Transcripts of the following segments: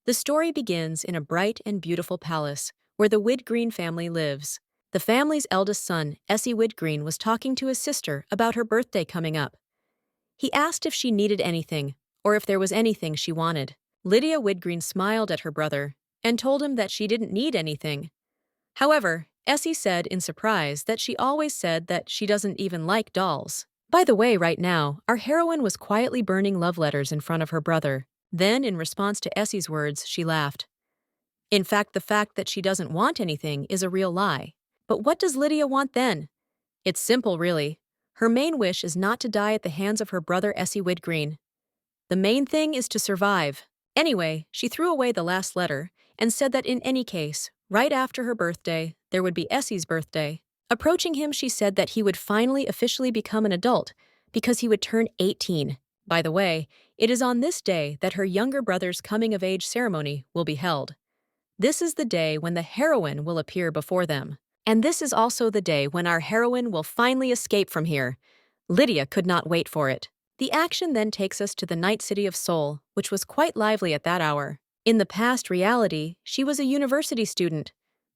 The story begins in a bright and beautiful palace where the Widgreen family lives. The family's eldest son, Essie Widgreen, was talking to his sister about her birthday coming up. He asked if she needed anything, or if there was anything she wanted. Lydia Widgreen smiled at her brother and told him that she didn't need anything. However, Essie said in surprise that she always said that she doesn't even like dolls. By the way, right now, our heroine was quietly burning love letters in front of her brother. Then, in response to Essie's words, she laughed. In fact, the fact that she doesn't want anything is a real lie. But what does Lydia want then? It's simple, really. Her main wish is not to die at the hands of her brother Essie Widgreen. The main thing is to survive. Anyway, she threw away the last letter and said that in any case, right after her birthday, there would be Essie's birthday. Approaching him, she said that he would finally officially become an adult because he would turn 18. By the way, it is on this day that her younger brother's coming-of-age ceremony will be held. This is the day when the heroine will appear before them. And this is also the day when our heroine will finally escape from here. Lydia could not wait for it. The action then takes us to the night city of Seoul, which was quite lively at that hour. In the past reality, she was a university student.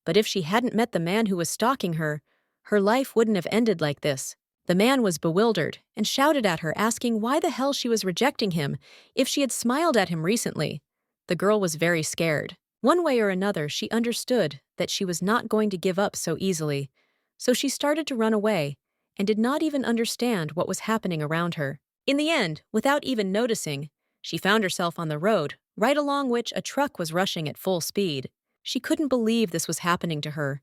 But if she hadn't met the man who was stalking her, her life wouldn't have ended like this. The man was bewildered and shouted at her, asking why the hell she was rejecting him if she had smiled at him recently. The girl was very scared. One way or another, she understood that she was not going to give up so easily, so she started to run away and did not even understand what was happening around her. In the end, without even noticing, she found herself on the road, right along which a truck was rushing at full speed. She couldn't believe this was happening to her.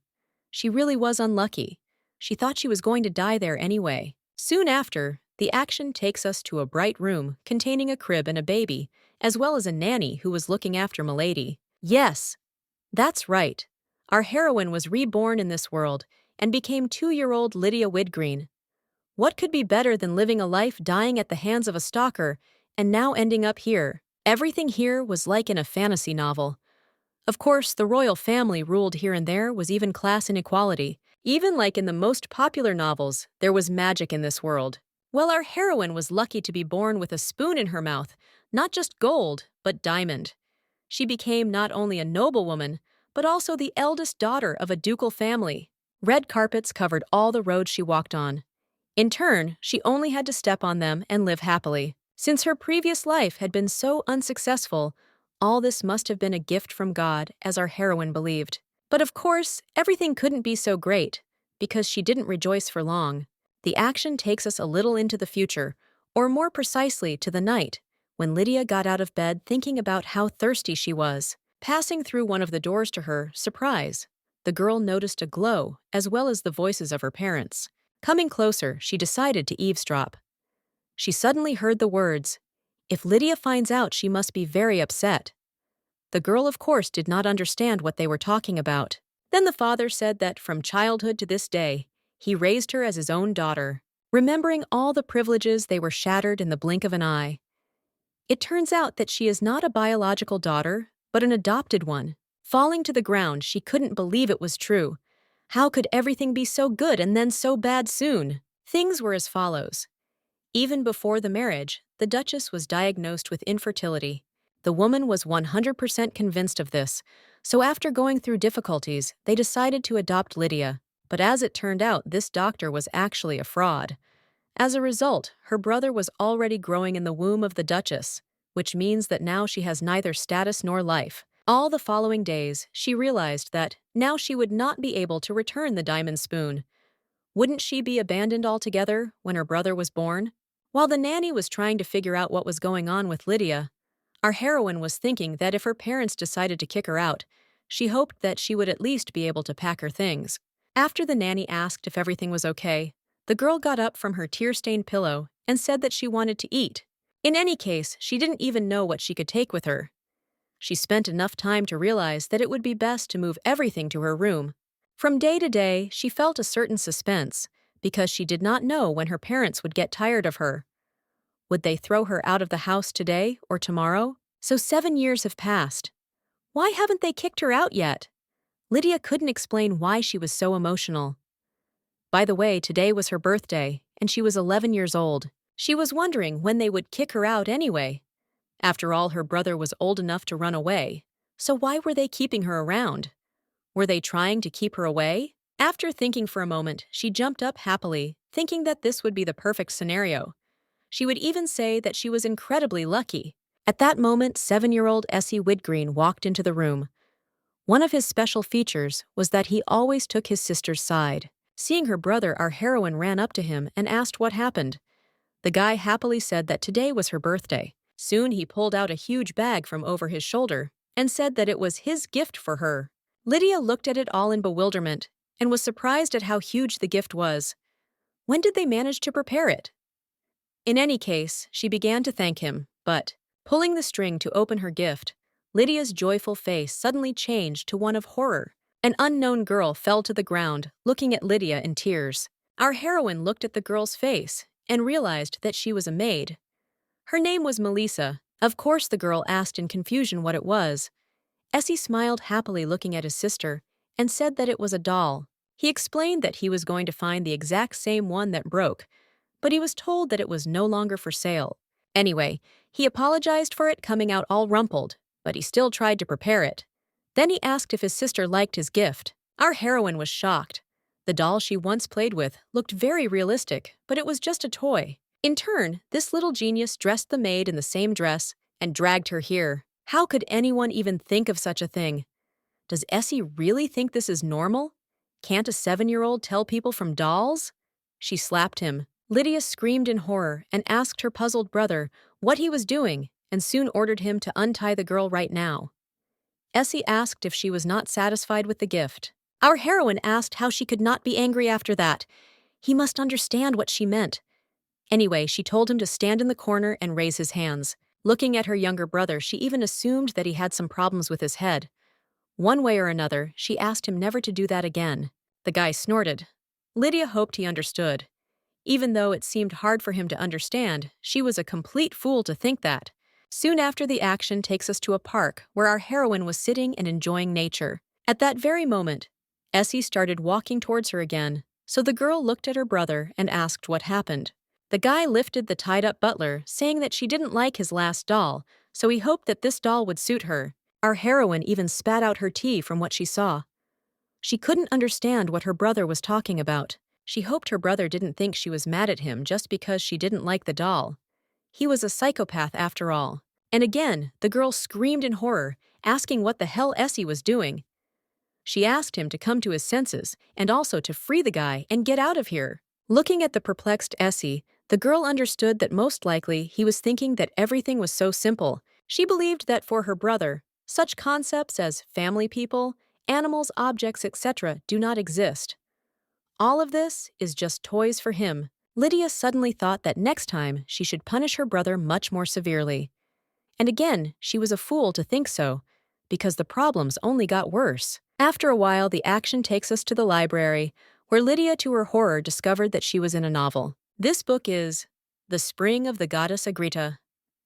She really was unlucky. She thought she was going to die there anyway. Soon after, the action takes us to a bright room containing a crib and a baby, as well as a nanny who was looking after Milady. Yes, that's right. Our heroine was reborn in this world and became 2-year-old Lydia Widgreen. What could be better than living a life dying at the hands of a stalker and now ending up here? Everything here was like in a fantasy novel. Of course, the royal family ruled here and there was even class inequality. Even like in the most popular novels, there was magic in this world. Well, our heroine was lucky to be born with a spoon in her mouth, not just gold, but diamond. She became not only a noblewoman, but also the eldest daughter of a ducal family. Red carpets covered all the roads she walked on. In turn, she only had to step on them and live happily. Since her previous life had been so unsuccessful, all this must have been a gift from God, as our heroine believed. But of course, everything couldn't be so great, because she didn't rejoice for long. The action takes us a little into the future, or more precisely to the night, when Lydia got out of bed thinking about how thirsty she was. Passing through one of the doors to her surprise, the girl noticed a glow as well as the voices of her parents. Coming closer, she decided to eavesdrop. She suddenly heard the words, "If Lydia finds out, she must be very upset." The girl, of course, did not understand what they were talking about. Then the father said that from childhood to this day, he raised her as his own daughter. Remembering all the privileges, they were shattered in the blink of an eye. It turns out that she is not a biological daughter, but an adopted one. Falling to the ground, she couldn't believe it was true. How could everything be so good and then so bad soon? Things were as follows. Even before the marriage, the Duchess was diagnosed with infertility. The woman was 100% convinced of this, so after going through difficulties, they decided to adopt Lydia. But as it turned out, this doctor was actually a fraud. As a result, her brother was already growing in the womb of the Duchess, which means that now she has neither status nor life. All the following days, she realized that now she would not be able to return the diamond spoon. Wouldn't she be abandoned altogether when her brother was born? While the nanny was trying to figure out what was going on with Lydia, our heroine was thinking that if her parents decided to kick her out, she hoped that she would at least be able to pack her things. After the nanny asked if everything was okay, the girl got up from her tear-stained pillow and said that she wanted to eat. In any case, she didn't even know what she could take with her. She spent enough time to realize that it would be best to move everything to her room. From day to day, she felt a certain suspense, because she did not know when her parents would get tired of her. Would they throw her out of the house today or tomorrow? So 7 years have passed. Why haven't they kicked her out yet? Lydia couldn't explain why she was so emotional. By the way, today was her birthday, and she was 11 years old. She was wondering when they would kick her out anyway. After all, her brother was old enough to run away. So why were they keeping her around? Were they trying to keep her away? After thinking for a moment, she jumped up happily, thinking that this would be the perfect scenario. She would even say that she was incredibly lucky. At that moment, 7-year-old Essie Widgreen walked into the room. One of his special features was that he always took his sister's side. Seeing her brother, our heroine ran up to him and asked what happened. The guy happily said that today was her birthday. Soon he pulled out a huge bag from over his shoulder and said that it was his gift for her. Lydia looked at it all in bewilderment and was surprised at how huge the gift was. When did they manage to prepare it? In any case, she began to thank him, but, pulling the string to open her gift, Lydia's joyful face suddenly changed to one of horror. An unknown girl fell to the ground, looking at Lydia in tears. Our heroine looked at the girl's face and realized that she was a maid. Her name was Melissa. Of course, the girl asked in confusion what it was. Essie smiled happily, looking at his sister, and said that it was a doll. He explained that he was going to find the exact same one that broke, but he was told that it was no longer for sale. Anyway, he apologized for it coming out all rumpled, but he still tried to prepare it. Then he asked if his sister liked his gift. Our heroine was shocked. The doll she once played with looked very realistic, but it was just a toy. In turn, this little genius dressed the maid in the same dress and dragged her here. How could anyone even think of such a thing? Does Essie really think this is normal? Can't a 7-year-old tell people from dolls? She slapped him. Lydia screamed in horror and asked her puzzled brother what he was doing and soon ordered him to untie the girl right now. Essie asked if she was not satisfied with the gift. Our heroine asked how she could not be angry after that. He must understand what she meant. Anyway, she told him to stand in the corner and raise his hands. Looking at her younger brother, she even assumed that he had some problems with his head. One way or another, she asked him never to do that again. The guy snorted. Lydia hoped he understood. Even though it seemed hard for him to understand, she was a complete fool to think that. Soon after, the action takes us to a park where our heroine was sitting and enjoying nature. At that very moment, Essie started walking towards her again, so the girl looked at her brother and asked what happened. The guy lifted the tied-up butler, saying that she didn't like his last doll, so he hoped that this doll would suit her. Our heroine even spat out her tea from what she saw. She couldn't understand what her brother was talking about. She hoped her brother didn't think she was mad at him just because she didn't like the doll. He was a psychopath after all. And again, the girl screamed in horror, asking what the hell Essie was doing. She asked him to come to his senses and also to free the guy and get out of here. Looking at the perplexed Essie, the girl understood that most likely he was thinking that everything was so simple. She believed that for her brother, such concepts as family people, animals, objects, etc. do not exist. All of this is just toys for him. Lydia suddenly thought that next time she should punish her brother much more severely. And again, she was a fool to think so, because the problems only got worse. After a while, the action takes us to the library, where Lydia, to her horror, discovered that she was in a novel. This book is The Spring of the Goddess Agritta.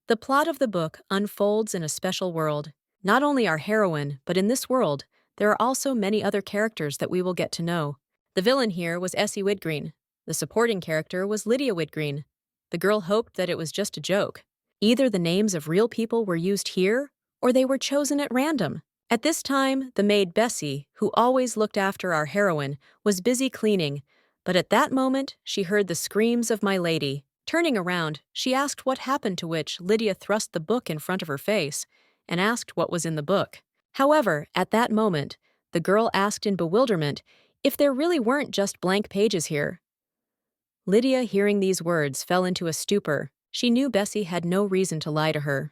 The plot of the book unfolds in a special world. Not only our heroine, but in this world, there are also many other characters that we will get to know. The villain here was Essie Widgreen. The supporting character was Lydia Widgreen. The girl hoped that it was just a joke. Either the names of real people were used here, or they were chosen at random. At this time, the maid Bessie, who always looked after our heroine, was busy cleaning, but at that moment, she heard the screams of my lady. Turning around, she asked what happened, to which Lydia thrust the book in front of her face and asked what was in the book. However, at that moment, the girl asked in bewilderment if there really weren't just blank pages here. Lydia, hearing these words, fell into a stupor. She knew Bessie had no reason to lie to her.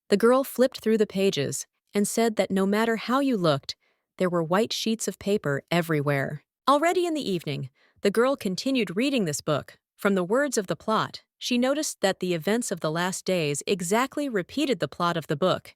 The girl flipped through the pages and said that no matter how you looked, there were white sheets of paper everywhere. Already in the evening, the girl continued reading this book. From the words of the plot, she noticed that the events of the last days exactly repeated the plot of the book.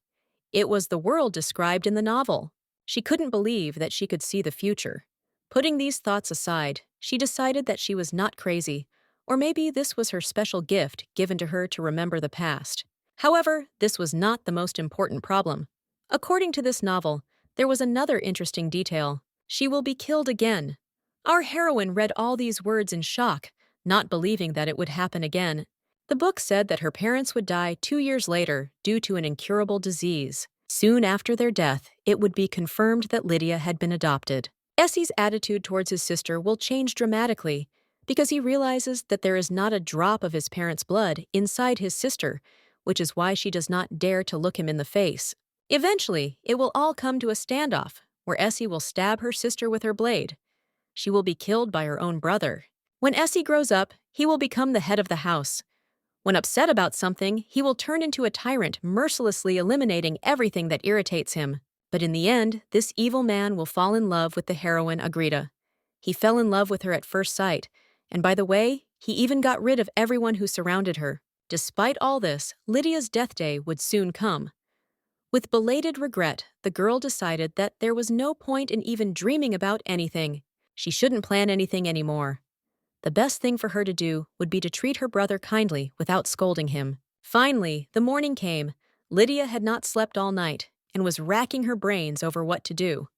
It was the world described in the novel. She couldn't believe that she could see the future. Putting these thoughts aside, she decided that she was not crazy, or maybe this was her special gift given to her to remember the past. However, this was not the most important problem. According to this novel, there was another interesting detail. She will be killed again. Our heroine read all these words in shock, not believing that it would happen again. The book said that her parents would die 2 years later due to an incurable disease. Soon after their death, it would be confirmed that Lydia had been adopted. Essie's attitude towards his sister will change dramatically because he realizes that there is not a drop of his parents' blood inside his sister, which is why she does not dare to look him in the face. Eventually, it will all come to a standoff where Essie will stab her sister with her blade. She will be killed by her own brother. When Essie grows up, he will become the head of the house. When upset about something, he will turn into a tyrant, mercilessly eliminating everything that irritates him. But in the end, this evil man will fall in love with the heroine Agritta. He fell in love with her at first sight, and by the way, he even got rid of everyone who surrounded her. Despite all this, Lydia's death day would soon come. With belated regret, the girl decided that there was no point in even dreaming about anything. She shouldn't plan anything anymore. The best thing for her to do would be to treat her brother kindly without scolding him. Finally, the morning came. Lydia had not slept all night and was racking her brains over what to do.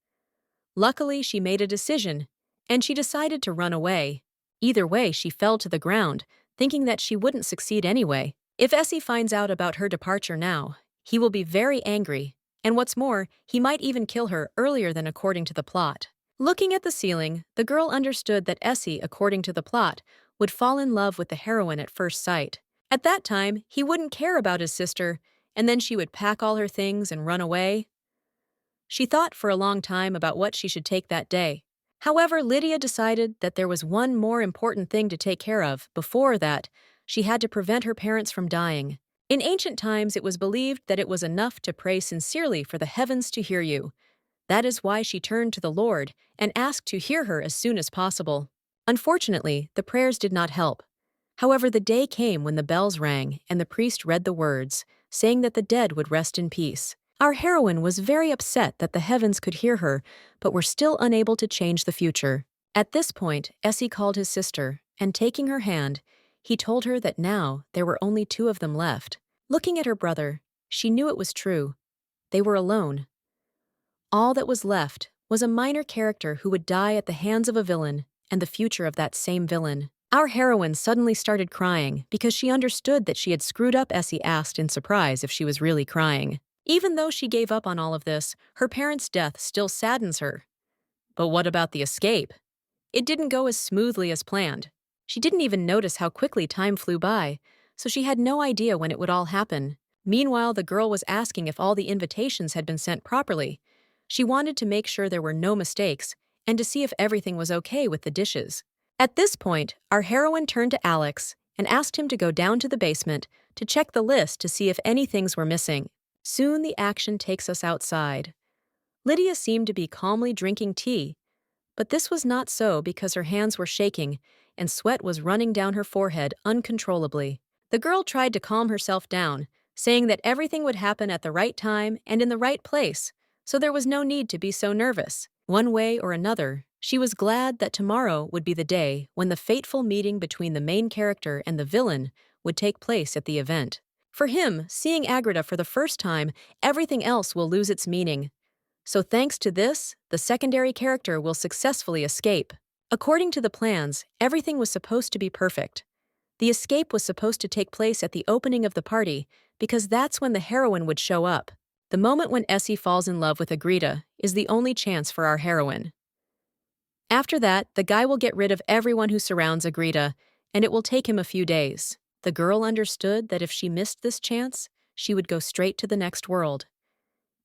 Luckily, she made a decision, and she decided to run away. Either way, she fell to the ground, thinking that she wouldn't succeed anyway. If Essie finds out about her departure now, he will be very angry, and what's more, he might even kill her earlier than according to the plot. Looking at the ceiling, the girl understood that Essie, according to the plot, would fall in love with the heroine at first sight. At that time, he wouldn't care about his sister, and then she would pack all her things and run away. She thought for a long time about what she should take that day. However, Lydia decided that there was one more important thing to take care of. Before that, she had to prevent her parents from dying. In ancient times, it was believed that it was enough to pray sincerely for the heavens to hear you. That is why she turned to the Lord and asked to hear her as soon as possible. Unfortunately, the prayers did not help. However, the day came when the bells rang and the priest read the words, saying that the dead would rest in peace. Our heroine was very upset that the heavens could hear her, but were still unable to change the future. At this point, Essie called his sister, and taking her hand, he told her that now there were only two of them left. Looking at her brother, she knew it was true. They were alone. All that was left was a minor character who would die at the hands of a villain and the future of that same villain. Our heroine suddenly started crying because she understood that she had screwed up. Essie asked in surprise if she was really crying. Even though she gave up on all of this, her parents' death still saddens her. But what about the escape? It didn't go as smoothly as planned. She didn't even notice how quickly time flew by, so she had no idea when it would all happen. Meanwhile, the girl was asking if all the invitations had been sent properly. She wanted to make sure there were no mistakes and to see if everything was okay with the dishes. At this point, our heroine turned to Alex and asked him to go down to the basement to check the list to see if any things were missing. Soon the action takes us outside. Lydia seemed to be calmly drinking tea, but this was not so because her hands were shaking and sweat was running down her forehead uncontrollably. The girl tried to calm herself down, saying that everything would happen at the right time and in the right place, so there was no need to be so nervous. One way or another, she was glad that tomorrow would be the day when the fateful meeting between the main character and the villain would take place at the event. For him, seeing Agritta for the first time, everything else will lose its meaning. So thanks to this, the secondary character will successfully escape. According to the plans, everything was supposed to be perfect. The escape was supposed to take place at the opening of the party because that's when the heroine would show up. The moment when Essie falls in love with Agritta is the only chance for our heroine. After that, the guy will get rid of everyone who surrounds Agritta, and it will take him a few days. The girl understood that if she missed this chance, she would go straight to the next world.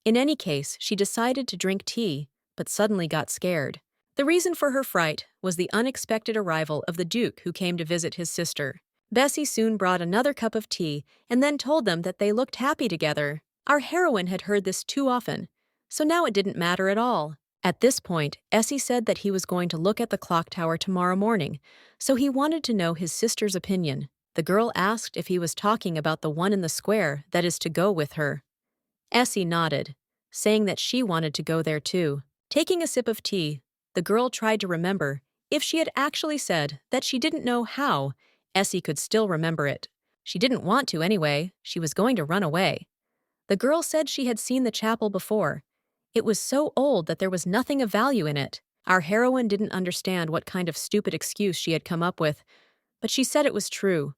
In any case, she decided to drink tea, but suddenly got scared. The reason for her fright was the unexpected arrival of the Duke who came to visit his sister. Bessie soon brought another cup of tea and then told them that they looked happy together. Our heroine had heard this too often, so now it didn't matter at all. At this point, Essie said that he was going to look at the clock tower tomorrow morning, so he wanted to know his sister's opinion. The girl asked if he was talking about the one in the square that is to go with her. Essie nodded, saying that she wanted to go there too. Taking a sip of tea, the girl tried to remember if she had actually said that she didn't know how Essie could still remember it. She didn't want to anyway, she was going to run away. The girl said she had seen the chapel before. It was so old that there was nothing of value in it. Our heroine didn't understand what kind of stupid excuse she had come up with, but she said it was true.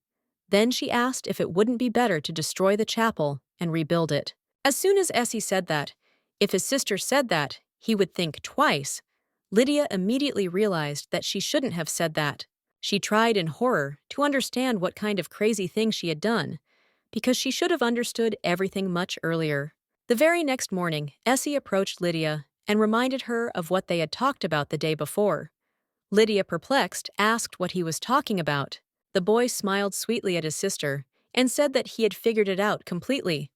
Then she asked if it wouldn't be better to destroy the chapel and rebuild it. As soon as Essie said that, if his sister said that, he would think twice. Lydia immediately realized that she shouldn't have said that. She tried in horror to understand what kind of crazy thing she had done, because she should have understood everything much earlier. The very next morning, Essie approached Lydia and reminded her of what they had talked about the day before. Lydia, perplexed, asked what he was talking about. The boy smiled sweetly at his sister and said that he had figured it out completely.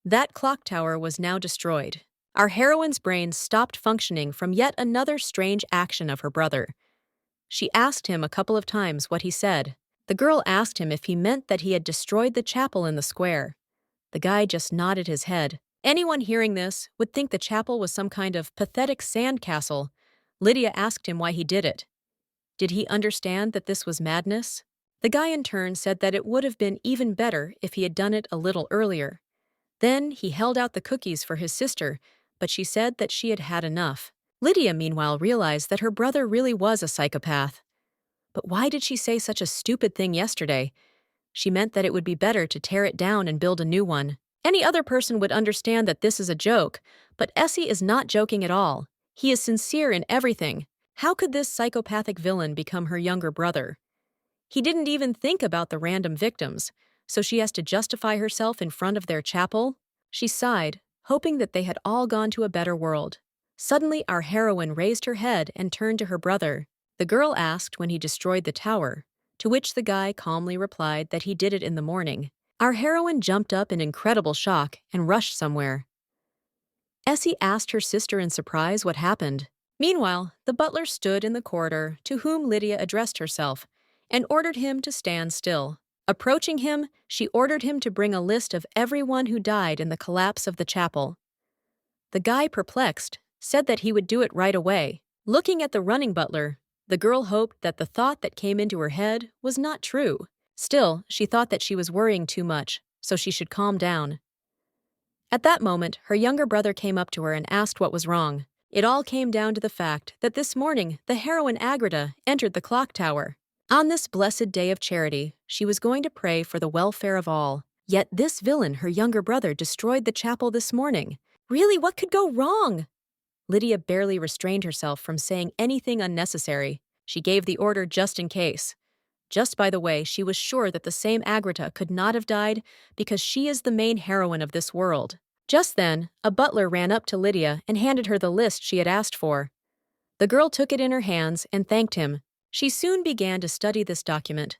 That clock tower was now destroyed. Our heroine's brain stopped functioning from yet another strange action of her brother. She asked him a couple of times what he said. The girl asked him if he meant that he had destroyed the chapel in the square. The guy just nodded his head. Anyone hearing this would think the chapel was some kind of pathetic sand castle. Lydia asked him why he did it. Did he understand that this was madness? The guy in turn said that it would have been even better if he had done it a little earlier. Then he held out the cookies for his sister, but she said that she had had enough. Lydia, meanwhile, realized that her brother really was a psychopath. But why did she say such a stupid thing yesterday? She meant that it would be better to tear it down and build a new one. Any other person would understand that this is a joke, but Essie is not joking at all. He is sincere in everything. How could this psychopathic villain become her younger brother? He didn't even think about the random victims, so she has to justify herself in front of their chapel? She sighed, hoping that they had all gone to a better world. Suddenly, our heroine raised her head and turned to her brother. The girl asked when he destroyed the tower, to which the guy calmly replied that he did it in the morning. Our heroine jumped up in incredible shock and rushed somewhere. Essie asked her sister in surprise what happened. Meanwhile, the butler stood in the corridor to whom Lydia addressed herself and ordered him to stand still. Approaching him, she ordered him to bring a list of everyone who died in the collapse of the chapel. The guy, perplexed, said that he would do it right away. Looking at the running butler, the girl hoped that the thought that came into her head was not true. Still, she thought that she was worrying too much, so she should calm down. At that moment, her younger brother came up to her and asked what was wrong. It all came down to the fact that this morning the heroine Agritta entered the clock tower. On this blessed day of charity, she was going to pray for the welfare of all. Yet this villain, her younger brother, destroyed the chapel this morning. Really, what could go wrong? Lydia barely restrained herself from saying anything unnecessary. She gave the order just in case. Just by the way, she was sure that the same Agritta could not have died because she is the main heroine of this world. Just then, a butler ran up to Lydia and handed her the list she had asked for. The girl took it in her hands and thanked him. She soon began to study this document,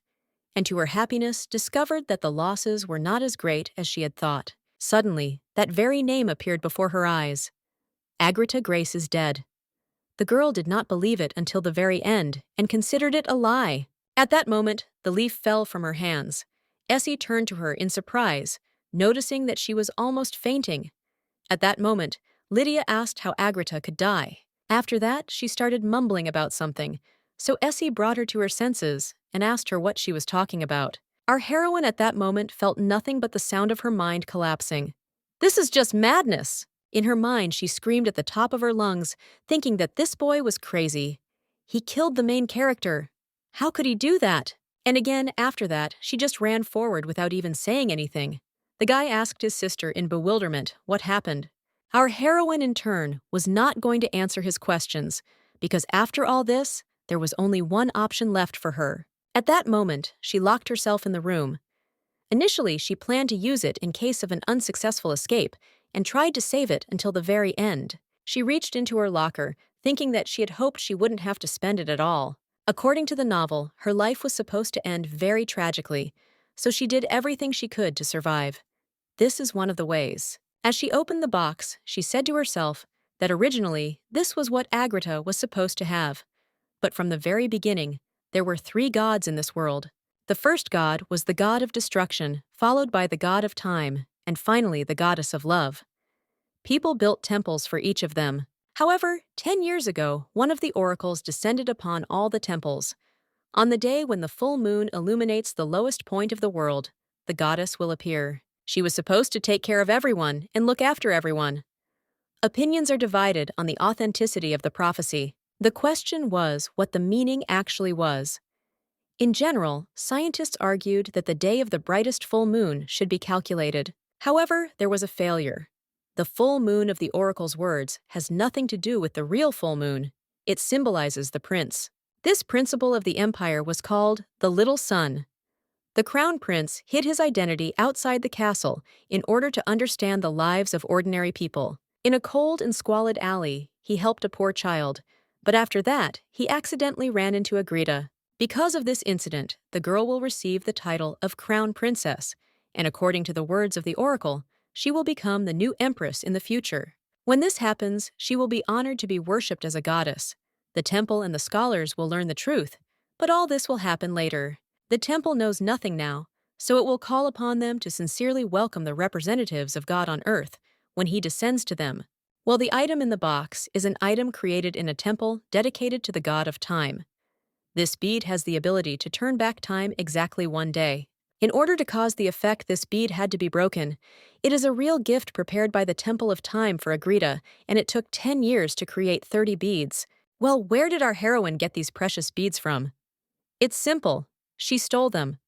and to her happiness discovered that the losses were not as great as she had thought. Suddenly, that very name appeared before her eyes. Agritta Grace is dead. The girl did not believe it until the very end and considered it a lie. At that moment, the leaf fell from her hands. Essie turned to her in surprise, noticing that she was almost fainting. At that moment, Lydia asked how Agritta could die. After that, she started mumbling about something, so Essie brought her to her senses and asked her what she was talking about. Our heroine at that moment felt nothing but the sound of her mind collapsing. This is just madness! In her mind, she screamed at the top of her lungs, thinking that this boy was crazy. He killed the main character. How could he do that? And again, after that, she just ran forward without even saying anything. The guy asked his sister in bewilderment what happened. Our heroine, in turn, was not going to answer his questions, because after all this, there was only one option left for her. At that moment, she locked herself in the room. Initially, she planned to use it in case of an unsuccessful escape, and tried to save it until the very end. She reached into her locker, thinking that she had hoped she wouldn't have to spend it at all. According to the novel, her life was supposed to end very tragically, so she did everything she could to survive. This is one of the ways. As she opened the box, she said to herself that originally this was what Agritta was supposed to have. But from the very beginning, there were 3 gods in this world. The first god was the god of destruction, followed by the god of time, and finally the goddess of love. People built temples for each of them. However, 10 years ago, one of the oracles descended upon all the temples. On the day when the full moon illuminates the lowest point of the world, the goddess will appear. She was supposed to take care of everyone and look after everyone. Opinions are divided on the authenticity of the prophecy. The question was what the meaning actually was. In general, scientists argued that the day of the brightest full moon should be calculated. However, there was a failure. The full moon of the oracle's words has nothing to do with the real full moon. It symbolizes the prince. This principle of the empire was called the Little Sun. The crown prince hid his identity outside the castle in order to understand the lives of ordinary people. In a cold and squalid alley, he helped a poor child, but after that, he accidentally ran into Agritta. Because of this incident, the girl will receive the title of crown princess, and according to the words of the oracle, she will become the new empress in the future. When this happens, she will be honored to be worshipped as a goddess. The temple and the scholars will learn the truth, but all this will happen later. The temple knows nothing now, so it will call upon them to sincerely welcome the representatives of God on earth when he descends to them. Well, the item in the box is an item created in a temple dedicated to the god of time. This bead has the ability to turn back time exactly 1 day. In order to cause the effect, this bead had to be broken. It is a real gift prepared by the Temple of Time for Agritta, and it took 10 years to create 30 beads. Well, where did our heroine get these precious beads from? It's simple. She stole them.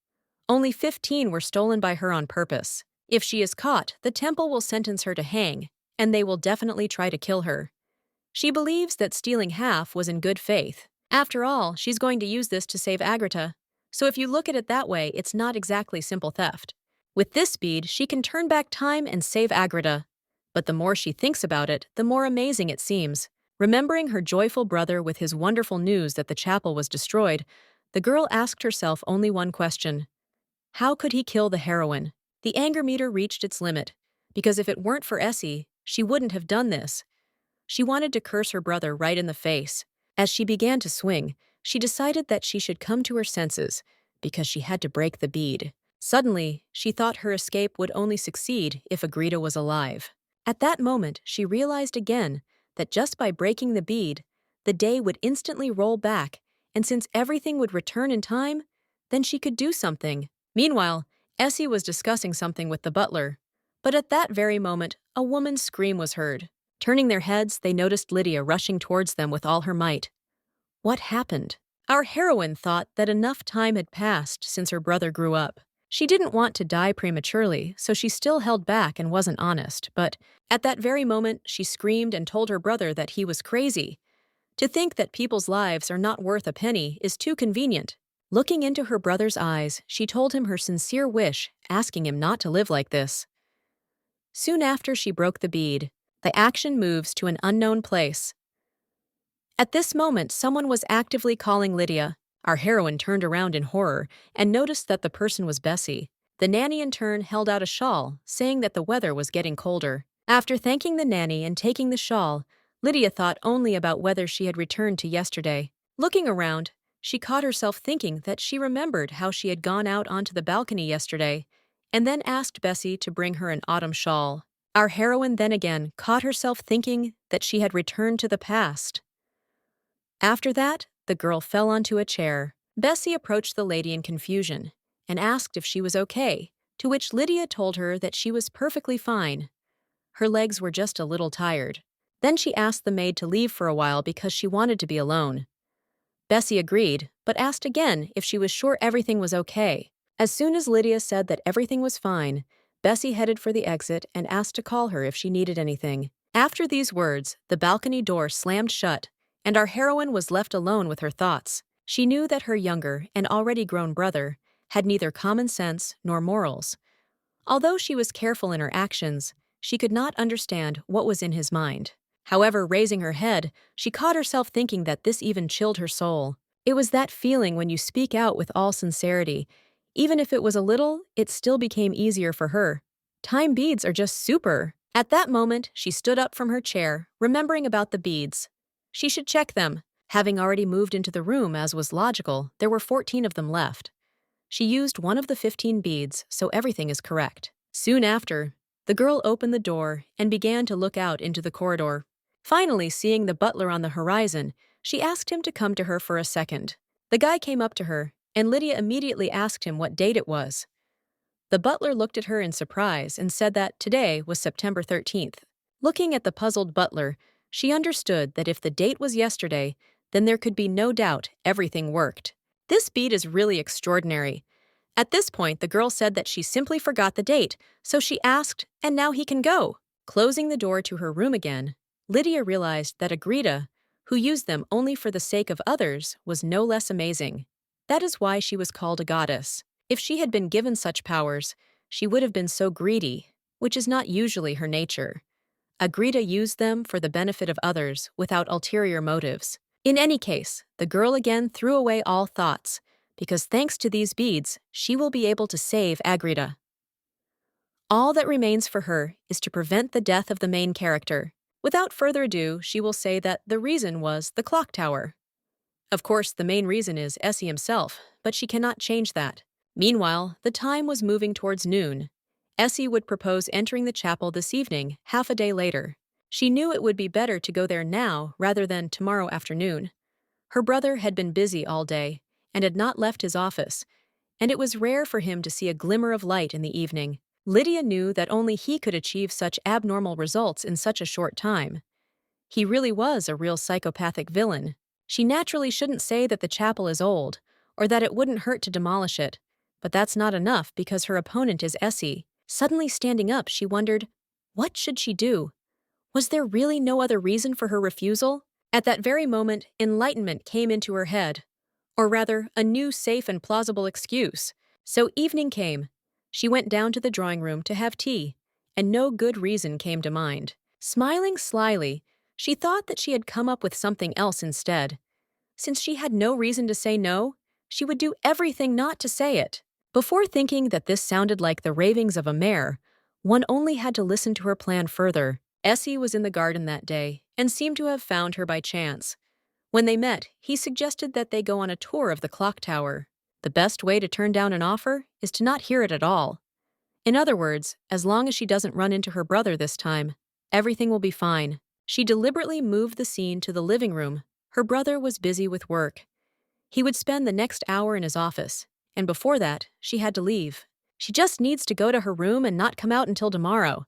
Only 15 were stolen by her on purpose. If she is caught, the temple will sentence her to hang, and they will definitely try to kill her. She believes that stealing half was in good faith. After all, she's going to use this to save Agritta. So if you look at it that way, it's not exactly simple theft. With this speed, she can turn back time and save Agritta. But the more she thinks about it, the more amazing it seems. Remembering her joyful brother with his wonderful news that the chapel was destroyed, the girl asked herself only one question. How could he kill the heroine? The anger meter reached its limit, because if it weren't for Essie, she wouldn't have done this. She wanted to curse her brother right in the face. As she began to swing, she decided that she should come to her senses, because she had to break the bead. Suddenly, she thought her escape would only succeed if Agritta was alive. At that moment, she realized again that just by breaking the bead, the day would instantly roll back, and since everything would return in time, then she could do something. Meanwhile, Essie was discussing something with the butler. But at that very moment, a woman's scream was heard. Turning their heads, they noticed Lydia rushing towards them with all her might. What happened? Our heroine thought that enough time had passed since her brother grew up. She didn't want to die prematurely, so she still held back and wasn't honest, but at that very moment, she screamed and told her brother that he was crazy. To think that people's lives are not worth a penny is too convenient. Looking into her brother's eyes, she told him her sincere wish, asking him not to live like this. Soon after she broke the bead, the action moves to an unknown place. At this moment, someone was actively calling Lydia. Our heroine turned around in horror and noticed that the person was Bessie. The nanny in turn held out a shawl, saying that the weather was getting colder. After thanking the nanny and taking the shawl, Lydia thought only about whether she had returned to yesterday. Looking around, she caught herself thinking that she remembered how she had gone out onto the balcony yesterday, and then asked Bessie to bring her an autumn shawl. Our heroine then again caught herself thinking that she had returned to the past. After that, the girl fell onto a chair. Bessie approached the lady in confusion and asked if she was okay, to which Lydia told her that she was perfectly fine. Her legs were just a little tired. Then she asked the maid to leave for a while because she wanted to be alone. Bessie agreed, but asked again if she was sure everything was okay. As soon as Lydia said that everything was fine, Bessie headed for the exit and asked to call her if she needed anything. After these words, the balcony door slammed shut, and our heroine was left alone with her thoughts. She knew that her younger and already grown brother had neither common sense nor morals. Although she was careful in her actions, she could not understand what was in his mind. However, raising her head, she caught herself thinking that this even chilled her soul. It was that feeling when you speak out with all sincerity. Even if it was a little, it still became easier for her. Time beads are just super. At that moment, she stood up from her chair, remembering about the beads. She should check them. Having already moved into the room, as was logical, there were 14 of them left. She used one of the 15 beads, so everything is correct. Soon after, the girl opened the door and began to look out into the corridor. Finally, seeing the butler on the horizon, she asked him to come to her for a second. The guy came up to her, and Lydia immediately asked him what date it was. The butler looked at her in surprise and said that today was September 13th. Looking at the puzzled butler, she understood that if the date was yesterday, then there could be no doubt everything worked. This bead is really extraordinary. At this point, the girl said that she simply forgot the date, so she asked, and now he can go. Closing the door to her room again, Lydia realized that Agritta, who used them only for the sake of others, was no less amazing. That is why she was called a goddess. If she had been given such powers, she would have been so greedy, which is not usually her nature. Agritta used them for the benefit of others without ulterior motives. In any case, the girl again threw away all thoughts, because thanks to these beads, she will be able to save Agritta. All that remains for her is to prevent the death of the main character. Without further ado, she will say that the reason was the clock tower. Of course, the main reason is Essie himself, but she cannot change that. Meanwhile, the time was moving towards noon. Essie would propose entering the chapel this evening, half a day later. She knew it would be better to go there now rather than tomorrow afternoon. Her brother had been busy all day and had not left his office, and it was rare for him to see a glimmer of light in the evening. Lydia knew that only he could achieve such abnormal results in such a short time. He really was a real psychopathic villain. She naturally shouldn't say that the chapel is old, or that it wouldn't hurt to demolish it, but that's not enough because her opponent is Essie. Suddenly standing up, she wondered, what should she do? Was there really no other reason for her refusal? At that very moment, enlightenment came into her head. Or rather, a new safe and plausible excuse. So evening came. She went down to the drawing room to have tea, and no good reason came to mind. Smiling slyly, she thought that she had come up with something else instead. Since she had no reason to say no, she would do everything not to say it. Before thinking that this sounded like the ravings of a mare, one only had to listen to her plan further. Essie was in the garden that day and seemed to have found her by chance. When they met, he suggested that they go on a tour of the clock tower. The best way to turn down an offer is to not hear it at all. In other words, as long as she doesn't run into her brother this time, everything will be fine. She deliberately moved the scene to the living room. Her brother was busy with work. He would spend the next hour in his office, and before that, she had to leave. She just needs to go to her room and not come out until tomorrow.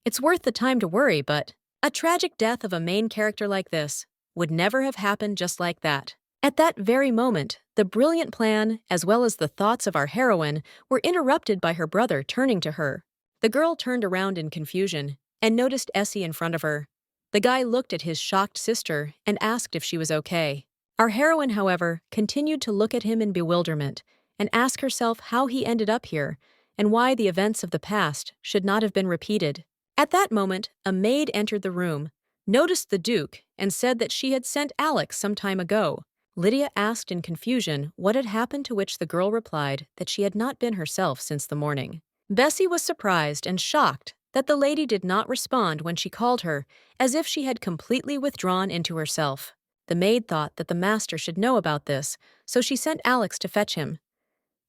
It's worth the time to worry, but a tragic death of a main character like this would never have happened just like that. At that very moment, the brilliant plan, as well as the thoughts of our heroine, were interrupted by her brother turning to her. The girl turned around in confusion and noticed Essie in front of her. The guy looked at his shocked sister and asked if she was okay. Our heroine, however, continued to look at him in bewilderment and ask herself how he ended up here and why the events of the past should not have been repeated. At that moment, a maid entered the room, noticed the Duke, and said that she had sent Alex some time ago. Lydia asked in confusion what had happened, to which the girl replied that she had not been herself since the morning. Bessie was surprised and shocked that the lady did not respond when she called her, as if she had completely withdrawn into herself. The maid thought that the master should know about this, so she sent Alex to fetch him.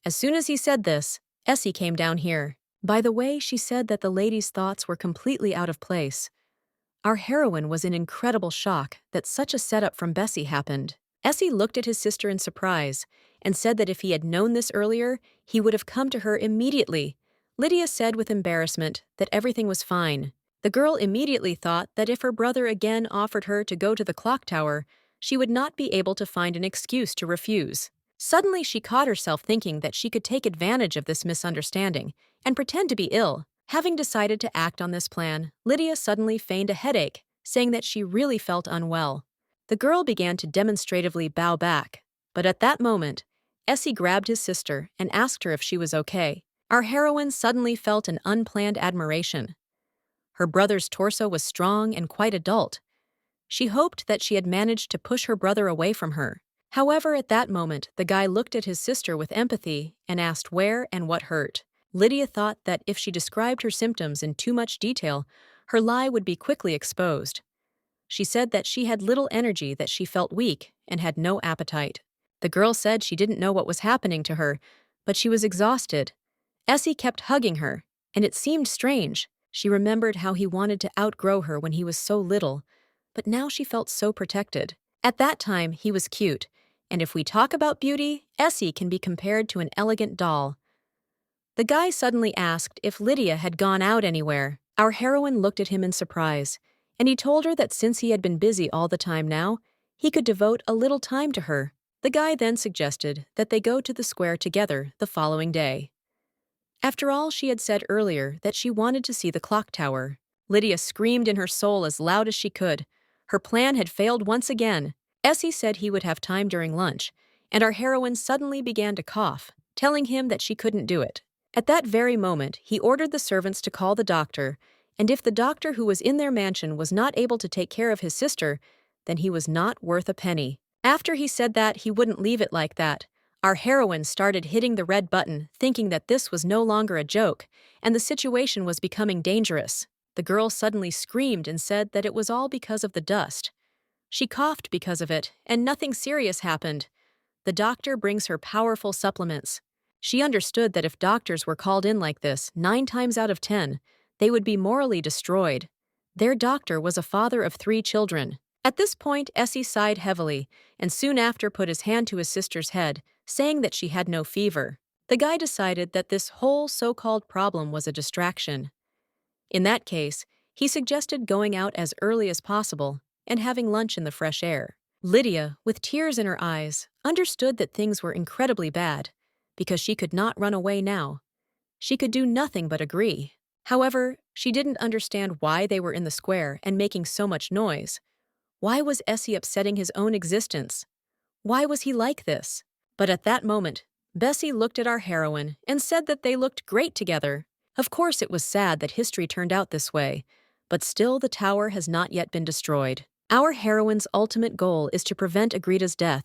As soon as he said this, Essie came down here. By the way, she said that the lady's thoughts were completely out of place. Our heroine was in incredible shock that such a setup from Bessie happened. Essie looked at his sister in surprise and said that if he had known this earlier, he would have come to her immediately. Lydia said with embarrassment that everything was fine. The girl immediately thought that if her brother again offered her to go to the clock tower, she would not be able to find an excuse to refuse. Suddenly, she caught herself thinking that she could take advantage of this misunderstanding and pretend to be ill. Having decided to act on this plan, Lydia suddenly feigned a headache, saying that she really felt unwell. The girl began to demonstratively bow back, but at that moment, Essie grabbed his sister and asked her if she was okay. Our heroine suddenly felt an unplanned admiration. Her brother's torso was strong and quite adult. She hoped that she had managed to push her brother away from her. However, at that moment, the guy looked at his sister with empathy and asked where and what hurt. Lydia thought that if she described her symptoms in too much detail, her lie would be quickly exposed. She said that she had little energy, that she felt weak, and had no appetite. The girl said she didn't know what was happening to her, but she was exhausted. Essie kept hugging her, and it seemed strange. She remembered how he wanted to outgrow her when he was so little, but now she felt so protected. At that time, he was cute, and if we talk about beauty, Essie can be compared to an elegant doll. The guy suddenly asked if Lydia had gone out anywhere. Our heroine looked at him in surprise, and he told her that since he had been busy all the time now, he could devote a little time to her. The guy then suggested that they go to the square together the following day. After all, she had said earlier that she wanted to see the clock tower. Lydia screamed in her soul as loud as she could. Her plan had failed once again. Essie said he would have time during lunch, and our heroine suddenly began to cough, telling him that she couldn't do it. At that very moment, he ordered the servants to call the doctor, and if the doctor who was in their mansion was not able to take care of his sister, then he was not worth a penny. After he said that, he wouldn't leave it like that. Our heroine started hitting the red button, thinking that this was no longer a joke, and the situation was becoming dangerous. The girl suddenly screamed and said that it was all because of the dust. She coughed because of it, and nothing serious happened. The doctor brings her powerful supplements. She understood that if doctors were called in like this, 9 times out of 10, they would be morally destroyed. Their doctor was a father of 3 children. At this point, Essie sighed heavily, and soon after put his hand to his sister's head, saying that she had no fever. The guy decided that this whole so-called problem was a distraction. In that case, he suggested going out as early as possible and having lunch in the fresh air. Lydia, with tears in her eyes, understood that things were incredibly bad, because she could not run away now. She could do nothing but agree. However, she didn't understand why they were in the square and making so much noise. Why was Essie upsetting his own existence? Why was he like this? But at that moment, Bessie looked at our heroine and said that they looked great together. Of course it was sad that history turned out this way, but still the tower has not yet been destroyed. Our heroine's ultimate goal is to prevent Agritta's death.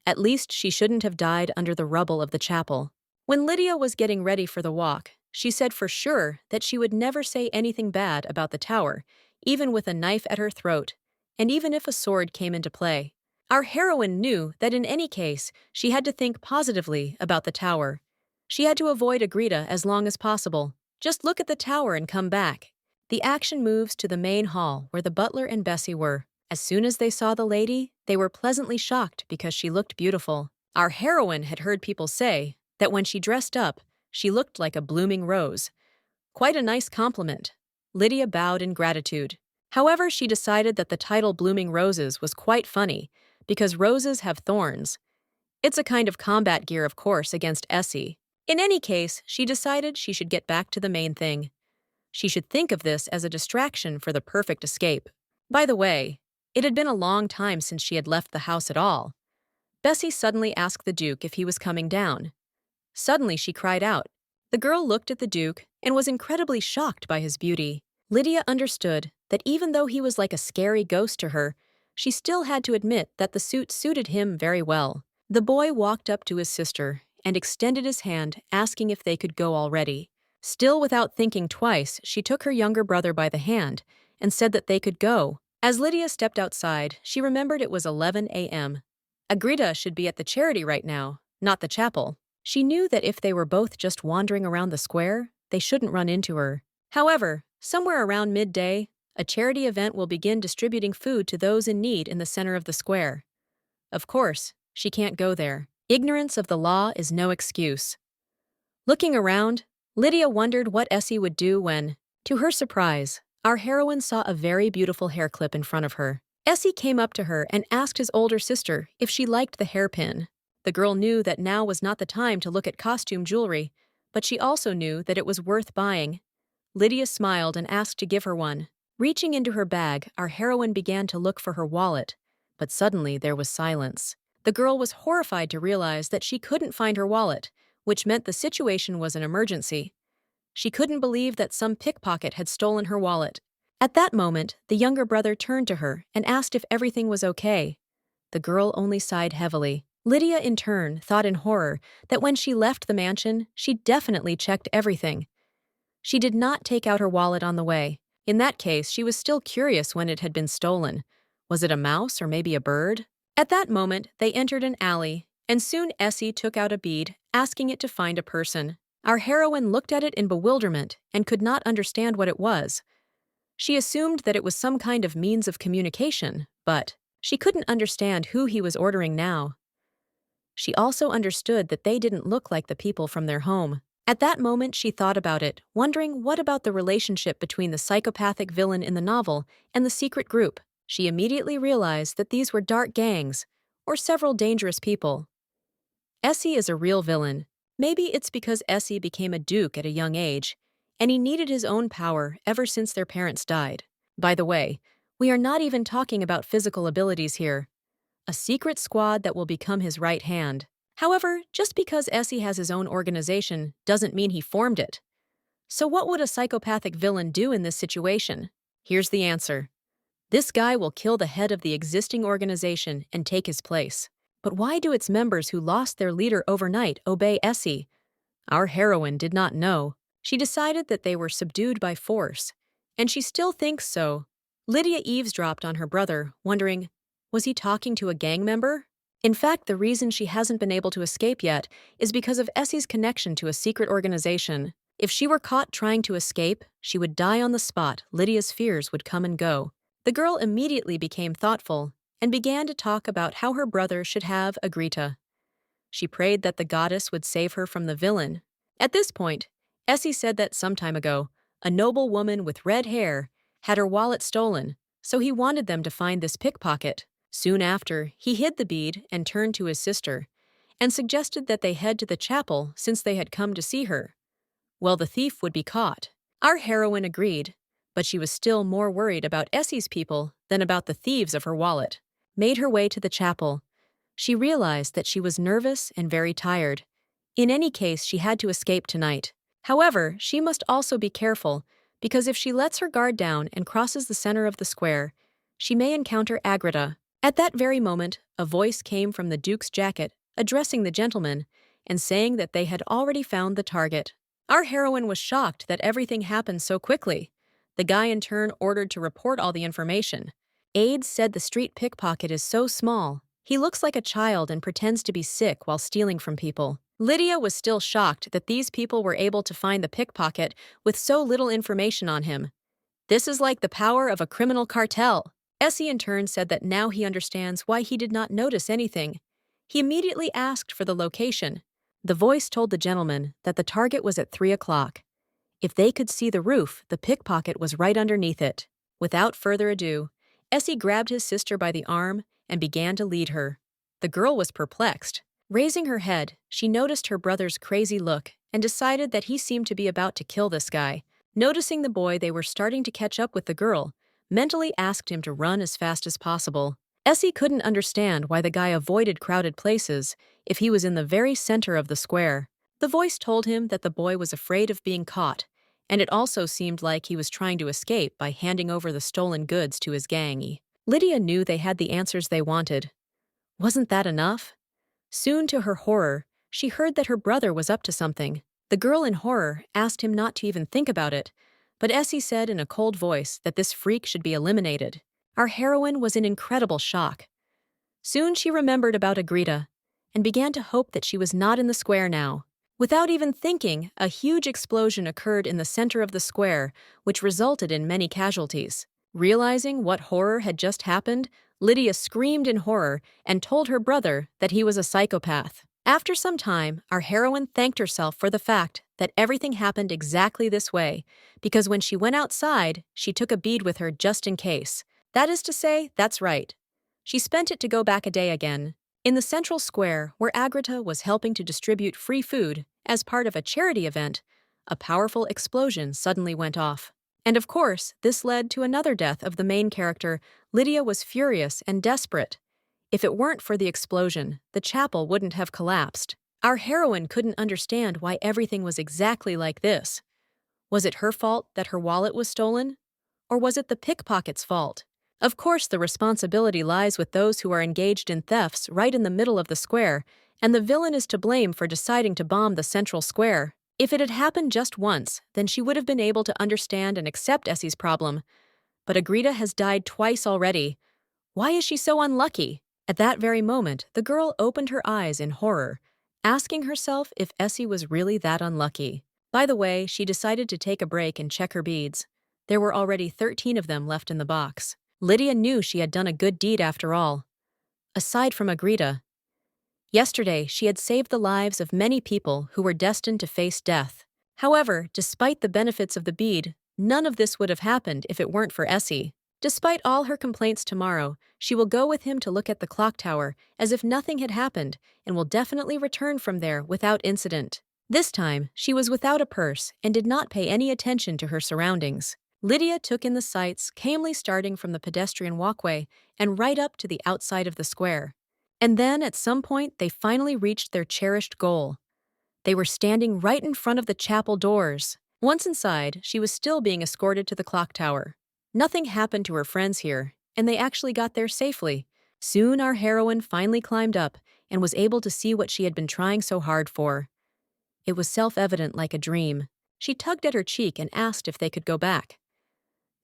At least she shouldn't have died under the rubble of the chapel. When Lydia was getting ready for the walk, she said for sure that she would never say anything bad about the tower, even with a knife at her throat, and even if a sword came into play. Our heroine knew that in any case, she had to think positively about the tower. She had to avoid Agritta as long as possible. Just look at the tower and come back. The action moves to the main hall where the butler and Bessie were. As soon as they saw the lady, they were pleasantly shocked because she looked beautiful. Our heroine had heard people say that when she dressed up, she looked like a blooming rose. Quite a nice compliment. Lydia bowed in gratitude. However, she decided that the title Blooming Roses was quite funny because roses have thorns. It's a kind of combat gear, of course, against Essie. In any case, she decided she should get back to the main thing. She should think of this as a distraction for the perfect escape. By the way, it had been a long time since she had left the house at all. Bessie suddenly asked the Duke if he was coming down. Suddenly she cried out. The girl looked at the Duke and was incredibly shocked by his beauty. Lydia understood that even though he was like a scary ghost to her, she still had to admit that the suit suited him very well. The boy walked up to his sister and extended his hand, asking if they could go already. Still without thinking twice, she took her younger brother by the hand and said that they could go. As Lydia stepped outside, she remembered it was 11 a.m. Agritta should be at the charity right now, not the chapel. She knew that if they were both just wandering around the square, they shouldn't run into her. However, somewhere around midday, a charity event will begin distributing food to those in need in the center of the square. Of course, she can't go there. Ignorance of the law is no excuse. Looking around, Lydia wondered what Essie would do when, to her surprise, our heroine saw a very beautiful hair clip in front of her. Essie came up to her and asked his older sister if she liked the hairpin. The girl knew that now was not the time to look at costume jewelry, but she also knew that it was worth buying. Lydia smiled and asked to give her one. Reaching into her bag, our heroine began to look for her wallet, but suddenly there was silence. The girl was horrified to realize that she couldn't find her wallet, which meant the situation was an emergency. She couldn't believe that some pickpocket had stolen her wallet. At that moment, the younger brother turned to her and asked if everything was okay. The girl only sighed heavily. Lydia, in turn, thought in horror that when she left the mansion, she definitely checked everything. She did not take out her wallet on the way. In that case, she was still curious when it had been stolen. Was it a mouse or maybe a bird? At that moment, they entered an alley, and soon Essie took out a bead, asking it to find a person. Our heroine looked at it in bewilderment and could not understand what it was. She assumed that it was some kind of means of communication, but she couldn't understand who he was ordering now. She also understood that they didn't look like the people from their home. At that moment, she thought about it, wondering what about the relationship between the psychopathic villain in the novel and the secret group. She immediately realized that these were dark gangs, or several dangerous people. Essie is a real villain. Maybe it's because Essie became a duke at a young age, and he needed his own power ever since their parents died. By the way, we are not even talking about physical abilities here. A secret squad that will become his right hand. However, just because Essie has his own organization doesn't mean he formed it. So what would a psychopathic villain do in this situation? Here's the answer. This guy will kill the head of the existing organization and take his place. But why do its members who lost their leader overnight obey Essie? Our heroine did not know. She decided that they were subdued by force. And she still thinks so. Lydia eavesdropped on her brother, wondering, was he talking to a gang member? In fact, the reason she hasn't been able to escape yet is because of Essie's connection to a secret organization. If she were caught trying to escape, she would die on the spot. Lydia's fears would come and go. The girl immediately became thoughtful and began to talk about how her brother should have Agritta. She prayed that the goddess would save her from the villain. At this point, Essie said that some time ago, a noble woman with red hair had her wallet stolen, so he wanted them to find this pickpocket. Soon after, he hid the bead and turned to his sister, and suggested that they head to the chapel since they had come to see her. Well, the thief would be caught. Our heroine agreed, but she was still more worried about Essie's people than about the thieves of her wallet. Made her way to the chapel. She realized that she was nervous and very tired. In any case, she had to escape tonight. However, she must also be careful, because if she lets her guard down and crosses the center of the square, she may encounter Agritta. At that very moment, a voice came from the Duke's jacket, addressing the gentleman, and saying that they had already found the target. Our heroine was shocked that everything happened so quickly. The guy in turn ordered to report all the information. Aides said the street pickpocket is so small. He looks like a child and pretends to be sick while stealing from people. Lydia was still shocked that these people were able to find the pickpocket with so little information on him. This is like the power of a criminal cartel. Essie in turn said that now he understands why he did not notice anything. He immediately asked for the location. The voice told the gentleman that the target was at 3 o'clock. If they could see the roof, the pickpocket was right underneath it. Without further ado, Essie grabbed his sister by the arm and began to lead her. The girl was perplexed. Raising her head, she noticed her brother's crazy look and decided that he seemed to be about to kill this guy. Noticing the boy they were starting to catch up with the girl, mentally asked him to run as fast as possible. Essie couldn't understand why the guy avoided crowded places if he was in the very center of the square. The voice told him that the boy was afraid of being caught, and it also seemed like he was trying to escape by handing over the stolen goods to his gang. Lydia knew they had the answers they wanted. Wasn't that enough? Soon to her horror, she heard that her brother was up to something. The girl in horror asked him not to even think about it, but Essie said in a cold voice that this freak should be eliminated. Our heroine was in incredible shock. Soon she remembered about Agritta and began to hope that she was not in the square now. Without even thinking, a huge explosion occurred in the center of the square, which resulted in many casualties. Realizing what horror had just happened, Lydia screamed in horror and told her brother that he was a psychopath. After some time, our heroine thanked herself for the fact that everything happened exactly this way, because when she went outside, she took a bead with her just in case. That is to say, that's right. She spent it to go back a day again. In the central square, where Agritta was helping to distribute free food as part of a charity event, a powerful explosion suddenly went off. And of course, this led to another death of the main character. Lydia was furious and desperate. If it weren't for the explosion, the chapel wouldn't have collapsed. Our heroine couldn't understand why everything was exactly like this. Was it her fault that her wallet was stolen? Or was it the pickpocket's fault? Of course, the responsibility lies with those who are engaged in thefts right in the middle of the square, and the villain is to blame for deciding to bomb the central square. If it had happened just once, then she would have been able to understand and accept Essie's problem. But Agritta has died twice already. Why is she so unlucky? At that very moment, the girl opened her eyes in horror, asking herself if Essie was really that unlucky. By the way, she decided to take a break and check her beads. There were already 13 of them left in the box. Lydia knew she had done a good deed after all. Aside from Agritta, yesterday she had saved the lives of many people who were destined to face death. However, despite the benefits of the bead, none of this would have happened if it weren't for Essie. Despite all her complaints tomorrow, she will go with him to look at the clock tower as if nothing had happened and will definitely return from there without incident. This time, she was without a purse and did not pay any attention to her surroundings. Lydia took in the sights, calmly starting from the pedestrian walkway and right up to the outside of the square. And then, at some point, they finally reached their cherished goal. They were standing right in front of the chapel doors. Once inside, she was still being escorted to the clock tower. Nothing happened to her friends here, and they actually got there safely. Soon our heroine finally climbed up and was able to see what she had been trying so hard for. It was self-evident like a dream. She tugged at her cheek and asked if they could go back.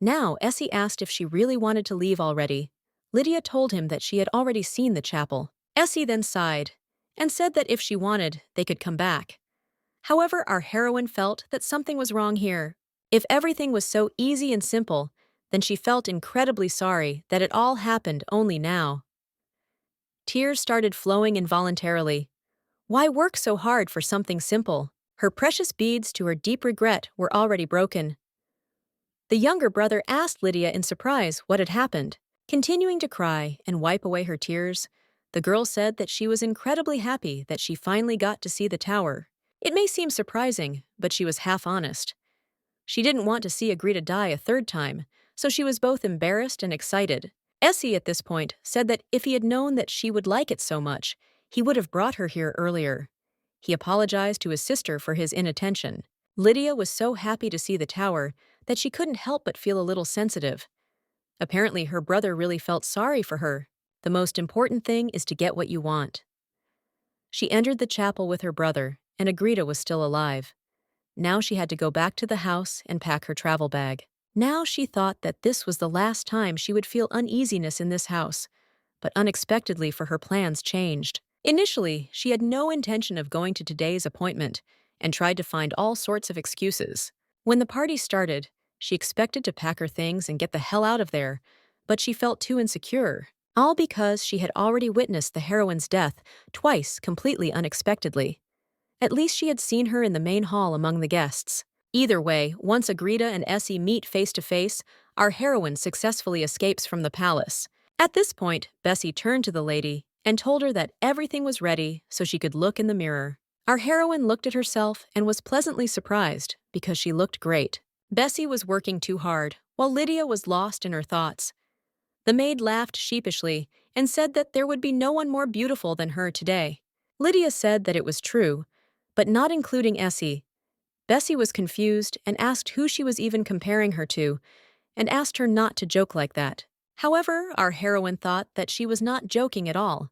Now, Essie asked if she really wanted to leave already. Lydia told him that she had already seen the chapel. Essie then sighed and said that if she wanted, they could come back. However, our heroine felt that something was wrong here. If everything was so easy and simple, then she felt incredibly sorry that it all happened only now. Tears started flowing involuntarily. Why work so hard for something simple? Her precious beads to her deep regret were already broken. The younger brother asked Lydia in surprise what had happened. Continuing to cry and wipe away her tears, the girl said that she was incredibly happy that she finally got to see the tower. It may seem surprising, but she was half honest. She didn't want to see Agritta die a third time, so she was both embarrassed and excited. Essie at this point said that if he had known that she would like it so much, he would have brought her here earlier. He apologized to his sister for his inattention. Lydia was so happy to see the tower that she couldn't help but feel a little sensitive. Apparently, her brother really felt sorry for her. The most important thing is to get what you want. She entered the chapel with her brother, and Agritta was still alive. Now she had to go back to the house and pack her travel bag. Now she thought that this was the last time she would feel uneasiness in this house, but unexpectedly for her plans changed. Initially, she had no intention of going to today's appointment and tried to find all sorts of excuses. When the party started, she expected to pack her things and get the hell out of there, but she felt too insecure. All because she had already witnessed the heroine's death twice completely unexpectedly. At least she had seen her in the main hall among the guests. Either way, once Agritta and Essie meet face to face, our heroine successfully escapes from the palace. At this point, Bessie turned to the lady and told her that everything was ready so she could look in the mirror. Our heroine looked at herself and was pleasantly surprised because she looked great. Bessie was working too hard, while Lydia was lost in her thoughts. The maid laughed sheepishly and said that there would be no one more beautiful than her today. Lydia said that it was true, but not including Essie. Bessie was confused and asked who she was even comparing her to, and asked her not to joke like that. However, our heroine thought that she was not joking at all.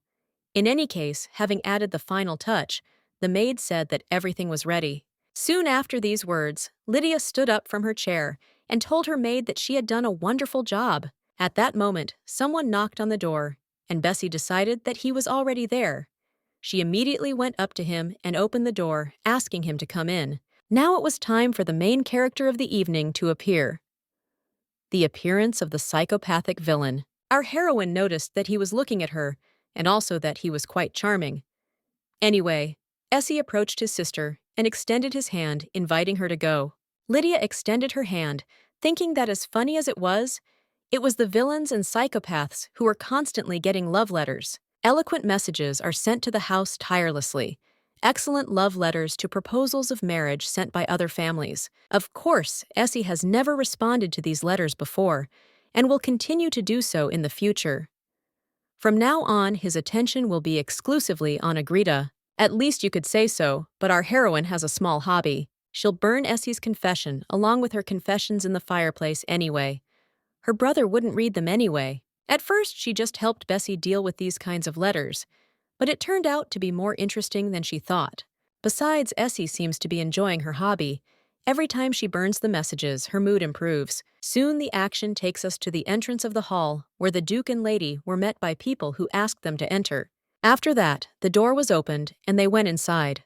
In any case, having added the final touch, the maid said that everything was ready. Soon after these words, Lydia stood up from her chair and told her maid that she had done a wonderful job. At that moment, someone knocked on the door, and Bessie decided that he was already there. She immediately went up to him and opened the door, asking him to come in. Now it was time for the main character of the evening to appear. The appearance of the psychopathic villain. Our heroine noticed that he was looking at her, and also that he was quite charming. Anyway, Essie approached his sister and extended his hand, inviting her to go. Lydia extended her hand, thinking that as funny as it was the villains and psychopaths who were constantly getting love letters. Eloquent messages are sent to the house tirelessly. Excellent love letters to proposals of marriage sent by other families. Of course, Essie has never responded to these letters before, and will continue to do so in the future. From now on, his attention will be exclusively on Agritta. At least you could say so, but our heroine has a small hobby. She'll burn Essie's confession along with her confessions in the fireplace anyway. Her brother wouldn't read them anyway. At first, she just helped Bessie deal with these kinds of letters, but it turned out to be more interesting than she thought. Besides, Essie seems to be enjoying her hobby. Every time she burns the messages, her mood improves. Soon the action takes us to the entrance of the hall, where the Duke and Lady were met by people who asked them to enter. After that, the door was opened, and they went inside.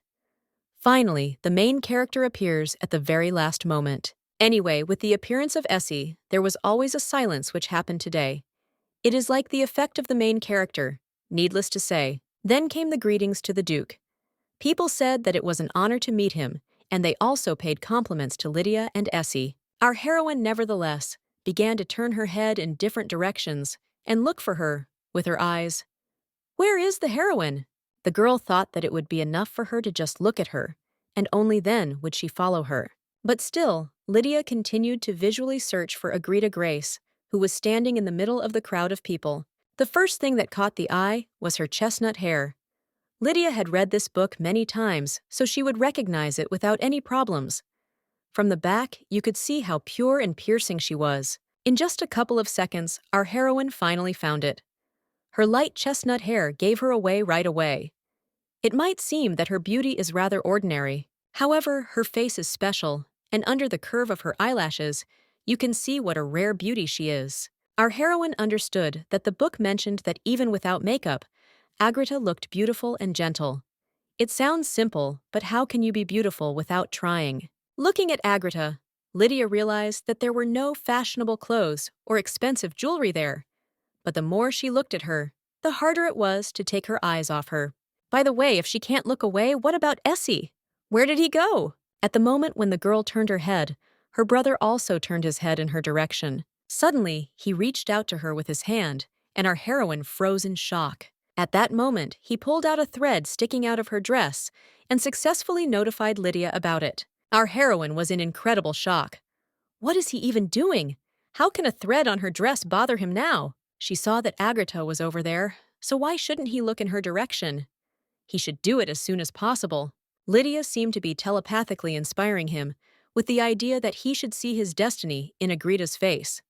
Finally, the main character appears at the very last moment. Anyway, with the appearance of Essie, there was always a silence which happened today. It is like the effect of the main character, needless to say. Then came the greetings to the Duke. People said that it was an honor to meet him, and they also paid compliments to Lydia and Essie. Our heroine, nevertheless, began to turn her head in different directions and look for her with her eyes. Where is the heroine? The girl thought that it would be enough for her to just look at her, and only then would she follow her. But still, Lydia continued to visually search for Agritta Grace, who was standing in the middle of the crowd of people. The first thing that caught the eye was her chestnut hair. Lydia had read this book many times, so she would recognize it without any problems. From the back, you could see how pure and piercing she was. In just a couple of seconds, our heroine finally found it. Her light chestnut hair gave her away right away. It might seem that her beauty is rather ordinary. However, her face is special, and under the curve of her eyelashes, you can see what a rare beauty she is. Our heroine understood that the book mentioned that even without makeup, Agritta looked beautiful and gentle. It sounds simple, but how can you be beautiful without trying? Looking at Agritta, Lydia realized that there were no fashionable clothes or expensive jewelry there. But the more she looked at her, the harder it was to take her eyes off her. By the way, if she can't look away, what about Essie? Where did he go? At the moment when the girl turned her head, her brother also turned his head in her direction. Suddenly, he reached out to her with his hand, and our heroine froze in shock. At that moment, he pulled out a thread sticking out of her dress and successfully notified Lydia about it. Our heroine was in incredible shock. What is he even doing? How can a thread on her dress bother him now? She saw that Agritta was over there, so why shouldn't he look in her direction? He should do it as soon as possible. Lydia seemed to be telepathically inspiring him, with the idea that he should see his destiny in Agritta's face.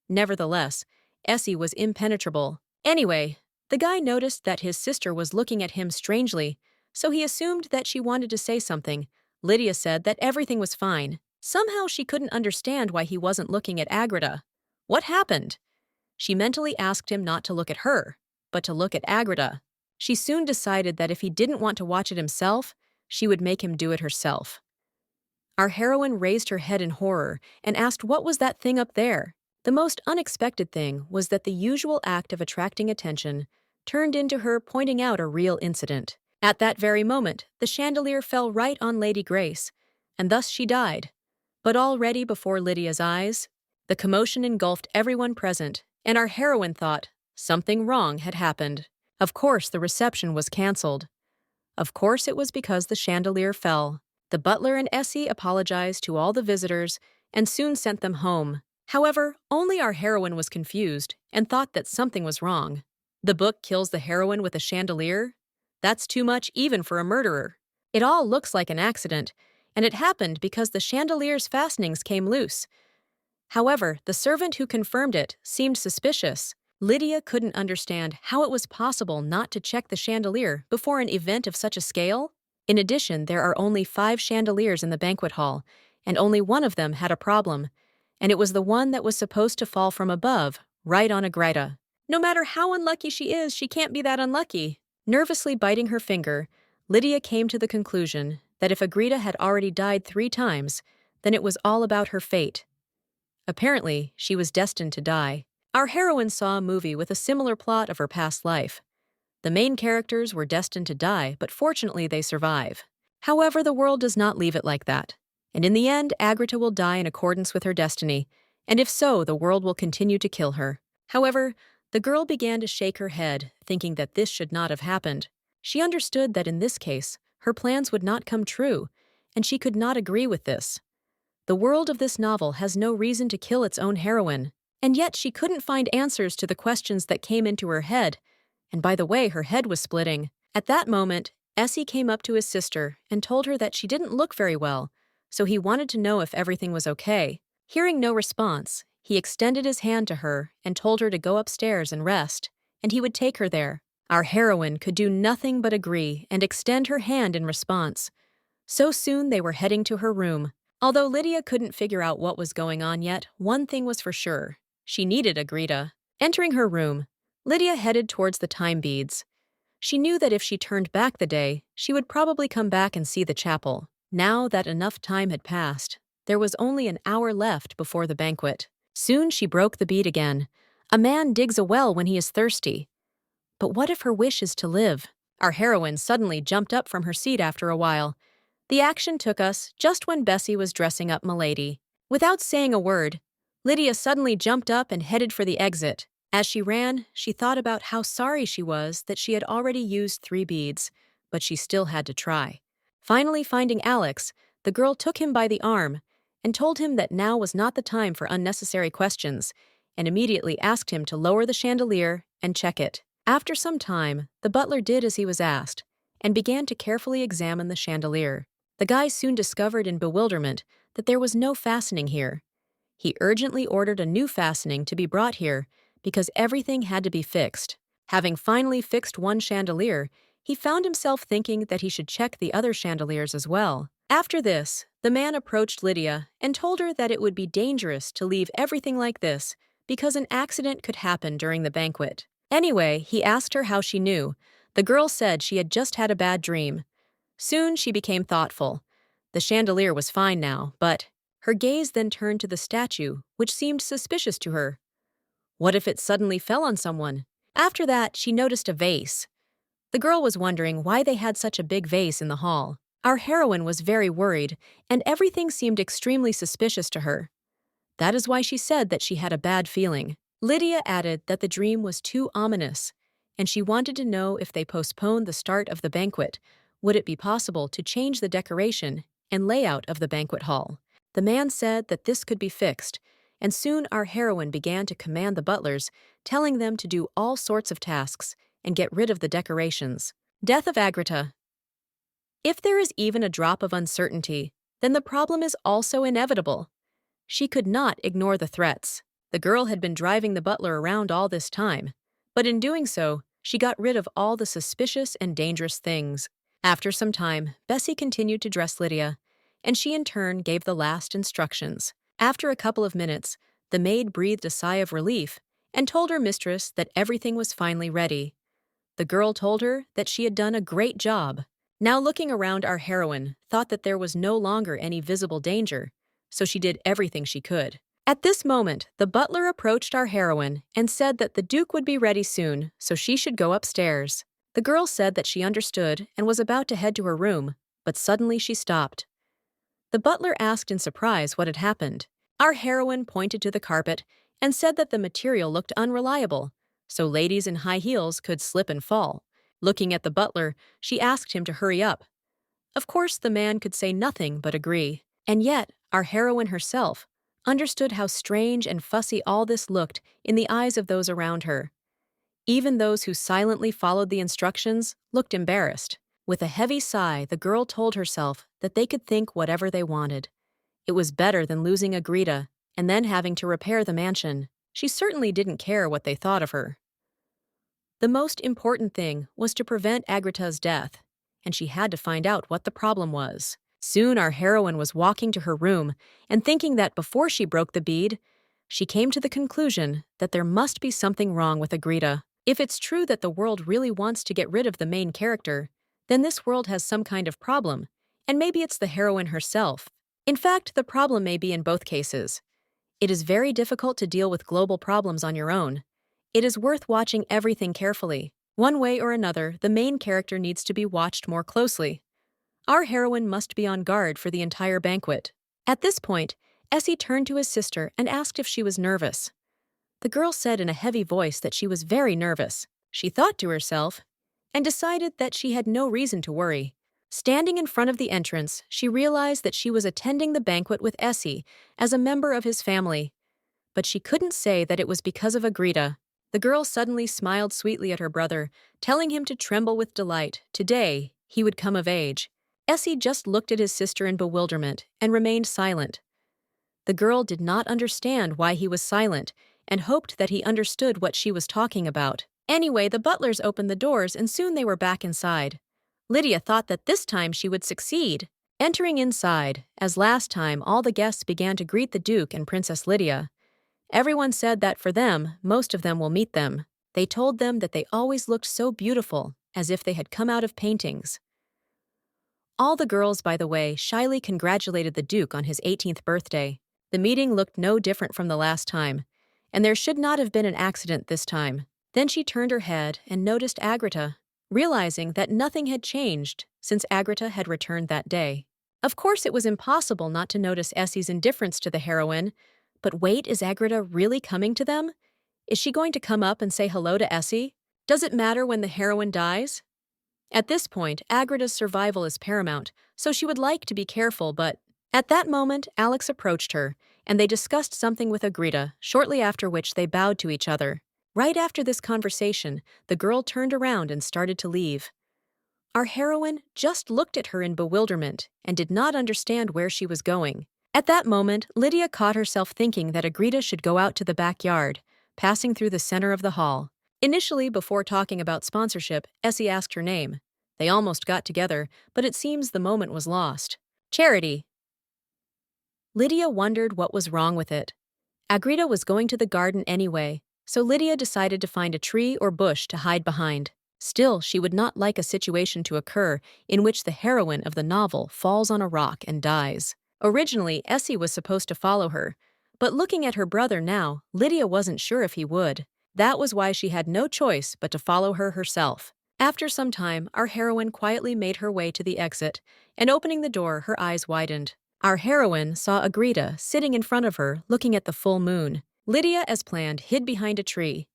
Nevertheless, Essie was impenetrable. Anyway, the guy noticed that his sister was looking at him strangely, so he assumed that she wanted to say something. Lydia said that everything was fine. Somehow she couldn't understand why he wasn't looking at Agritta. What happened? She mentally asked him not to look at her, but to look at Agritta. She soon decided that if he didn't want to watch it himself, she would make him do it herself. Our heroine raised her head in horror and asked what was that thing up there. The most unexpected thing was that the usual act of attracting attention turned into her pointing out a real incident. At that very moment, the chandelier fell right on Lady Grace, and thus she died. But already before Lydia's eyes, the commotion engulfed everyone present, and our heroine thought something wrong had happened. Of course, the reception was cancelled. Of course, it was because the chandelier fell. The butler and Essie apologized to all the visitors and soon sent them home. However, only our heroine was confused and thought that something was wrong. The book kills the heroine with a chandelier? That's too much even for a murderer. It all looks like an accident, and it happened because the chandelier's fastenings came loose. However, the servant who confirmed it seemed suspicious. Lydia couldn't understand how it was possible not to check the chandelier before an event of such a scale. In addition, there are only 5 chandeliers in the banquet hall, and only one of them had a problem, and it was the one that was supposed to fall from above, right on Agritta. No matter how unlucky she is, she can't be that unlucky. Nervously biting her finger, Lydia came to the conclusion that if Agritta had already died 3 times, then it was all about her fate. Apparently, she was destined to die. Our heroine saw a movie with a similar plot of her past life. The main characters were destined to die, but fortunately they survive. However, the world does not leave it like that. And in the end, Agritta will die in accordance with her destiny, and if so, the world will continue to kill her. However, the girl began to shake her head, thinking that this should not have happened. She understood that in this case, her plans would not come true, and she could not agree with this. The world of this novel has no reason to kill its own heroine, and yet she couldn't find answers to the questions that came into her head. And by the way, her head was splitting. At that moment, Essie came up to his sister and told her that she didn't look very well, so he wanted to know if everything was okay. Hearing no response, he extended his hand to her and told her to go upstairs and rest, and he would take her there. Our heroine could do nothing but agree and extend her hand in response. So soon they were heading to her room. Although Lydia couldn't figure out what was going on yet, one thing was for sure. She needed Agritta. Entering her room, Lydia headed towards the time beads. She knew that if she turned back the day, she would probably come back and see the chapel. Now that enough time had passed, there was only an hour left before the banquet. Soon she broke the bead again. A man digs a well when he is thirsty. But what if her wish is to live? Our heroine suddenly jumped up from her seat after a while. The action took us just when Bessie was dressing up Milady. Without saying a word, Lydia suddenly jumped up and headed for the exit. As she ran, she thought about how sorry she was that she had already used 3 beads, but she still had to try. Finally finding Alex, the girl took him by the arm and told him that now was not the time for unnecessary questions, and immediately asked him to lower the chandelier and check it. After some time, the butler did as he was asked and began to carefully examine the chandelier. The guy soon discovered in bewilderment that there was no fastening here. He urgently ordered a new fastening to be brought here because everything had to be fixed. Having finally fixed one chandelier, he found himself thinking that he should check the other chandeliers as well. After this, the man approached Lydia and told her that it would be dangerous to leave everything like this because an accident could happen during the banquet. Anyway, he asked her how she knew. The girl said she had just had a bad dream. Soon she became thoughtful. The chandelier was fine now, but her gaze then turned to the statue, which seemed suspicious to her. What if it suddenly fell on someone? After that, she noticed a vase. The girl was wondering why they had such a big vase in the hall. Our heroine was very worried, and everything seemed extremely suspicious to her. That is why she said that she had a bad feeling. Lydia added that the dream was too ominous, and she wanted to know if they postponed the start of the banquet, would it be possible to change the decoration and layout of the banquet hall. The man said that this could be fixed, and soon our heroine began to command the butlers, telling them to do all sorts of tasks and get rid of the decorations. Death of Agritta. If there is even a drop of uncertainty, then the problem is also inevitable. She could not ignore the threats. The girl had been driving the butler around all this time, but in doing so, she got rid of all the suspicious and dangerous things. After some time, Bessie continued to dress Lydia, and she in turn gave the last instructions. After a couple of minutes, the maid breathed a sigh of relief and told her mistress that everything was finally ready. The girl told her that she had done a great job. Now looking around, our heroine thought that there was no longer any visible danger, so she did everything she could. At this moment, the butler approached our heroine and said that the Duke would be ready soon, so she should go upstairs. The girl said that she understood and was about to head to her room, but suddenly she stopped. The butler asked in surprise what had happened. Our heroine pointed to the carpet and said that the material looked unreliable, so ladies in high heels could slip and fall. Looking at the butler, she asked him to hurry up. Of course, the man could say nothing but agree, and yet our heroine herself understood how strange and fussy all this looked in the eyes of those around her. Even those who silently followed the instructions looked embarrassed. With a heavy sigh, the girl told herself that they could think whatever they wanted. It was better than losing Agritta and then having to repair the mansion. She certainly didn't care what they thought of her. The most important thing was to prevent Agritta's death, and she had to find out what the problem was. Soon our heroine was walking to her room and thinking that before she broke the bead, she came to the conclusion that there must be something wrong with Agritta. If it's true that the world really wants to get rid of the main character, then this world has some kind of problem, and maybe it's the heroine herself. In fact, the problem may be in both cases. It is very difficult to deal with global problems on your own. It is worth watching everything carefully. One way or another, the main character needs to be watched more closely. Our heroine must be on guard for the entire banquet. At this point, Essie turned to his sister and asked if she was nervous. The girl said in a heavy voice that she was very nervous. She thought to herself and decided that she had no reason to worry. Standing in front of the entrance, she realized that she was attending the banquet with Essie as a member of his family. But she couldn't say that it was because of Agritta. The girl suddenly smiled sweetly at her brother, telling him to tremble with delight. Today, he would come of age. Essie just looked at his sister in bewilderment and remained silent. The girl did not understand why he was silent and hoped that he understood what she was talking about. Anyway, the butlers opened the doors and soon they were back inside. Lydia thought that this time she would succeed. Entering inside, as last time, all the guests began to greet the Duke and Princess Lydia. Everyone said that for them, most of them will meet them. They told them that they always looked so beautiful, as if they had come out of paintings. All the girls, by the way, shyly congratulated the Duke on his 18th birthday. The meeting looked no different from the last time, and there should not have been an accident this time. Then she turned her head and noticed Agritta, realizing that nothing had changed since Agritta had returned that day. Of course, it was impossible not to notice Essie's indifference to the heroine, but wait, is Agritta really coming to them? Is she going to come up and say hello to Essie? Does it matter when the heroine dies? At this point, Agritta's survival is paramount, so she would like to be careful, but at that moment, Alex approached her, and they discussed something with Agritta, shortly after which they bowed to each other. Right after this conversation, the girl turned around and started to leave. Our heroine just looked at her in bewilderment and did not understand where she was going. At that moment, Lydia caught herself thinking that Agritta should go out to the backyard, passing through the center of the hall. Initially, before talking about sponsorship, Essie asked her name. They almost got together, but it seems the moment was lost. Charity. Lydia wondered what was wrong with it. Agritta was going to the garden anyway, so Lydia decided to find a tree or bush to hide behind. Still, she would not like a situation to occur in which the heroine of the novel falls on a rock and dies. Originally, Essie was supposed to follow her, but looking at her brother now, Lydia wasn't sure if he would. That was why she had no choice but to follow her herself. After some time, our heroine quietly made her way to the exit, and opening the door, her eyes widened. Our heroine saw Agritta sitting in front of her, looking at the full moon. Lydia, as planned, hid behind a tree.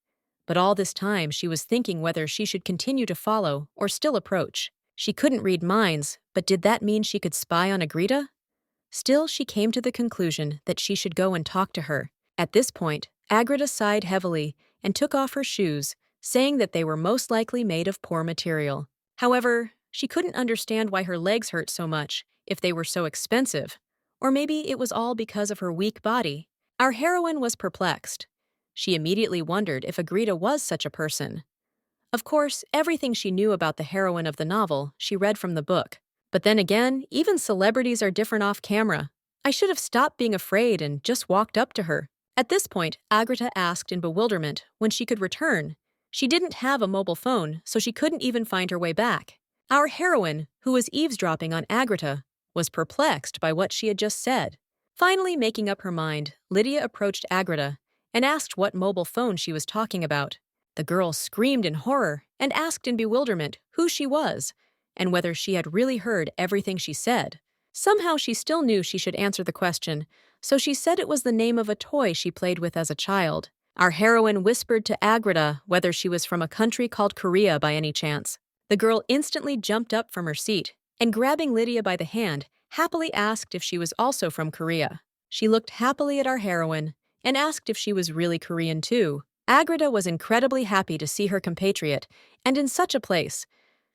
But all this time, she was thinking whether she should continue to follow or still approach. She couldn't read minds, but did that mean she could spy on Agritta? Still, she came to the conclusion that she should go and talk to her. At this point, Agritta sighed heavily and took off her shoes, saying that they were most likely made of poor material. However, she couldn't understand why her legs hurt so much if they were so expensive, or maybe it was all because of her weak body. Our heroine was perplexed. She immediately wondered if Agritta was such a person. Of course, everything she knew about the heroine of the novel she read from the book. But then again, even celebrities are different off camera. I should have stopped being afraid and just walked up to her. At this point, Agritta asked in bewilderment when she could return. She didn't have a mobile phone, so she couldn't even find her way back. Our heroine, who was eavesdropping on Agritta, was perplexed by what she had just said. Finally, making up her mind, Lydia approached Agritta and asked what mobile phone she was talking about. The girl screamed in horror and asked in bewilderment who she was and whether she had really heard everything she said. Somehow she still knew she should answer the question, so she said it was the name of a toy she played with as a child. Our heroine whispered to Agritta whether she was from a country called Korea by any chance. The girl instantly jumped up from her seat and, grabbing Lydia by the hand, happily asked if she was also from Korea. She looked happily at our heroine and asked if she was really Korean too. Agritta was incredibly happy to see her compatriot, and in such a place.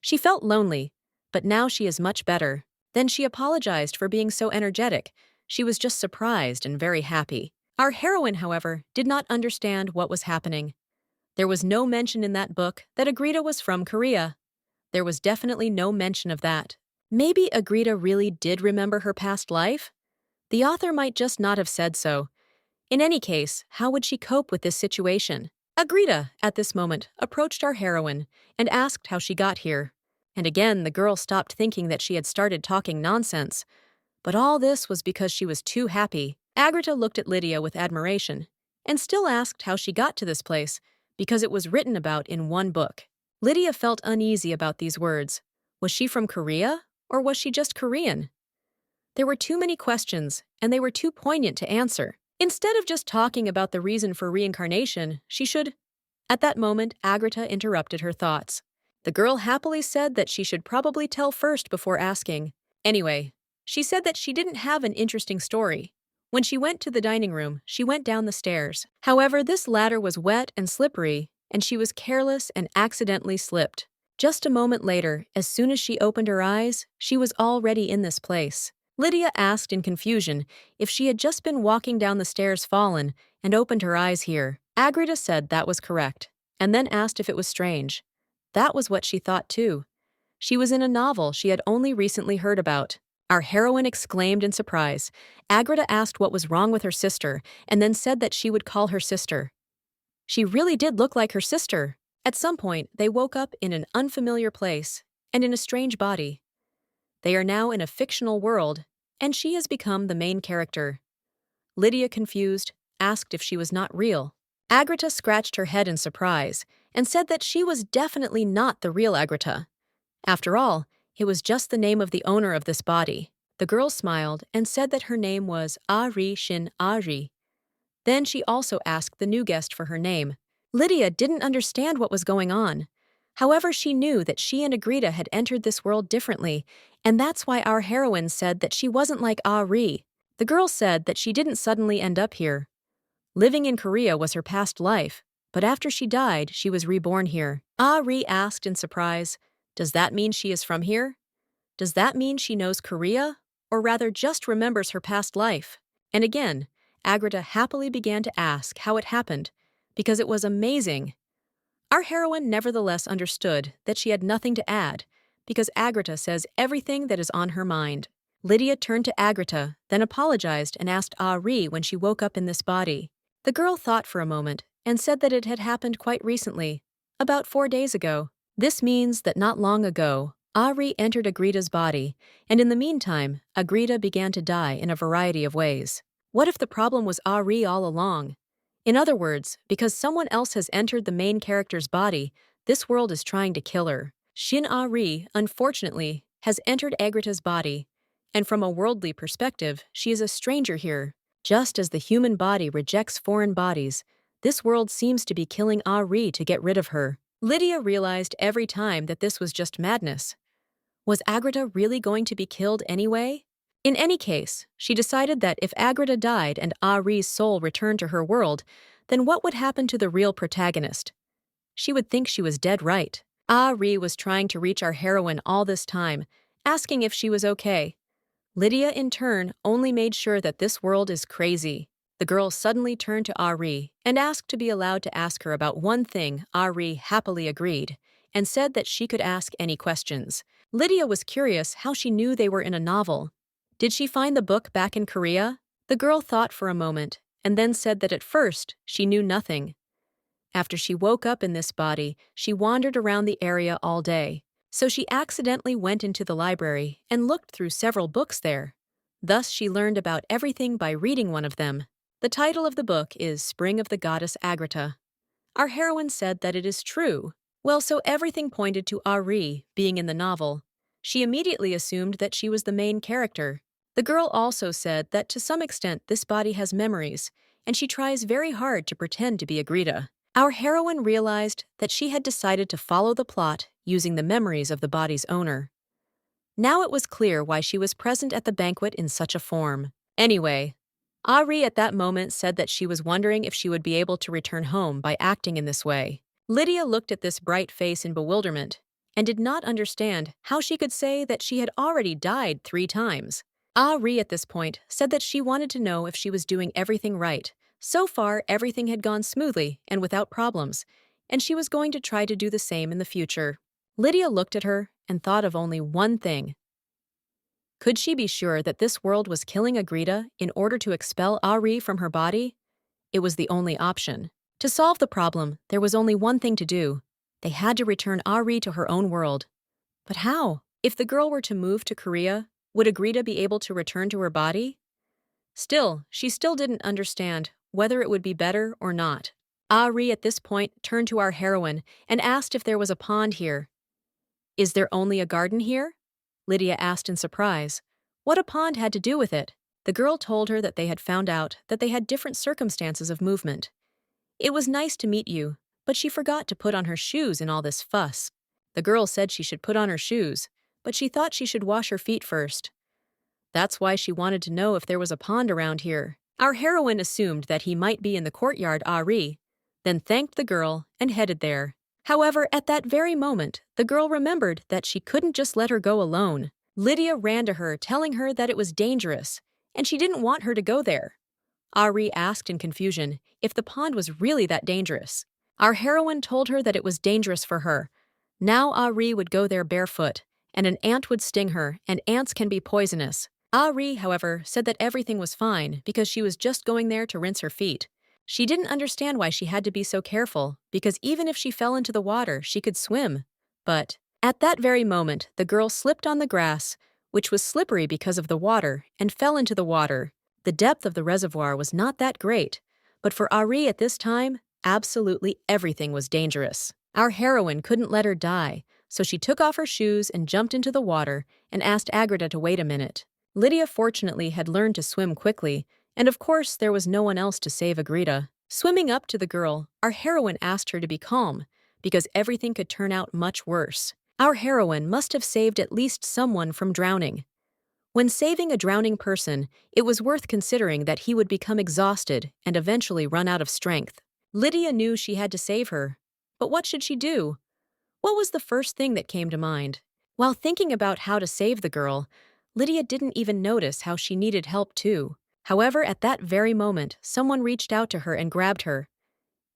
She felt lonely, but now she is much better. Then she apologized for being so energetic. She was just surprised and very happy. Our heroine, however, did not understand what was happening. There was no mention in that book that Agritta was from Korea. There was definitely no mention of that. Maybe Agritta really did remember her past life? The author might just not have said so. In any case, how would she cope with this situation? Agritta, at this moment, approached our heroine and asked how she got here. And again, the girl stopped thinking that she had started talking nonsense. But all this was because she was too happy. Agritta looked at Lydia with admiration and still asked how she got to this place because it was written about in one book. Lydia felt uneasy about these words. Was she from Korea, or was she just Korean? There were too many questions, and they were too poignant to answer. Instead of just talking about the reason for reincarnation, she should— At that moment, Agritta interrupted her thoughts. The girl happily said that she should probably tell first before asking. Anyway, she said that she didn't have an interesting story. When she went to the dining room, she went down the stairs. However, this ladder was wet and slippery, and she was careless and accidentally slipped. Just a moment later, as soon as she opened her eyes, she was already in this place. Lydia asked in confusion if she had just been walking down the stairs fallen and opened her eyes here. Agritta said that was correct, and then asked if it was strange. That was what she thought too. She was in a novel she had only recently heard about. Our heroine exclaimed in surprise. Agritta asked what was wrong with her sister, and then said that she would call her sister. She really did look like her sister. At some point, they woke up in an unfamiliar place and in a strange body. They are now in a fictional world, and she has become the main character. Lydia, confused, asked if she was not real. Agritta scratched her head in surprise and said that she was definitely not the real Agritta. After all, it was just the name of the owner of this body. The girl smiled and said that her name was Ari Shin Ari. Then she also asked the new guest for her name. Lydia didn't understand what was going on. However, she knew that she and Agritta had entered this world differently, and that's why our heroine said that she wasn't like Ari. The girl said that she didn't suddenly end up here. Living in Korea was her past life, but after she died, she was reborn here. Ari asked in surprise, "Does that mean she is from here? Does that mean she knows Korea? Or rather just remembers her past life?" And again, Agritta happily began to ask how it happened, because it was amazing. Our heroine nevertheless understood that she had nothing to add, because Agritta says everything that is on her mind. Lydia turned to Agritta, then apologized and asked Ari when she woke up in this body. The girl thought for a moment and said that it had happened quite recently, about 4 days ago. This means that not long ago, Ari entered Agritta's body, and in the meantime, Agritta began to die in a variety of ways. What if the problem was Ari all along? In other words, because someone else has entered the main character's body, this world is trying to kill her. Shin Ari, unfortunately, has entered Agritta's body, and from a worldly perspective, she is a stranger here. Just as the human body rejects foreign bodies, this world seems to be killing Ari to get rid of her. Lydia realized every time that this was just madness. Was Agritta really going to be killed anyway? In any case, she decided that if Agritta died and Ari's soul returned to her world, then what would happen to the real protagonist? She would think she was dead right. Ari was trying to reach our heroine all this time, asking if she was okay. Lydia, in turn, only made sure that this world is crazy. The girl suddenly turned to Ari and asked to be allowed to ask her about one thing. Ari happily agreed and said that she could ask any questions. Lydia was curious how she knew they were in a novel. Did she find the book back in Korea? The girl thought for a moment and then said that at first she knew nothing. After she woke up in this body, she wandered around the area all day. So she accidentally went into the library and looked through several books there. Thus she learned about everything by reading one of them. The title of the book is Spring of the Goddess Agritta. Our heroine said that it is true. Well, so everything pointed to Ari being in the novel. She immediately assumed that she was the main character. The girl also said that to some extent this body has memories, and she tries very hard to pretend to be Agritta. Our heroine realized that she had decided to follow the plot using the memories of the body's owner. Now it was clear why she was present at the banquet in such a form. Anyway, Ari at that moment said that she was wondering if she would be able to return home by acting in this way. Lydia looked at this bright face in bewilderment and did not understand how she could say that she had already died 3 times. Ari at this point said that she wanted to know if she was doing everything right. So far, everything had gone smoothly and without problems, and she was going to try to do the same in the future. Lydia looked at her and thought of only one thing. Could she be sure that this world was killing Agritta in order to expel Ari from her body? It was the only option. To solve the problem, there was only one thing to do. They had to return Ari to her own world. But how? If the girl were to move to Korea, would Agritta be able to return to her body? Still, she still didn't understand whether it would be better or not. Ari at this point turned to our heroine and asked if there was a pond here. Is there only a garden here? Lydia asked in surprise. What a pond had to do with it? The girl told her that they had found out that they had different circumstances of movement. It was nice to meet you, but she forgot to put on her shoes in all this fuss. The girl said she should put on her shoes, but she thought she should wash her feet first. That's why she wanted to know if there was a pond around here. Our heroine assumed that he might be in the courtyard Ari, then thanked the girl and headed there. However, at that very moment, the girl remembered that she couldn't just let her go alone. Lydia ran to her, telling her that it was dangerous, and she didn't want her to go there. Ari asked in confusion if the pond was really that dangerous. Our heroine told her that it was dangerous for her. Now Ari would go there barefoot, and an ant would sting her, and ants can be poisonous. Ari, however, said that everything was fine because she was just going there to rinse her feet. She didn't understand why she had to be so careful, because even if she fell into the water, she could swim. But at that very moment, the girl slipped on the grass, which was slippery because of the water, and fell into the water. The depth of the reservoir was not that great, but for Ari at this time, absolutely everything was dangerous. Our heroine couldn't let her die, so she took off her shoes and jumped into the water and asked Agritta to wait a minute. Lydia fortunately had learned to swim quickly, and of course there was no one else to save Agritta. Swimming up to the girl, our heroine asked her to be calm, because everything could turn out much worse. Our heroine must have saved at least someone from drowning. When saving a drowning person, it was worth considering that he would become exhausted and eventually run out of strength. Lydia knew she had to save her. But what should she do? What was the first thing that came to mind? While thinking about how to save the girl, Lydia didn't even notice how she needed help too. However, at that very moment, someone reached out to her and grabbed her.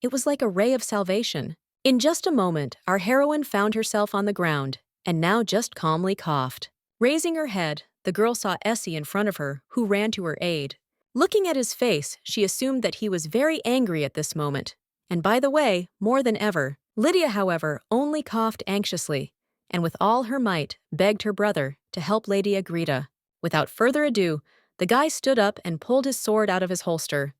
It was like a ray of salvation. In just a moment, our heroine found herself on the ground, and now just calmly coughed. Raising her head, the girl saw Essie in front of her, who ran to her aid. Looking at his face, she assumed that he was very angry at this moment. And by the way, more than ever. Lydia, however, only coughed anxiously, and with all her might, begged her brother to help Lady Agritta. Without further ado, the guy stood up and pulled his sword out of his holster.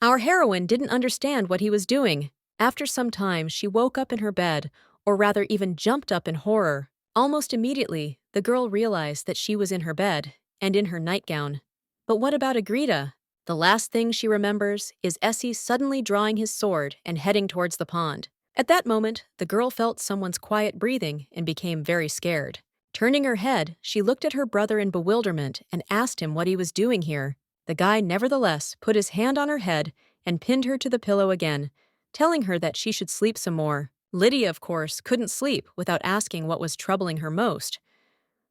Our heroine didn't understand what he was doing. After some time, she woke up in her bed, or rather even jumped up in horror. Almost immediately, the girl realized that she was in her bed, and in her nightgown. But what about Agritta? The last thing she remembers is Essie suddenly drawing his sword and heading towards the pond. At that moment, the girl felt someone's quiet breathing and became very scared. Turning her head, she looked at her brother in bewilderment and asked him what he was doing here. The guy nevertheless put his hand on her head and pinned her to the pillow again, telling her that she should sleep some more. Lydia, of course, couldn't sleep without asking what was troubling her most.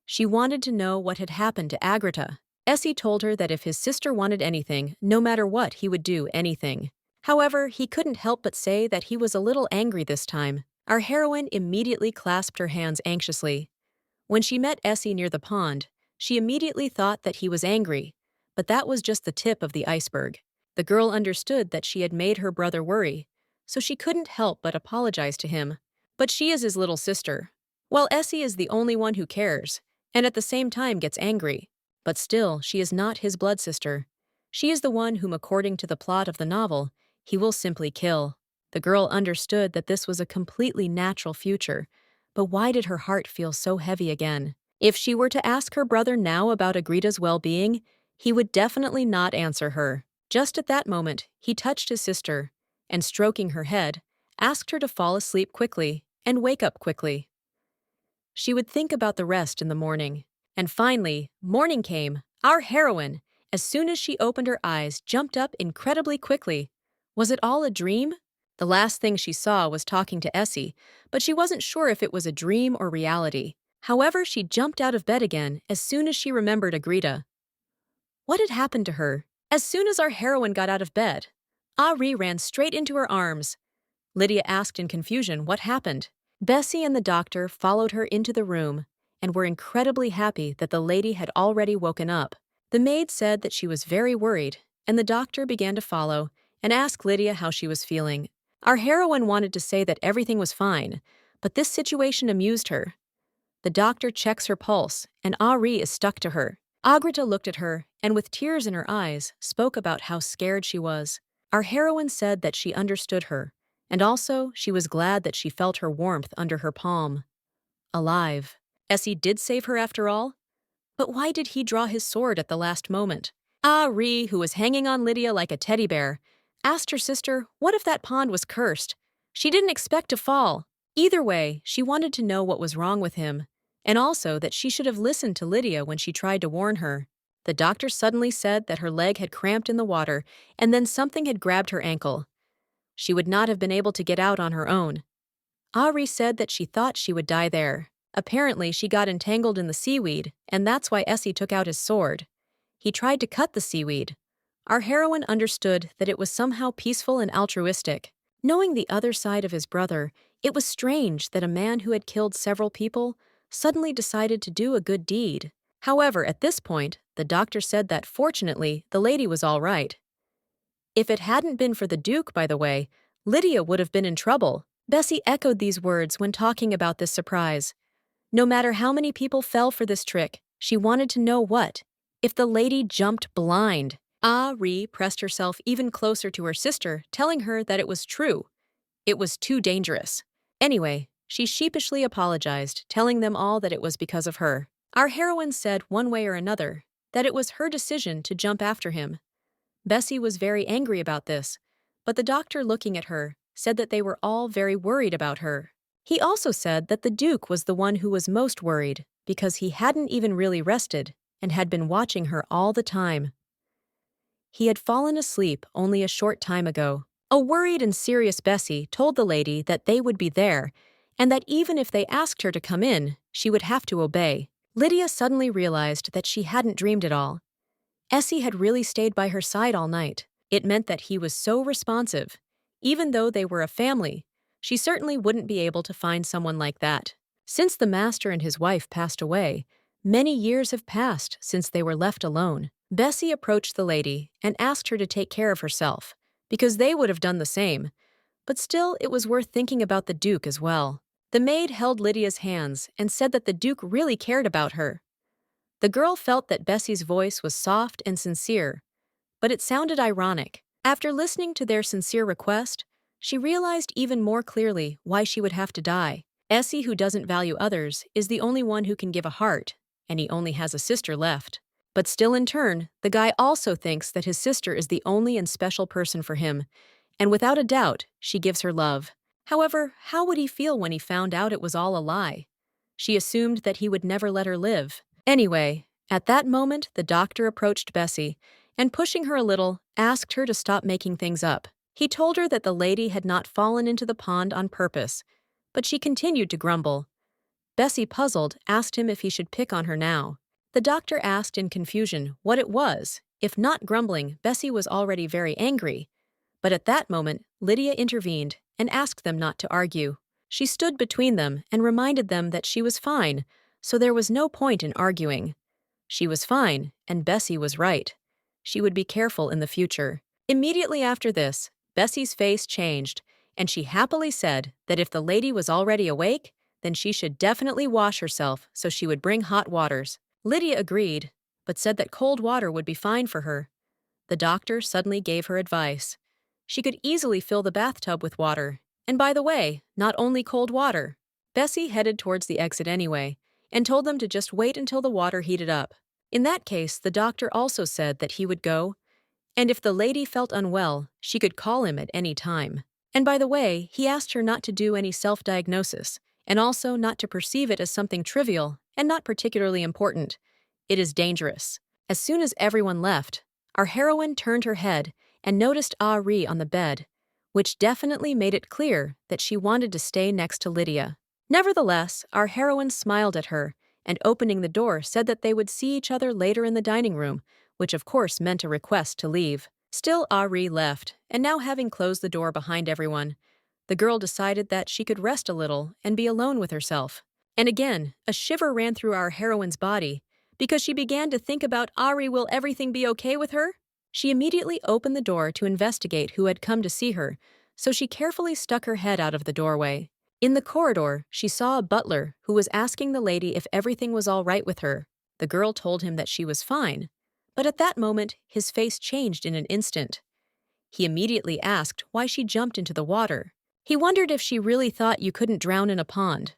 She wanted to know what had happened to Agritta. Essie told her that if his sister wanted anything, no matter what, he would do anything. However, he couldn't help but say that he was a little angry this time. Our heroine immediately clasped her hands anxiously. When she met Essie near the pond, she immediately thought that he was angry, but that was just the tip of the iceberg. The girl understood that she had made her brother worry, so she couldn't help but apologize to him. But she is his little sister, while Essie is the only one who cares, and at the same time gets angry. But still, she is not his blood sister. She is the one whom, according to the plot of the novel, he will simply kill. The girl understood that this was a completely natural future, but why did her heart feel so heavy again? If she were to ask her brother now about Agritta's well-being, he would definitely not answer her. Just at that moment, he touched his sister, and stroking her head, asked her to fall asleep quickly and wake up quickly. She would think about the rest in the morning. And finally, morning came. Our heroine, as soon as she opened her eyes, jumped up incredibly quickly. Was it all a dream? The last thing she saw was talking to Essie, but she wasn't sure if it was a dream or reality. However, she jumped out of bed again as soon as she remembered Agritta. What had happened to her? As soon as our heroine got out of bed, Ari ran straight into her arms. Lydia asked in confusion what happened. Bessie and the doctor followed her into the room and were incredibly happy that the lady had already woken up. The maid said that she was very worried, and the doctor began to follow and ask Lydia how she was feeling. Our heroine wanted to say that everything was fine, but this situation amused her. The doctor checks her pulse, and Ari is stuck to her. Agritta looked at her, and with tears in her eyes, spoke about how scared she was. Our heroine said that she understood her, and also she was glad that she felt her warmth under her palm. Alive. Essie did save her after all? But why did he draw his sword at the last moment? Ari, who was hanging on Lydia like a teddy bear, asked her sister what if that pond was cursed. She didn't expect to fall. Either way, she wanted to know what was wrong with him, and also that she should have listened to Lydia when she tried to warn her. The doctor suddenly said that her leg had cramped in the water, and then something had grabbed her ankle. She would not have been able to get out on her own. Ari said that she thought she would die there. Apparently, she got entangled in the seaweed, and that's why Essie took out his sword. He tried to cut the seaweed. Our heroine understood that it was somehow peaceful and altruistic. Knowing the other side of his brother, it was strange that a man who had killed several people suddenly decided to do a good deed. However, at this point, the doctor said that fortunately, the lady was all right. If it hadn't been for the Duke, by the way, Lydia would have been in trouble. Bessie echoed these words when talking about this surprise. No matter how many people fell for this trick, she wanted to know what if the lady jumped blind. Ari pressed herself even closer to her sister, telling her that it was true. It was too dangerous. Anyway, she sheepishly apologized, telling them all that it was because of her. Our heroine said one way or another that it was her decision to jump after him. Bessie was very angry about this, but the doctor, looking at her, said that they were all very worried about her. He also said that the Duke was the one who was most worried because he hadn't even really rested and had been watching her all the time. He had fallen asleep only a short time ago. A worried and serious Bessie told the lady that they would be there and that even if they asked her to come in, she would have to obey. Lydia suddenly realized that she hadn't dreamed it all. Essie had really stayed by her side all night. It meant that he was so responsive. Even though they were a family, she certainly wouldn't be able to find someone like that. Since the master and his wife passed away, many years have passed since they were left alone. Bessie approached the lady and asked her to take care of herself, because they would have done the same. But still, it was worth thinking about the Duke as well. The maid held Lydia's hands and said that the Duke really cared about her. The girl felt that Bessie's voice was soft and sincere, but it sounded ironic. After listening to their sincere request, she realized even more clearly why she would have to die. Essie, who doesn't value others, is the only one who can give a heart, and he only has a sister left. But still in turn, the guy also thinks that his sister is the only and special person for him, and without a doubt, she gives her love. However, how would he feel when he found out it was all a lie? She assumed that he would never let her live. Anyway, at that moment, the doctor approached Bessie and, pushing her a little, asked her to stop making things up. He told her that the lady had not fallen into the pond on purpose, but she continued to grumble. Bessie, puzzled, asked him if he should pick on her now. The doctor asked in confusion what it was. If not grumbling, Bessie was already very angry. But at that moment, Lydia intervened and asked them not to argue. She stood between them and reminded them that she was fine, so there was no point in arguing. She was fine, and Bessie was right. She would be careful in the future. Immediately after this, Bessie's face changed, and she happily said that if the lady was already awake, then she should definitely wash herself so she would bring hot waters. Lydia agreed, but said that cold water would be fine for her. The doctor suddenly gave her advice. She could easily fill the bathtub with water, and by the way, not only cold water. Bessie headed towards the exit anyway, and told them to just wait until the water heated up. In that case, the doctor also said that he would go, and if the lady felt unwell, she could call him at any time. And by the way, he asked her not to do any self-diagnosis, and also not to perceive it as something trivial and not particularly important. It is dangerous. As soon as everyone left, our heroine turned her head and noticed Ari on the bed, which definitely made it clear that she wanted to stay next to Lydia. Nevertheless, our heroine smiled at her and, opening the door, said that they would see each other later in the dining room, which of course meant a request to leave. Still, Ari left, and now having closed the door behind everyone, the girl decided that she could rest a little and be alone with herself. And again, a shiver ran through our heroine's body, because she began to think about Ari. Will everything be okay with her? She immediately opened the door to investigate who had come to see her, so she carefully stuck her head out of the doorway. In the corridor, she saw a butler who was asking the lady if everything was all right with her. The girl told him that she was fine, but at that moment, his face changed in an instant. He immediately asked why she jumped into the water. He wondered if she really thought you couldn't drown in a pond.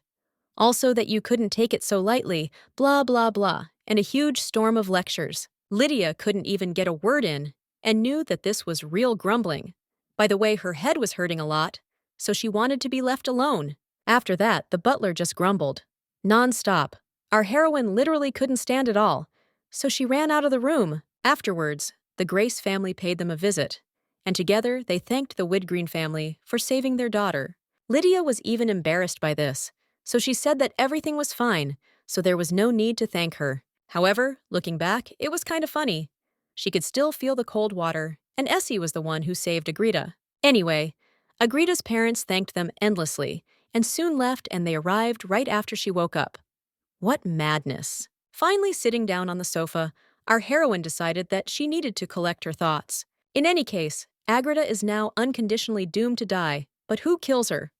Also that you couldn't take it so lightly, blah blah blah, and a huge storm of lectures. Lydia couldn't even get a word in, and knew that this was real grumbling. By the way, her head was hurting a lot, so she wanted to be left alone. After that, the butler just grumbled. Non-stop. Our heroine literally couldn't stand it all, so she ran out of the room. Afterwards, the Grace family paid them a visit, and together they thanked the Widgreen family for saving their daughter. Lydia was even embarrassed by this, so she said that everything was fine, so there was no need to thank her. However, looking back, it was kind of funny. She could still feel the cold water, and Essie was the one who saved Agritta. Anyway, Agritta's parents thanked them endlessly, and soon left, and they arrived right after she woke up. What madness! Finally sitting down on the sofa, our heroine decided that she needed to collect her thoughts. In any case, Agritta is now unconditionally doomed to die, but who kills her?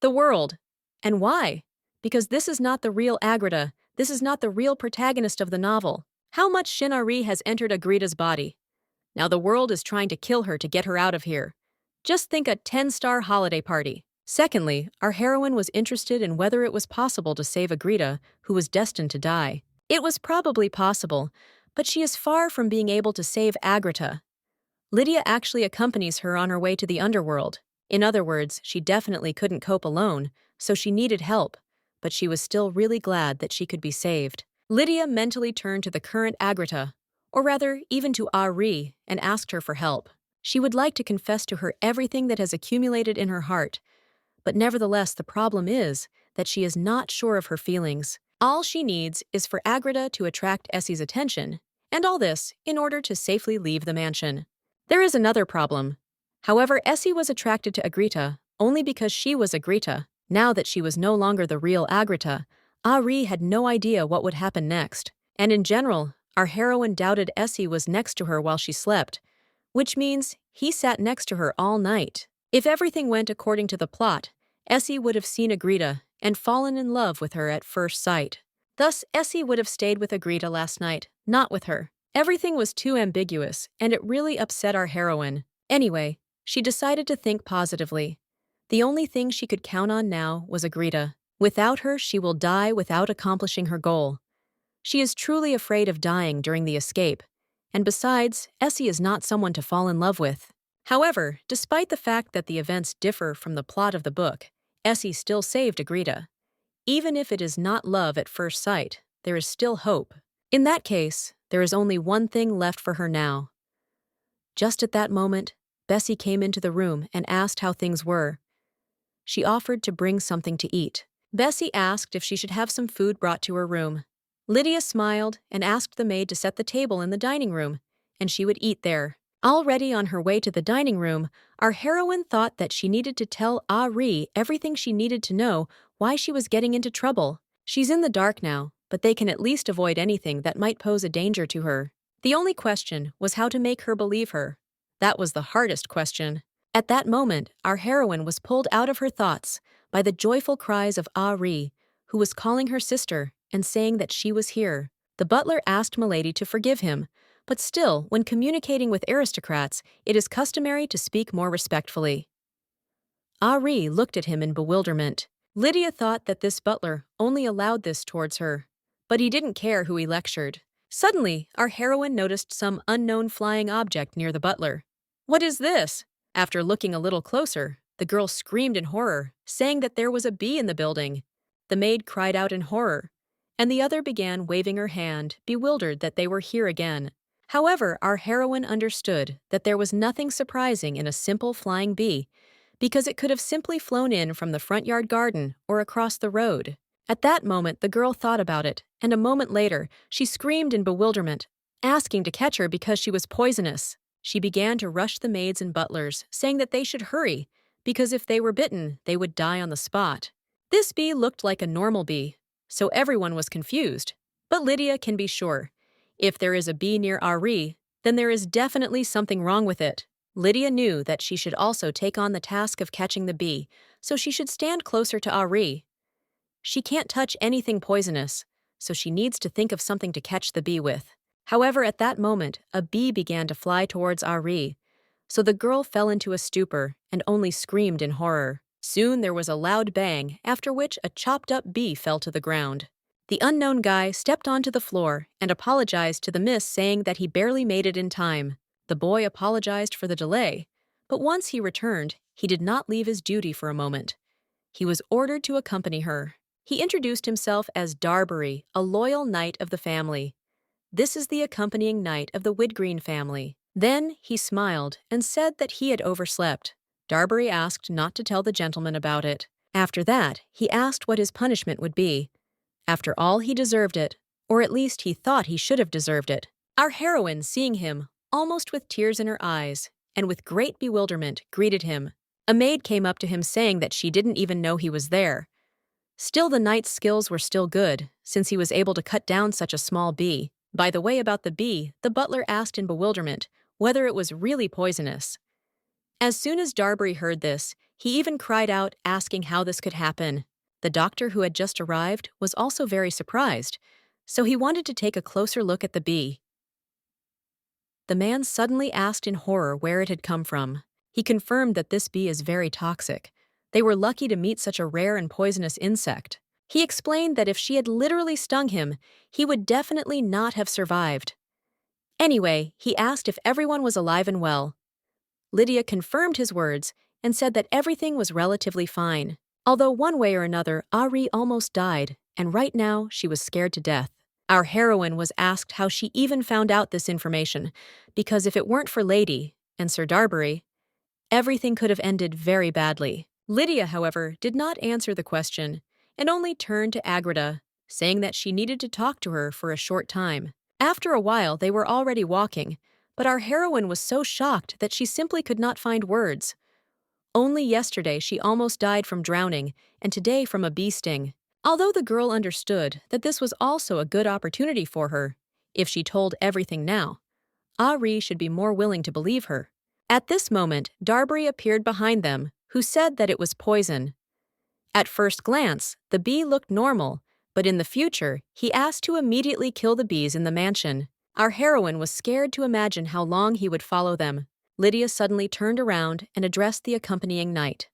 The world. And why? Because this is not the real Agritta. This is not the real protagonist of the novel. How much Shinari has entered Agritta's body? Now the world is trying to kill her to get her out of here. Just think a 10-star holiday party. Secondly, our heroine was interested in whether it was possible to save Agritta, who was destined to die. It was probably possible, but she is far from being able to save Agritta. Lydia actually accompanies her on her way to the underworld. In other words, she definitely couldn't cope alone, so she needed help, but she was still really glad that she could be saved. Lydia mentally turned to the current Agritta, or rather, even to Ari, and asked her for help. She would like to confess to her everything that has accumulated in her heart, but nevertheless the problem is that she is not sure of her feelings. All she needs is for Agritta to attract Essie's attention, and all this in order to safely leave the mansion. There is another problem. However, Essie was attracted to Agritta only because she was Agritta. Now that she was no longer the real Agritta, Ari had no idea what would happen next. And in general, our heroine doubted Essie was next to her while she slept, which means he sat next to her all night. If everything went according to the plot, Essie would have seen Agritta and fallen in love with her at first sight. Thus, Essie would have stayed with Agritta last night, not with her. Everything was too ambiguous, and it really upset our heroine. Anyway, she decided to think positively. The only thing she could count on now was Agritta. Without her, she will die without accomplishing her goal. She is truly afraid of dying during the escape, and besides, Essie is not someone to fall in love with. However, despite the fact that the events differ from the plot of the book, Essie still saved Agritta. Even if it is not love at first sight, there is still hope. In that case, there is only one thing left for her now. Just at that moment, Bessie came into the room and asked how things were. She offered to bring something to eat. Bessie asked if she should have some food brought to her room. Lydia smiled and asked the maid to set the table in the dining room, and she would eat there. Already on her way to the dining room, our heroine thought that she needed to tell Ari everything she needed to know why she was getting into trouble. She's in the dark now, but they can at least avoid anything that might pose a danger to her. The only question was how to make her believe her. That was the hardest question. At that moment, our heroine was pulled out of her thoughts by the joyful cries of Ari, who was calling her sister and saying that she was here. The butler asked Milady to forgive him, but still, when communicating with aristocrats, it is customary to speak more respectfully. Ari looked at him in bewilderment. Lydia thought that this butler only allowed this towards her, but he didn't care who he lectured. Suddenly, our heroine noticed some unknown flying object near the butler. "What is this?" After looking a little closer, the girl screamed in horror, saying that there was a bee in the building. The maid cried out in horror, and the other began waving her hand, bewildered that they were here again. However, our heroine understood that there was nothing surprising in a simple flying bee, because it could have simply flown in from the front yard garden or across the road. At that moment, the girl thought about it, and a moment later, she screamed in bewilderment, asking to catch her because she was poisonous. She began to rush the maids and butlers, saying that they should hurry, because if they were bitten, they would die on the spot. This bee looked like a normal bee, so everyone was confused. But Lydia can be sure. If there is a bee near Ari, then there is definitely something wrong with it. Lydia knew that she should also take on the task of catching the bee, so she should stand closer to Ari. She can't touch anything poisonous, so she needs to think of something to catch the bee with. However, at that moment, a bee began to fly towards Ari, so the girl fell into a stupor and only screamed in horror. Soon there was a loud bang, after which a chopped-up bee fell to the ground. The unknown guy stepped onto the floor and apologized to the miss, saying that he barely made it in time. The boy apologized for the delay, but once he returned, he did not leave his duty for a moment. He was ordered to accompany her. He introduced himself as Darbury, a loyal knight of the family. This is the accompanying knight of the Widgreen family. Then he smiled and said that he had overslept. Darbury asked not to tell the gentleman about it. After that, he asked what his punishment would be. After all, he deserved it, or at least he thought he should have deserved it. Our heroine, seeing him, almost with tears in her eyes, and with great bewilderment, greeted him. A maid came up to him saying that she didn't even know he was there. Still, the knight's skills were still good, since he was able to cut down such a small bee. By the way, about the bee, the butler asked in bewilderment whether it was really poisonous. As soon as Darbury heard this, he even cried out, asking how this could happen. The doctor who had just arrived was also very surprised, so he wanted to take a closer look at the bee. The man suddenly asked in horror where it had come from. He confirmed that this bee is very toxic. They were lucky to meet such a rare and poisonous insect. He explained that if she had literally stung him, he would definitely not have survived. Anyway, he asked if everyone was alive and well. Lydia confirmed his words and said that everything was relatively fine. Although one way or another, Ari almost died, and right now she was scared to death. Our heroine was asked how she even found out this information, because if it weren't for Lady and Sir Darbury, everything could have ended very badly. Lydia, however, did not answer the question, and only turned to Agritta, saying that she needed to talk to her for a short time. After a while, they were already walking, but our heroine was so shocked that she simply could not find words. Only yesterday she almost died from drowning, and today from a bee sting. Although the girl understood that this was also a good opportunity for her, if she told everything now, Ari should be more willing to believe her. At this moment, Darbury appeared behind them, who said that it was poison. At first glance, the bee looked normal, but in the future, he asked to immediately kill the bees in the mansion. Our heroine was scared to imagine how long he would follow them. Lydia suddenly turned around and addressed the accompanying knight.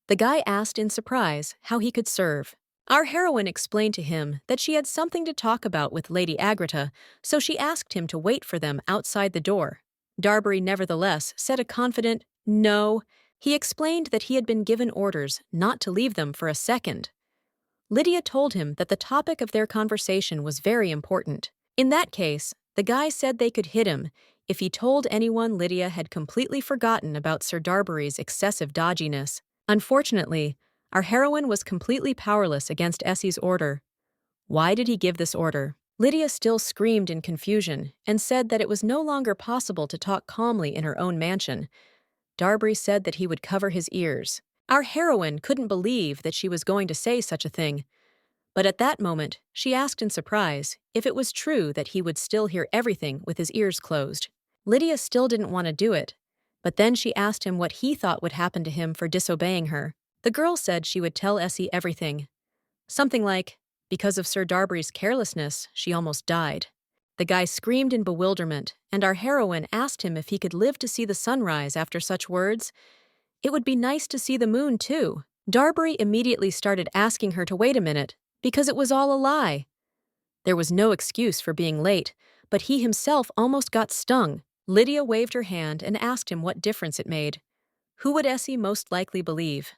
The guy asked in surprise how he could serve. Our heroine explained to him that she had something to talk about with Lady Agritta, so she asked him to wait for them outside the door. Darbury nevertheless said a confident no. He explained that he had been given orders not to leave them for a second. Lydia told him that the topic of their conversation was very important. In that case, the guy said they could hit him if he told anyone Lydia had completely forgotten about Sir Darbury's excessive dodginess. Unfortunately, our heroine was completely powerless against Essie's order. Why did he give this order? Lydia still screamed in confusion and said that it was no longer possible to talk calmly in her own mansion. Darbury said that he would cover his ears. Our heroine couldn't believe that she was going to say such a thing. But at that moment, she asked in surprise if it was true that he would still hear everything with his ears closed. Lydia still didn't want to do it, but then she asked him what he thought would happen to him for disobeying her. The girl said she would tell Essie everything. Something like, because of Sir Darbury's carelessness, she almost died. The guy screamed in bewilderment, and our heroine asked him if he could live to see the sunrise after such words. It would be nice to see the moon, too. Darbury immediately started asking her to wait a minute, because it was all a lie. There was no excuse for being late, but he himself almost got stung. Lydia waved her hand and asked him what difference it made. Who would Essie most likely believe?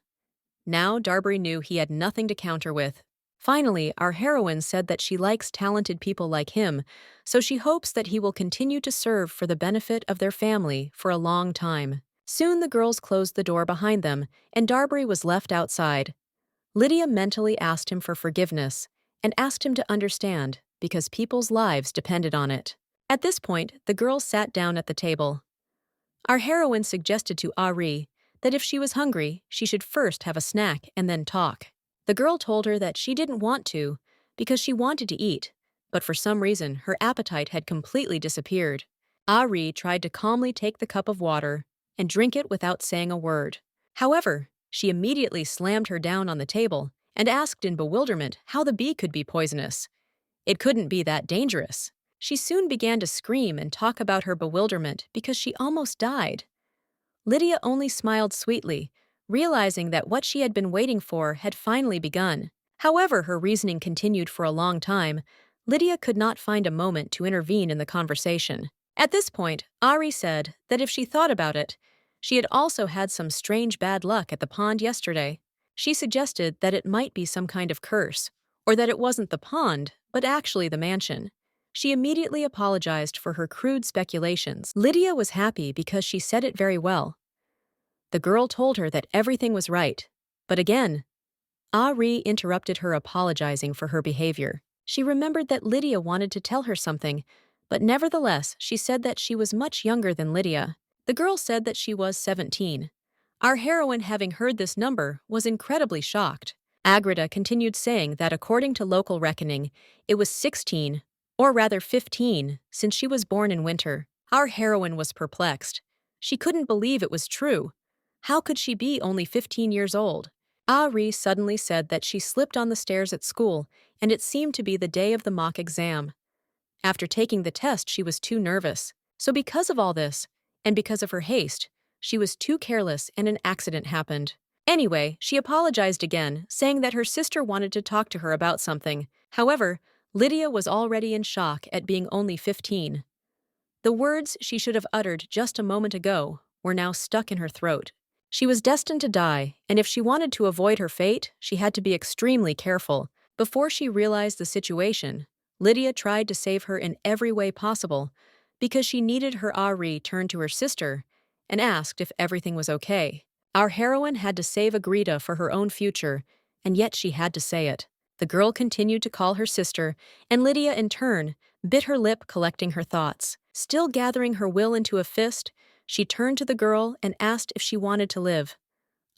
Now Darbury knew he had nothing to counter with. Finally, our heroine said that she likes talented people like him, so she hopes that he will continue to serve for the benefit of their family for a long time. Soon the girls closed the door behind them, and Darbury was left outside. Lydia mentally asked him for forgiveness and asked him to understand, because people's lives depended on it. At this point, the girls sat down at the table. Our heroine suggested to Ari that if she was hungry, she should first have a snack and then talk. The girl told her that she didn't want to because she wanted to eat, but for some reason her appetite had completely disappeared. Ari tried to calmly take the cup of water and drink it without saying a word. However, she immediately slammed her down on the table and asked in bewilderment how the bee could be poisonous. It couldn't be that dangerous. She soon began to scream and talk about her bewilderment because she almost died. Lydia only smiled sweetly, realizing that what she had been waiting for had finally begun. However, her reasoning continued for a long time. Lydia could not find a moment to intervene in the conversation. At this point, Ari said that if she thought about it, she had also had some strange bad luck at the pond yesterday. She suggested that it might be some kind of curse, or that it wasn't the pond, but actually the mansion. She immediately apologized for her crude speculations. Lydia was happy because she said it very well. The girl told her that everything was right, but again, Ari interrupted her apologizing for her behavior. She remembered that Lydia wanted to tell her something, but nevertheless she said that she was much younger than Lydia. The girl said that she was 17. Our heroine, having heard this number, was incredibly shocked. Agritta continued saying that according to local reckoning, it was 16, or rather 15, since she was born in winter. Our heroine was perplexed. She couldn't believe it was true. How could she be only 15 years old? Ari suddenly said that she slipped on the stairs at school, and it seemed to be the day of the mock exam. After taking the test, she was too nervous. So because of all this, and because of her haste, she was too careless and an accident happened. Anyway, she apologized again, saying that her sister wanted to talk to her about something. However, Lydia was already in shock at being only 15. The words she should have uttered just a moment ago were now stuck in her throat. She was destined to die, and if she wanted to avoid her fate, she had to be extremely careful. Before she realized the situation, Lydia tried to save her in every way possible because she needed her. Ari turned to her sister and asked if everything was okay. Our heroine had to save Agritta for her own future, and yet she had to say it. The girl continued to call her sister, and Lydia, in turn, bit her lip, collecting her thoughts. Still gathering her will into a fist, she turned to the girl and asked if she wanted to live.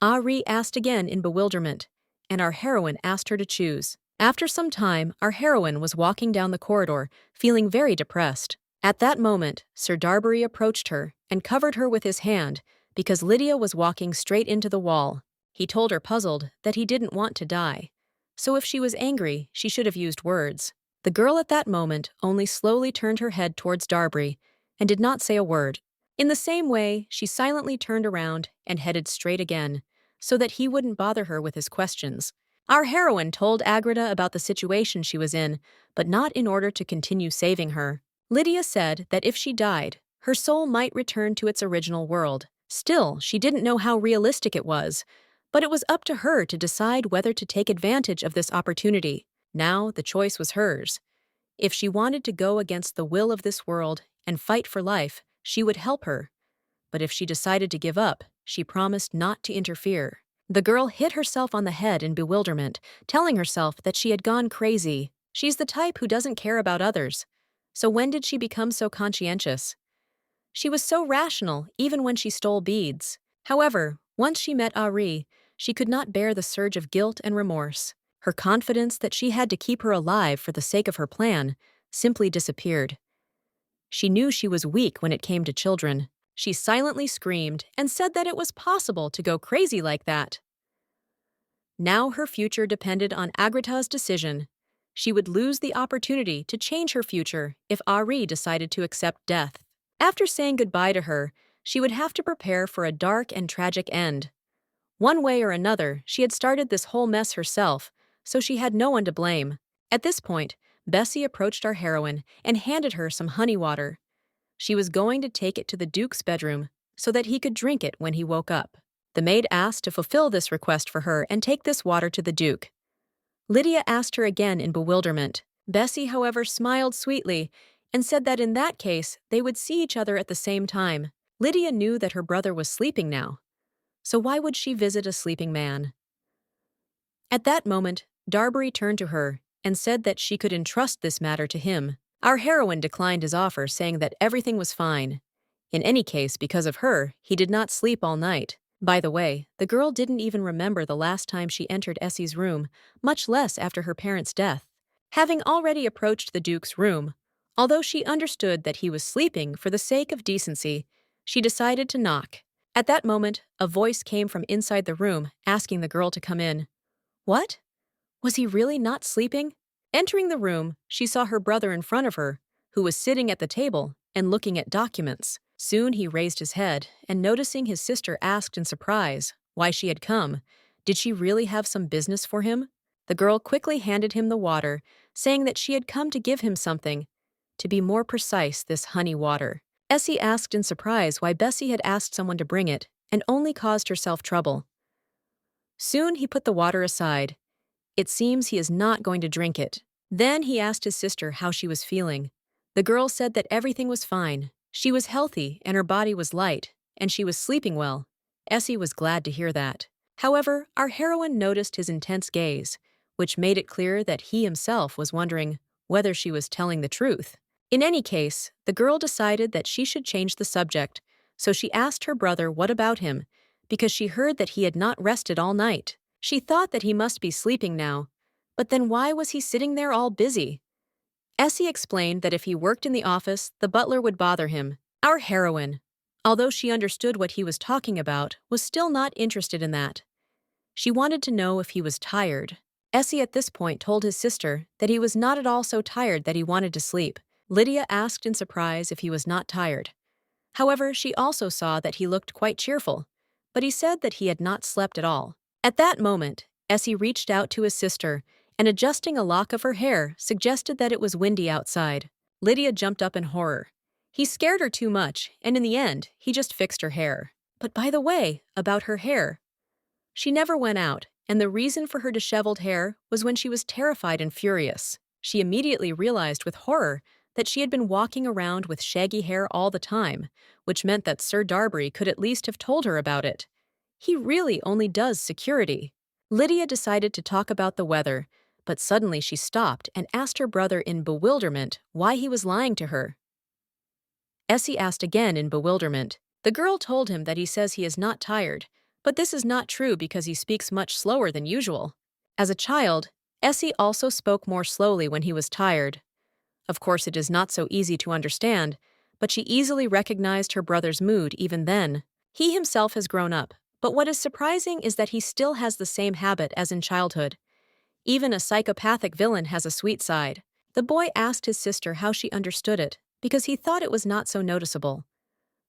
Ari asked again in bewilderment, and our heroine asked her to choose. After some time, our heroine was walking down the corridor, feeling very depressed. At that moment, Sir Darbury approached her and covered her with his hand because Lydia was walking straight into the wall. He told her, puzzled, that he didn't want to die. So if she was angry, she should have used words. The girl at that moment only slowly turned her head towards Darbury and did not say a word. In the same way, she silently turned around and headed straight again, so that he wouldn't bother her with his questions. Our heroine told Agritta about the situation she was in, but not in order to continue saving her. Lydia said that if she died, her soul might return to its original world. Still, she didn't know how realistic it was, but it was up to her to decide whether to take advantage of this opportunity. Now, the choice was hers. If she wanted to go against the will of this world and fight for life, she would help her. But if she decided to give up, she promised not to interfere. The girl hit herself on the head in bewilderment, telling herself that she had gone crazy. She's the type who doesn't care about others. So when did she become so conscientious? She was so rational even when she stole beads. However, once she met Ari, she could not bear the surge of guilt and remorse. Her confidence that she had to keep her alive for the sake of her plan simply disappeared. She knew she was weak when it came to children. She silently screamed and said that it was possible to go crazy like that. Now her future depended on Agritta's decision. She would lose the opportunity to change her future if Ari decided to accept death. After saying goodbye to her, she would have to prepare for a dark and tragic end. One way or another, she had started this whole mess herself, so she had no one to blame. At this point, Bessie approached our heroine and handed her some honey water. She was going to take it to the Duke's bedroom so that he could drink it when he woke up. The maid asked to fulfill this request for her and take this water to the Duke. Lydia asked her again in bewilderment. Bessie, however, smiled sweetly and said that in that case they would see each other at the same time. Lydia knew that her brother was sleeping now, so why would she visit a sleeping man? At that moment, Darbury turned to her and said that she could entrust this matter to him. Our heroine declined his offer, saying that everything was fine. In any case, because of her, he did not sleep all night. By the way, the girl didn't even remember the last time she entered Essie's room, much less after her parents' death. Having already approached the Duke's room, although she understood that he was sleeping for the sake of decency, she decided to knock. At that moment, a voice came from inside the room, asking the girl to come in. What? Was he really not sleeping? Entering the room, she saw her brother in front of her, who was sitting at the table and looking at documents. Soon he raised his head, and noticing his sister, asked in surprise why she had come. Did she really have some business for him? The girl quickly handed him the water, saying that she had come to give him something. To be more precise, this honey water. Essie asked in surprise why Bessie had asked someone to bring it and only caused herself trouble. Soon he put the water aside. It seems he is not going to drink it. Then he asked his sister how she was feeling. The girl said that everything was fine. She was healthy and her body was light, and she was sleeping well. Essie was glad to hear that. However, our heroine noticed his intense gaze, which made it clear that he himself was wondering whether she was telling the truth. In any case, the girl decided that she should change the subject, so she asked her brother what about him, because she heard that he had not rested all night. She thought that he must be sleeping now, but then why was he sitting there all busy? Essie explained that if he worked in the office, the butler would bother him. Our heroine, although she understood what he was talking about, was still not interested in that. She wanted to know if he was tired. Essie at this point told his sister that he was not at all so tired that he wanted to sleep. Lydia asked in surprise if he was not tired. However, she also saw that he looked quite cheerful, but he said that he had not slept at all. At that moment, Essie reached out to his sister and, adjusting a lock of her hair, suggested that it was windy outside. Lydia jumped up in horror. He scared her too much, and in the end, he just fixed her hair. But by the way, about her hair. She never went out, and the reason for her disheveled hair was when she was terrified and furious. She immediately realized with horror that she had been walking around with shaggy hair all the time, which meant that Sir Darbury could at least have told her about it. He really only does security. Lydia decided to talk about the weather, but suddenly she stopped and asked her brother in bewilderment why he was lying to her. Essie asked again in bewilderment. The girl told him that he says he is not tired, but this is not true because he speaks much slower than usual. As a child, Essie also spoke more slowly when he was tired. Of course, it is not so easy to understand, but she easily recognized her brother's mood even then. He himself has grown up, but what is surprising is that he still has the same habit as in childhood. Even a psychopathic villain has a sweet side. The boy asked his sister how she understood it, because he thought it was not so noticeable.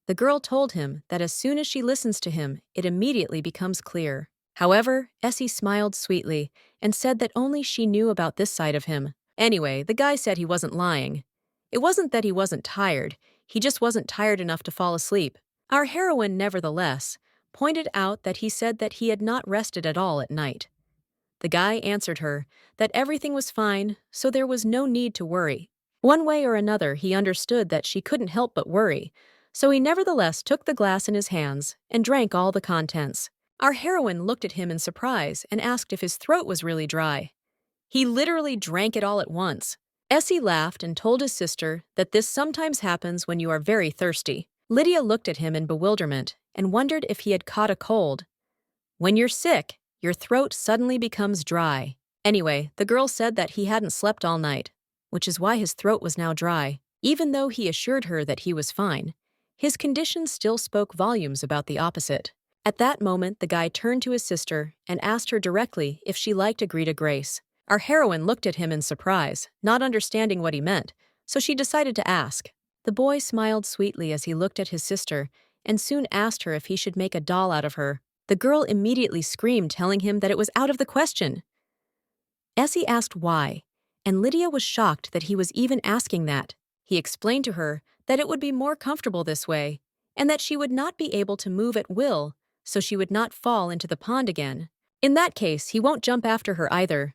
The girl told him that as soon as she listens to him, it immediately becomes clear. However, Essie smiled sweetly and said that only she knew about this side of him. Anyway, the guy said he wasn't lying. It wasn't that he wasn't tired, he just wasn't tired enough to fall asleep. Our heroine, nevertheless, pointed out that he said that he had not rested at all at night. The guy answered her that everything was fine, so there was no need to worry. One way or another, he understood that she couldn't help but worry, so he nevertheless took the glass in his hands and drank all the contents. Our heroine looked at him in surprise and asked if his throat was really dry. He literally drank it all at once. Essie laughed and told his sister that this sometimes happens when you are very thirsty. Lydia looked at him in bewilderment and wondered if he had caught a cold. When you're sick, your throat suddenly becomes dry. Anyway, the girl said that he hadn't slept all night, which is why his throat was now dry. Even though he assured her that he was fine, his condition still spoke volumes about the opposite. At that moment, the guy turned to his sister and asked her directly if she liked Agritta Grace. Our heroine looked at him in surprise, not understanding what he meant, so she decided to ask. The boy smiled sweetly as he looked at his sister and soon asked her if he should make a doll out of her. The girl immediately screamed, telling him that it was out of the question. Essie asked why, and Lydia was shocked that he was even asking that. He explained to her that it would be more comfortable this way, and that she would not be able to move at will, so she would not fall into the pond again. In that case, he won't jump after her either.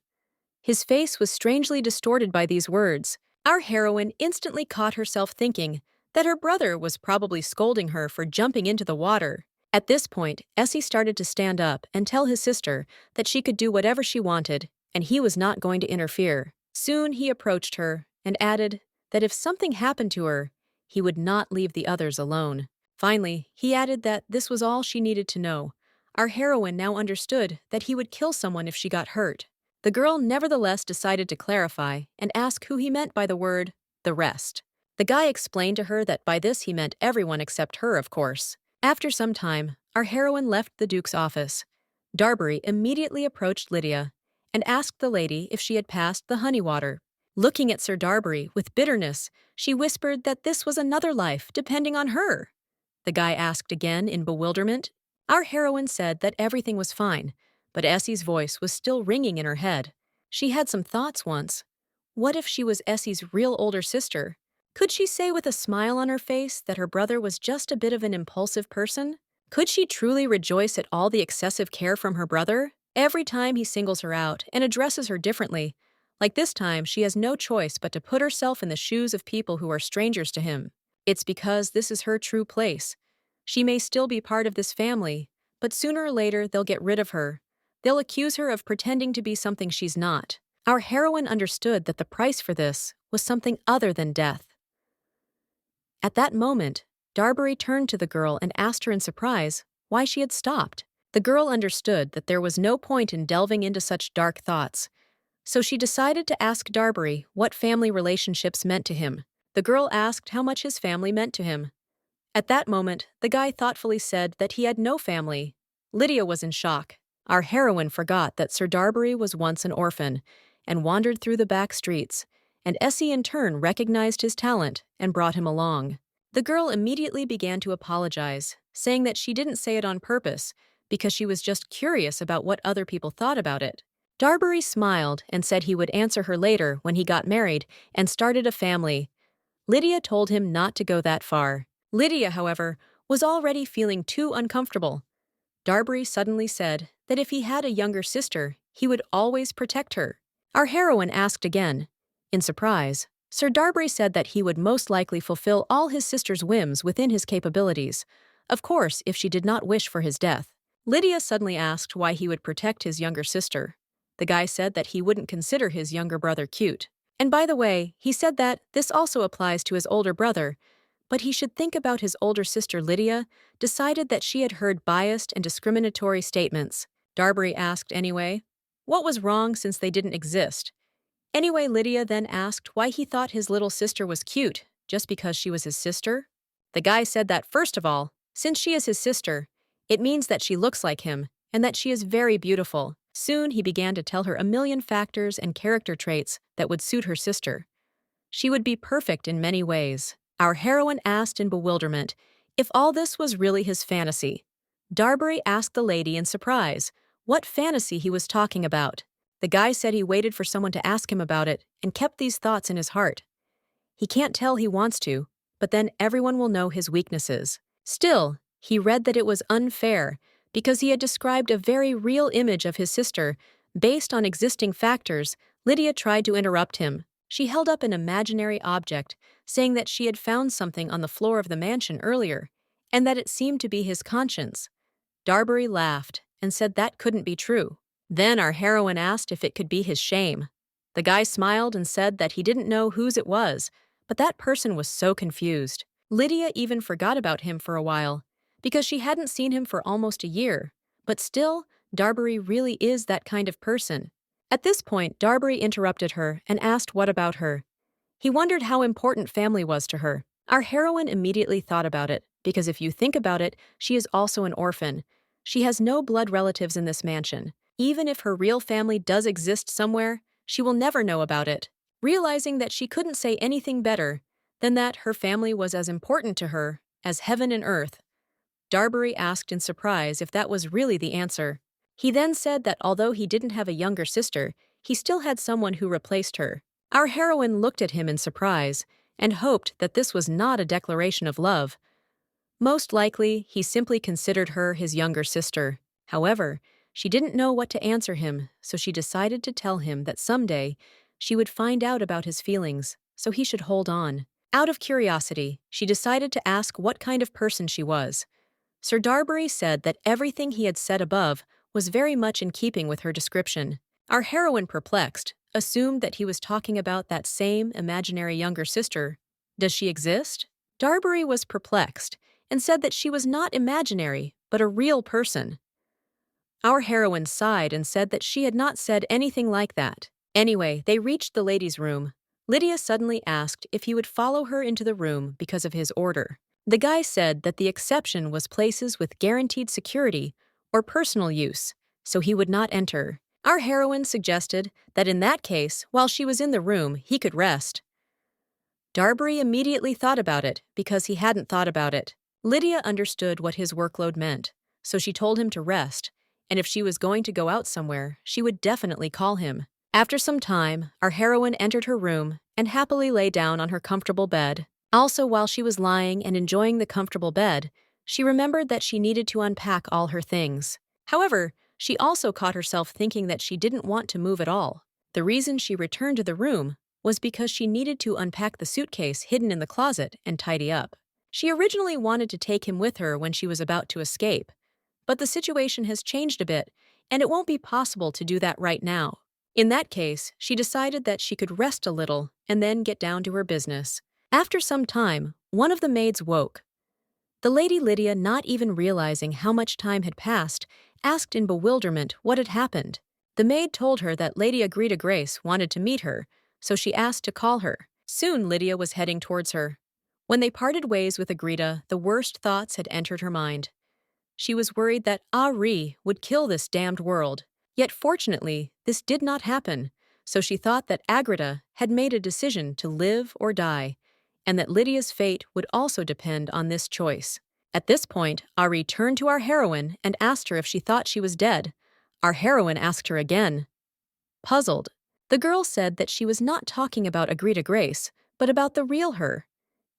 His face was strangely distorted by these words. Our heroine instantly caught herself thinking that her brother was probably scolding her for jumping into the water. At this point, Essie started to stand up and tell his sister that she could do whatever she wanted, and he was not going to interfere. Soon he approached her and added that if something happened to her, he would not leave the others alone. Finally, he added that this was all she needed to know. Our heroine now understood that he would kill someone if she got hurt. The girl nevertheless decided to clarify and ask who he meant by the word, the rest. The guy explained to her that by this he meant everyone except her, of course. After some time, our heroine left the Duke's office. Darbury immediately approached Lydia and asked the lady if she had passed the honey water. Looking at Sir Darbury with bitterness, she whispered that this was another life depending on her. The guy asked again in bewilderment. Our heroine said that everything was fine, but Essie's voice was still ringing in her head. She had some thoughts once. What if she was Essie's real older sister? Could she say with a smile on her face that her brother was just a bit of an impulsive person? Could she truly rejoice at all the excessive care from her brother? Every time he singles her out and addresses her differently. Like this time, she has no choice but to put herself in the shoes of people who are strangers to him. It's because this is her true place. She may still be part of this family, but sooner or later they'll get rid of her. They'll accuse her of pretending to be something she's not. Our heroine understood that the price for this was something other than death. At that moment, Darbury turned to the girl and asked her in surprise why she had stopped. The girl understood that there was no point in delving into such dark thoughts, so she decided to ask Darbury what family relationships meant to him. The girl asked how much his family meant to him. At that moment, the guy thoughtfully said that he had no family. Lydia was in shock. Our heroine forgot that Sir Darbury was once an orphan and wandered through the back streets, and Essie in turn recognized his talent and brought him along. The girl immediately began to apologize, saying that she didn't say it on purpose because she was just curious about what other people thought about it. Darbury smiled and said he would answer her later when he got married and started a family. Lydia told him not to go that far. Lydia, however, was already feeling too uncomfortable. Darbury suddenly said that if he had a younger sister, he would always protect her. Our heroine asked again. In surprise, Sir Darbury said that he would most likely fulfill all his sister's whims within his capabilities, of course if she did not wish for his death. Lydia suddenly asked why he would protect his younger sister. The guy said that he wouldn't consider his younger brother cute. And by the way, he said that this also applies to his older brother, but he should think about his older sister Lydia, decided that she had heard biased and discriminatory statements. Darbury asked anyway, what was wrong since they didn't exist? Anyway, Lydia then asked why he thought his little sister was cute, just because she was his sister? The guy said that first of all, since she is his sister, it means that she looks like him, and that she is very beautiful. Soon he began to tell her a million factors and character traits that would suit her sister. She would be perfect in many ways. Our heroine asked in bewilderment if all this was really his fantasy. Darbury asked the lady in surprise what fantasy he was talking about. The guy said he waited for someone to ask him about it and kept these thoughts in his heart. He can't tell he wants to, but then everyone will know his weaknesses. Still, he read that it was unfair because he had described a very real image of his sister. Based on existing factors, Lydia tried to interrupt him. She held up an imaginary object, saying that she had found something on the floor of the mansion earlier, and that it seemed to be his conscience. Darbury laughed and said that couldn't be true. Then our heroine asked if it could be his shame. The guy smiled and said that he didn't know whose it was, but that person was so confused. Lydia even forgot about him for a while, because she hadn't seen him for almost a year. But still, Darbury really is that kind of person. At this point, Darbury interrupted her and asked what about her. He wondered how important family was to her. Our heroine immediately thought about it, because if you think about it, she is also an orphan. She has no blood relatives in this mansion. Even if her real family does exist somewhere, she will never know about it. Realizing that she couldn't say anything better than that her family was as important to her as heaven and earth, Darbury asked in surprise if that was really the answer. He then said that although he didn't have a younger sister, he still had someone who replaced her. Our heroine looked at him in surprise and hoped that this was not a declaration of love. Most likely, he simply considered her his younger sister. However, she didn't know what to answer him, so she decided to tell him that someday she would find out about his feelings, so he should hold on. Out of curiosity, she decided to ask what kind of person she was. Sir Darbury said that everything he had said above was very much in keeping with her description. Our heroine, perplexed, assumed that he was talking about that same imaginary younger sister. Does she exist? Darbury was perplexed and said that she was not imaginary, but a real person. Our heroine sighed and said that she had not said anything like that. Anyway, they reached the ladies' room. Lydia suddenly asked if he would follow her into the room because of his order. The guy said that the exception was places with guaranteed security or personal use, so he would not enter. Our heroine suggested that in that case, while she was in the room, he could rest. Darbury immediately thought about it because he hadn't thought about it. Lydia understood what his workload meant, so she told him to rest, and if she was going to go out somewhere, she would definitely call him. After some time, our heroine entered her room and happily lay down on her comfortable bed. Also, while she was lying and enjoying the comfortable bed, she remembered that she needed to unpack all her things. However, she also caught herself thinking that she didn't want to move at all. The reason she returned to the room was because she needed to unpack the suitcase hidden in the closet and tidy up. She originally wanted to take him with her when she was about to escape, but the situation has changed a bit, and it won't be possible to do that right now. In that case, she decided that she could rest a little and then get down to her business. After some time, one of the maids woke. The lady Lydia, not even realizing how much time had passed, asked in bewilderment what had happened. The maid told her that Lady Agritta Grace wanted to meet her, so she asked to call her. Soon Lydia was heading towards her. When they parted ways with Agritta, the worst thoughts had entered her mind. She was worried that Ari would kill this damned world. Yet fortunately, this did not happen, so she thought that Agritta had made a decision to live or die, and that Lydia's fate would also depend on this choice. At this point, Ari turned to our heroine and asked her if she thought she was dead. Our heroine asked her again. Puzzled, the girl said that she was not talking about Agritta Grace, but about the real her.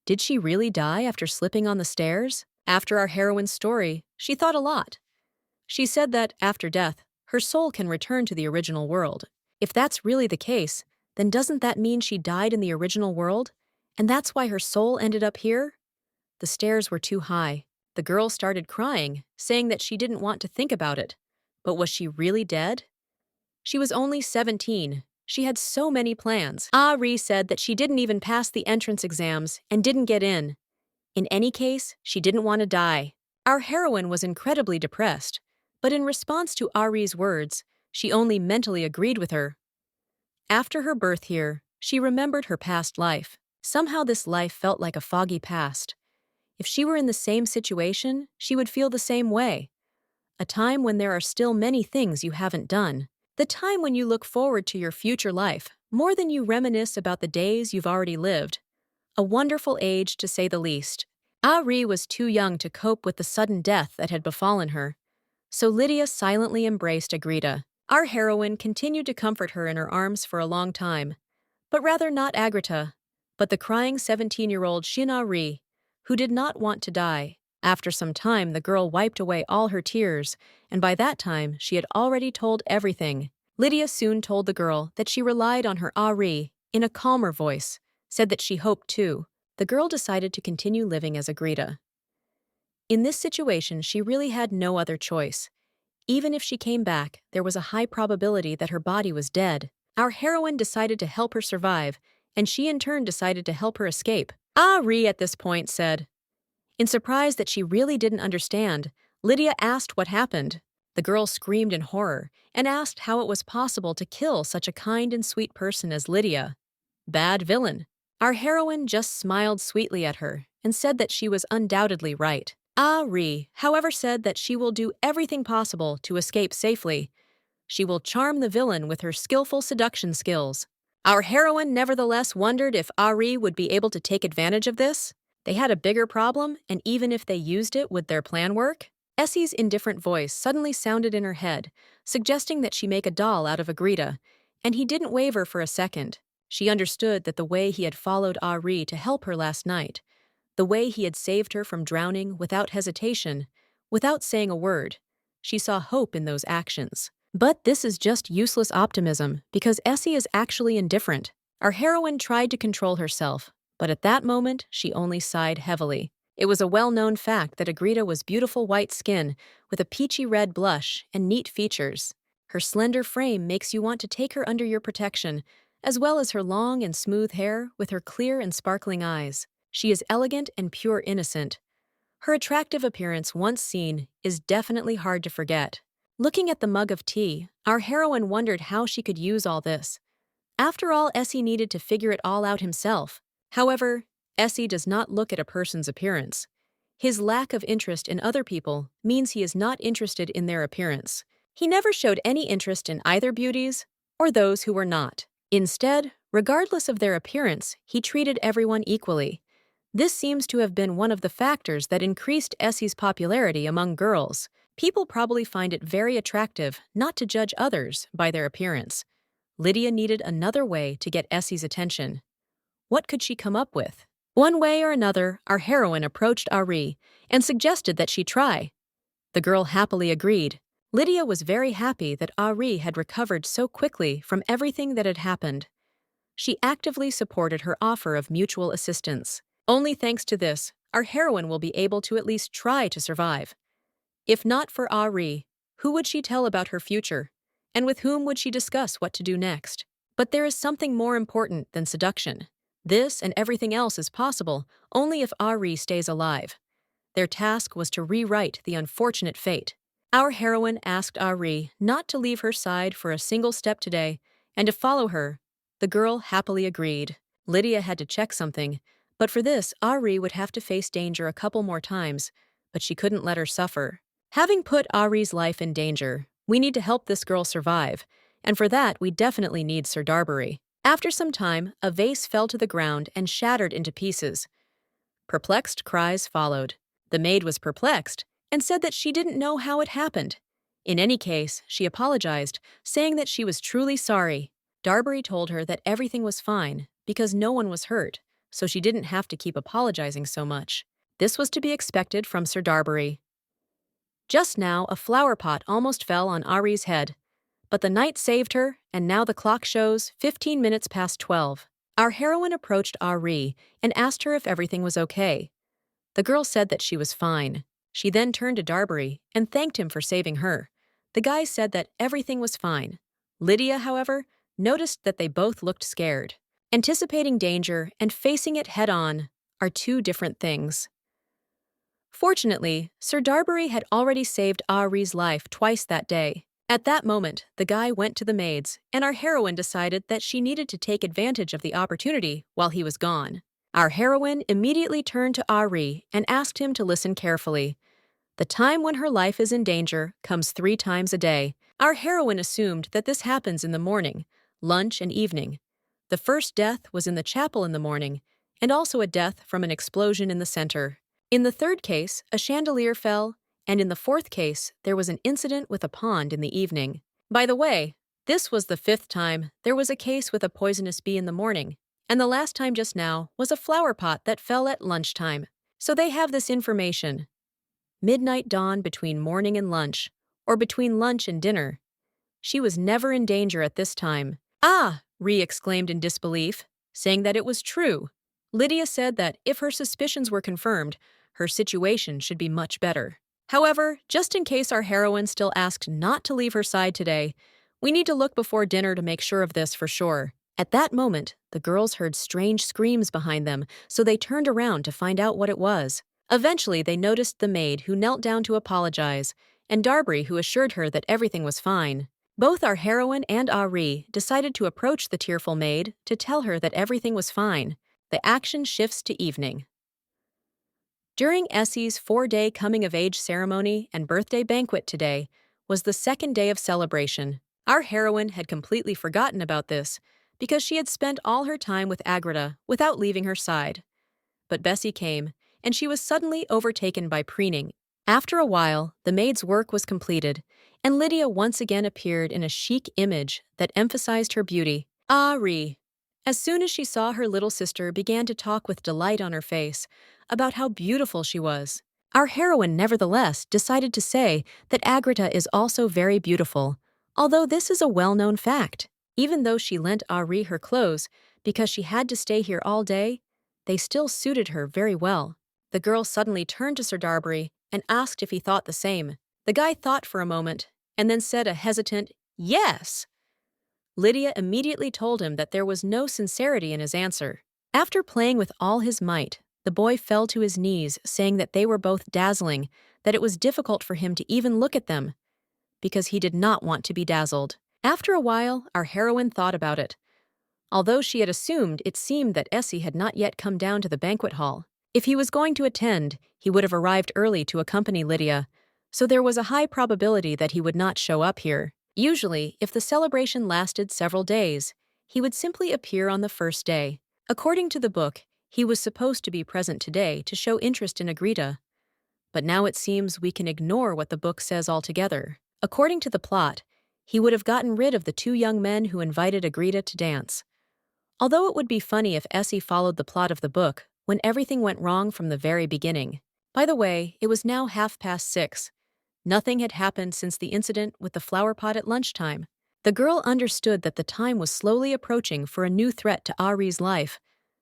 Did she really die after slipping on the stairs? After our heroine's story, she thought a lot. She said that, after death, her soul can return to the original world. If that's really the case, then doesn't that mean she died in the original world? And that's why her soul ended up here? The stairs were too high. The girl started crying, saying that she didn't want to think about it. But was she really dead? She was only 17. She had so many plans. Ari said that she didn't even pass the entrance exams and didn't get in. In any case, she didn't want to die. Our heroine was incredibly depressed, but in response to Ari's words, she only mentally agreed with her. After her birth here, she remembered her past life. Somehow this life felt like a foggy past. If she were in the same situation, she would feel the same way. A time when there are still many things you haven't done. The time when you look forward to your future life, more than you reminisce about the days you've already lived. A wonderful age, to say the least. Ari was too young to cope with the sudden death that had befallen her. So Lydia silently embraced Agritta. Our heroine continued to comfort her in her arms for a long time. But rather not Agritta, but the crying 17-year-old Ari, who did not want to die. After some time, the girl wiped away all her tears, and by that time, she had already told everything. Lydia soon told the girl that she relied on her Ari, in a calmer voice, said that she hoped too. The girl decided to continue living as Agritta. In this situation, she really had no other choice. Even if she came back, there was a high probability that her body was dead. Our heroine decided to help her survive, and she in turn decided to help her escape. Ari at this point said. In surprise that she really didn't understand, Lydia asked what happened. The girl screamed in horror and asked how it was possible to kill such a kind and sweet person as Lydia. Bad villain. Our heroine just smiled sweetly at her and said that she was undoubtedly right. Ari, however, said that she will do everything possible to escape safely. She will charm the villain with her skillful seduction skills. Our heroine nevertheless wondered if Ari would be able to take advantage of this. They had a bigger problem, and even if they used it, would their plan work? Essie's indifferent voice suddenly sounded in her head, suggesting that she make a doll out of Agritta, and he didn't waver for a second. She understood that the way he had followed Ari to help her last night, the way he had saved her from drowning without hesitation, without saying a word, she saw hope in those actions. But this is just useless optimism, because Essie is actually indifferent. Our heroine tried to control herself, but at that moment, she only sighed heavily. It was a well-known fact that Agritta was beautiful white skin with a peachy red blush and neat features. Her slender frame makes you want to take her under your protection, as well as her long and smooth hair with her clear and sparkling eyes. She is elegant and pure innocent. Her attractive appearance, once seen, is definitely hard to forget. Looking at the mug of tea, our heroine wondered how she could use all this. After all, Essie needed to figure it all out himself. However, Essie does not look at a person's appearance. His lack of interest in other people means he is not interested in their appearance. He never showed any interest in either beauties or those who were not. Instead, regardless of their appearance, he treated everyone equally. This seems to have been one of the factors that increased Essie's popularity among girls. People probably find it very attractive not to judge others by their appearance. Lydia needed another way to get Essie's attention. What could she come up with? One way or another, our heroine approached Ari and suggested that she try. The girl happily agreed. Lydia was very happy that Ari had recovered so quickly from everything that had happened. She actively supported her offer of mutual assistance. Only thanks to this, our heroine will be able to at least try to survive. If not for Ari, who would she tell about her future? And with whom would she discuss what to do next? But there is something more important than seduction. This and everything else is possible only if Ari stays alive. Their task was to rewrite the unfortunate fate. Our heroine asked Ari not to leave her side for a single step today and to follow her. The girl happily agreed. Lydia had to check something, but for this, Ari would have to face danger a couple more times, but she couldn't let her suffer. Having put Ari's life in danger, we need to help this girl survive, and for that we definitely need Sir Darbury. After some time, a vase fell to the ground and shattered into pieces. Perplexed cries followed. The maid was perplexed and said that she didn't know how it happened. In any case, she apologized, saying that she was truly sorry. Darbury told her that everything was fine because no one was hurt, so she didn't have to keep apologizing so much. This was to be expected from Sir Darbury. Just now, a flower pot almost fell on Ari's head, but the knight saved her, and now the clock shows 15 minutes past 12. Our heroine approached Ari and asked her if everything was okay. The girl said that she was fine. She then turned to Darbury and thanked him for saving her. The guy said that everything was fine. Lydia, however, noticed that they both looked scared. Anticipating danger and facing it head-on are two different things. Fortunately, Sir Darbury had already saved Ari's life twice that day. At that moment, the guy went to the maids, and our heroine decided that she needed to take advantage of the opportunity while he was gone. Our heroine immediately turned to Ari and asked him to listen carefully. The time when her life is in danger comes 3 times a day. Our heroine assumed that this happens in the morning, lunch, and evening. The first death was in the chapel in the morning, and also a death from an explosion in the center. In the third case, a chandelier fell, and in the fourth case, there was an incident with a pond in the evening. By the way, this was the 5th time there was a case with a poisonous bee in the morning, and the last time just now was a flower pot that fell at lunchtime. So they have this information. Midnight dawn between morning and lunch, or between lunch and dinner. She was never in danger at this time. Ah! Ree exclaimed in disbelief, saying that it was true. Lydia said that if her suspicions were confirmed, her situation should be much better. However, just in case our heroine still asked not to leave her side today, we need to look before dinner to make sure of this for sure. At that moment, the girls heard strange screams behind them, so they turned around to find out what it was. Eventually, they noticed the maid who knelt down to apologize, and Darbury who assured her that everything was fine. Both our heroine and Ari decided to approach the tearful maid to tell her that everything was fine. The action shifts to evening. During Essie's 4-day coming-of-age ceremony and birthday banquet today was the 2nd day of celebration. Our heroine had completely forgotten about this because she had spent all her time with Agritta without leaving her side. But Bessie came, and she was suddenly overtaken by preening. After a while, the maid's work was completed, and Lydia once again appeared in a chic image that emphasized her beauty. Ari. As soon as she saw her little sister began to talk with delight on her face about how beautiful she was. Our heroine nevertheless decided to say that Agritta is also very beautiful, although this is a well-known fact. Even though she lent Ari her clothes because she had to stay here all day, they still suited her very well. The girl suddenly turned to Sir Darbury and asked if he thought the same. The guy thought for a moment and then said a hesitant, "Yes." Lydia immediately told him that there was no sincerity in his answer. After playing with all his might, the boy fell to his knees, saying that they were both dazzling, that it was difficult for him to even look at them, because he did not want to be dazzled. After a while, our heroine thought about it. Although she had assumed, it seemed that Essie had not yet come down to the banquet hall. If he was going to attend, he would have arrived early to accompany Lydia, so there was a high probability that he would not show up here. Usually, if the celebration lasted several days, he would simply appear on the first day. According to the book, he was supposed to be present today to show interest in Agritta. But now it seems we can ignore what the book says altogether. According to the plot, he would have gotten rid of the 2 young men who invited Agritta to dance. Although it would be funny if Essie followed the plot of the book when everything went wrong from the very beginning. By the way, it was now 6:30. Nothing had happened since the incident with the flower pot at lunchtime. The girl understood that the time was slowly approaching for a new threat to Ari's life.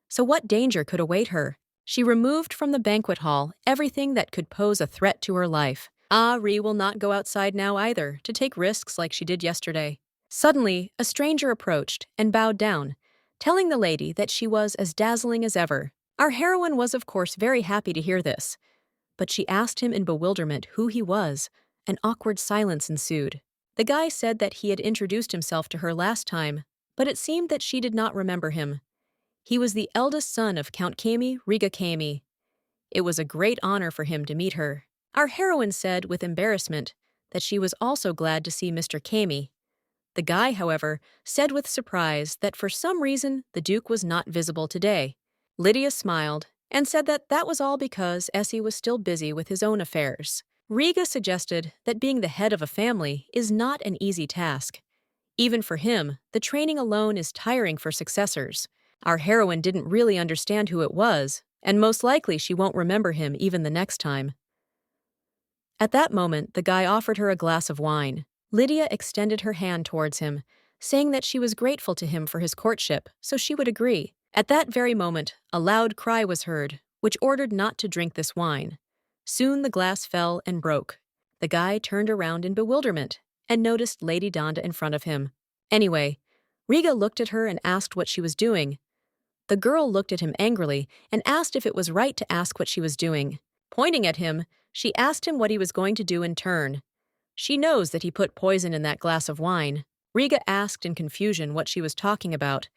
So what danger could await her? She removed from the banquet hall everything that could pose a threat to her life. Ari will not go outside now either to take risks like she did yesterday. Suddenly, a stranger approached and bowed down, telling the lady that she was as dazzling as ever. Our heroine was of course very happy to hear this, but she asked him in bewilderment who he was. An awkward silence ensued. The guy said that he had introduced himself to her last time, but it seemed that she did not remember him. He was the eldest son of Count Kami Riga Kami. It was a great honor for him to meet her. Our heroine said with embarrassment that she was also glad to see Mr. Kami. The guy, however, said with surprise that for some reason the Duke was not visible today. Lydia smiled and said that that was all because Essie was still busy with his own affairs. Riga suggested that being the head of a family is not an easy task. Even for him, the training alone is tiring for successors. Our heroine didn't really understand who it was, and most likely she won't remember him even the next time. At that moment, the guy offered her a glass of wine. Lydia extended her hand towards him, saying that she was grateful to him for his courtship, so she would agree. At that very moment, a loud cry was heard, which ordered not to drink this wine. Soon the glass fell and broke. The guy turned around in bewilderment and noticed Lady Donda in front of him. Anyway, Riga looked at her and asked what she was doing. The girl looked at him angrily and asked if it was right to ask what she was doing. Pointing at him, she asked him what he was going to do in turn. She knows that he put poison in that glass of wine. Riga asked in confusion what she was talking about,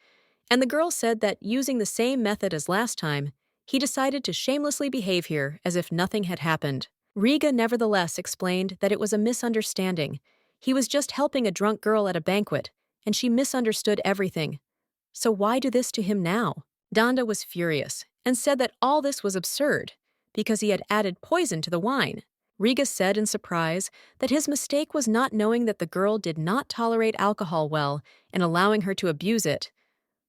and the girl said that using the same method as last time, he decided to shamelessly behave here as if nothing had happened. Riga nevertheless explained that it was a misunderstanding. He was just helping a drunk girl at a banquet, and she misunderstood everything. So why do this to him now? Donda was furious and said that all this was absurd because he had added poison to the wine. Riga said in surprise that his mistake was not knowing that the girl did not tolerate alcohol well and allowing her to abuse it.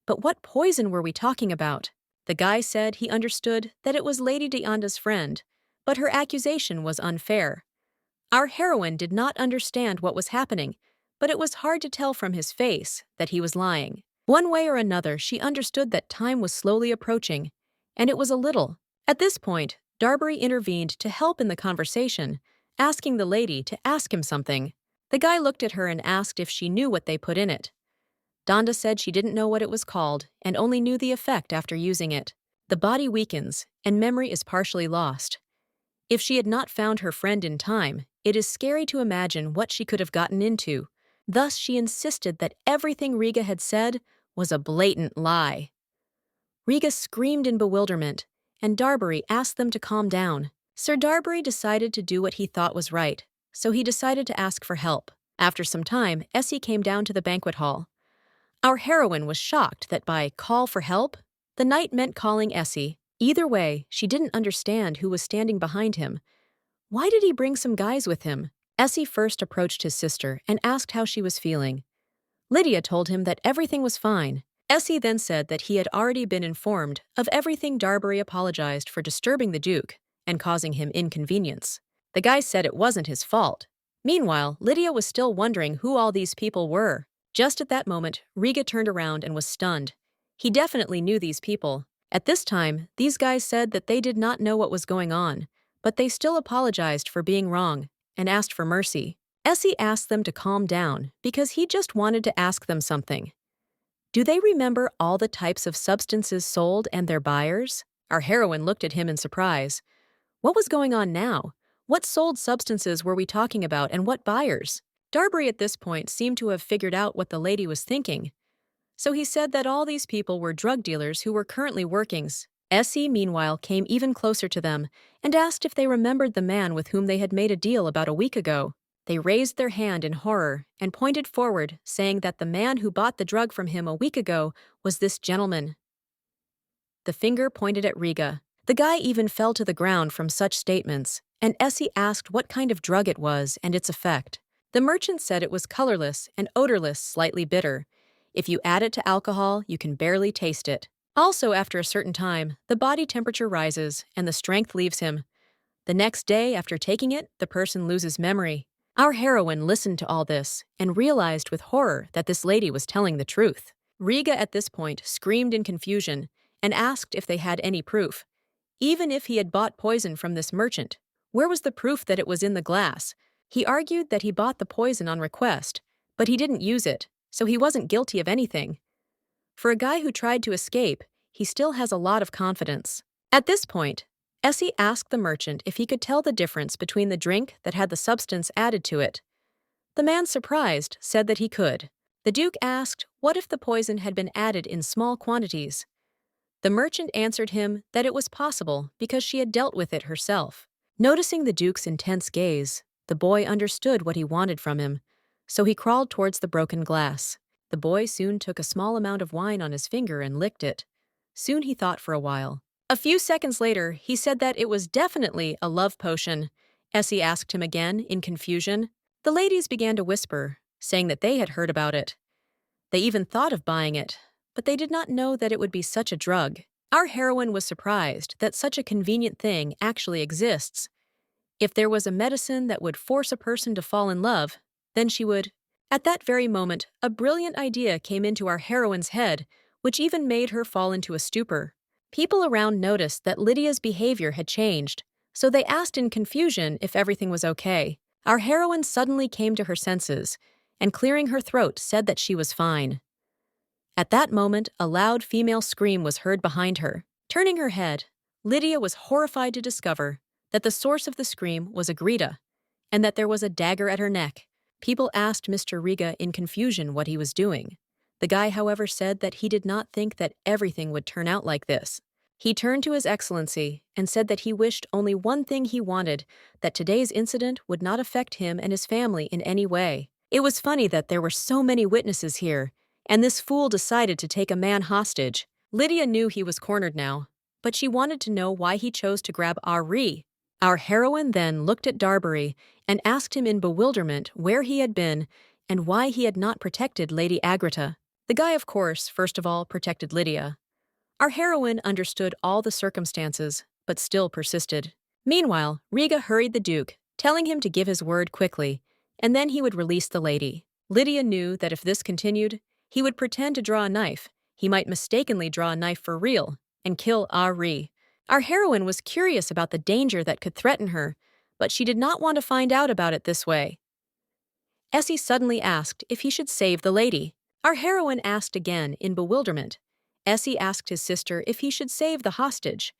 But what poison were we talking about? The guy said he understood that it was Lady Deonda's friend, but her accusation was unfair. Our heroine did not understand what was happening, but it was hard to tell from his face that he was lying. One way or another, she understood that time was slowly approaching, and it was a little. At this point, Darbury intervened to help in the conversation, asking the lady to ask him something. The guy looked at her and asked if she knew what they put in it. Donda said she didn't know what it was called and only knew the effect after using it. The body weakens, and memory is partially lost. If she had not found her friend in time, it is scary to imagine what she could have gotten into. Thus, she insisted that everything Riga had said was a blatant lie. Riga screamed in bewilderment, and Darbury asked them to calm down. Sir Darbury decided to do what he thought was right, so he decided to ask for help. After some time, Essie came down to the banquet hall. Our heroine was shocked that by call for help, the knight meant calling Essie. Either way, she didn't understand who was standing behind him. Why did he bring some guys with him? Essie first approached his sister and asked how she was feeling. Lydia told him that everything was fine. Essie then said that he had already been informed of everything. Darbury apologized for disturbing the Duke and causing him inconvenience. The guy said it wasn't his fault. Meanwhile, Lydia was still wondering who all these people were. Just at that moment, Riga turned around and was stunned. He definitely knew these people. At this time, these guys said that they did not know what was going on, but they still apologized for being wrong and asked for mercy. Essie asked them to calm down because he just wanted to ask them something. Do they remember all the types of substances sold and their buyers? Our heroine looked at him in surprise. What was going on now? What sold substances were we talking about and what buyers? Darbury at this point seemed to have figured out what the lady was thinking. So he said that all these people were drug dealers who were currently workings. Essie, meanwhile, came even closer to them and asked if they remembered the man with whom they had made a deal about a week ago. They raised their hand in horror and pointed forward, saying that the man who bought the drug from him a week ago was this gentleman. The finger pointed at Riga. The guy even fell to the ground from such statements, and Essie asked what kind of drug it was and its effect. The merchant said it was colorless and odorless, slightly bitter. If you add it to alcohol, you can barely taste it. Also, after a certain time, the body temperature rises and the strength leaves him. The next day, after taking it, the person loses memory. Our heroine listened to all this and realized with horror that this lady was telling the truth. Riga at this point screamed in confusion and asked if they had any proof. Even if he had bought poison from this merchant, where was the proof that it was in the glass? He argued that he bought the poison on request, but he didn't use it, so he wasn't guilty of anything. For a guy who tried to escape, he still has a lot of confidence. At this point, Essie asked the merchant if he could tell the difference between the drink that had the substance added to it. The man, surprised, said that he could. The Duke asked what if the poison had been added in small quantities. The merchant answered him that it was possible because she had dealt with it herself. Noticing the Duke's intense gaze, the boy understood what he wanted from him, so he crawled towards the broken glass. The boy soon took a small amount of wine on his finger and licked it. Soon he thought for a while. A few seconds later, he said that it was definitely a love potion. Essie asked him again, in confusion. The ladies began to whisper, saying that they had heard about it. They even thought of buying it, but they did not know that it would be such a drug. Our heroine was surprised that such a convenient thing actually exists. If there was a medicine that would force a person to fall in love, then she would. At that very moment, a brilliant idea came into our heroine's head, which even made her fall into a stupor. People around noticed that Lydia's behavior had changed, so they asked in confusion if everything was okay. Our heroine suddenly came to her senses, and clearing her throat said that she was fine. At that moment, a loud female scream was heard behind her. Turning her head, Lydia was horrified to discover that the source of the scream was Agritta, and that there was a dagger at her neck. People asked Mr. Riga in confusion what he was doing. The guy, however, said that he did not think that everything would turn out like this. He turned to His Excellency and said that he wished only one thing he wanted, that today's incident would not affect him and his family in any way. It was funny that there were so many witnesses here, and this fool decided to take a man hostage. Lydia knew he was cornered now, but she wanted to know why he chose to grab Ari. Our heroine then looked at Darbury and asked him in bewilderment where he had been and why he had not protected Lady Agritta. The guy, of course, first of all protected Lydia. Our heroine understood all the circumstances, but still persisted. Meanwhile, Riga hurried the Duke, telling him to give his word quickly, and then he would release the lady. Lydia knew that if this continued, he would pretend to draw a knife. He might mistakenly draw a knife for real and kill Ari. Our heroine was curious about the danger that could threaten her, but she did not want to find out about it this way. Essie suddenly asked if he should save the lady. Our heroine asked again in bewilderment. Essie asked his sister if he should save the hostage.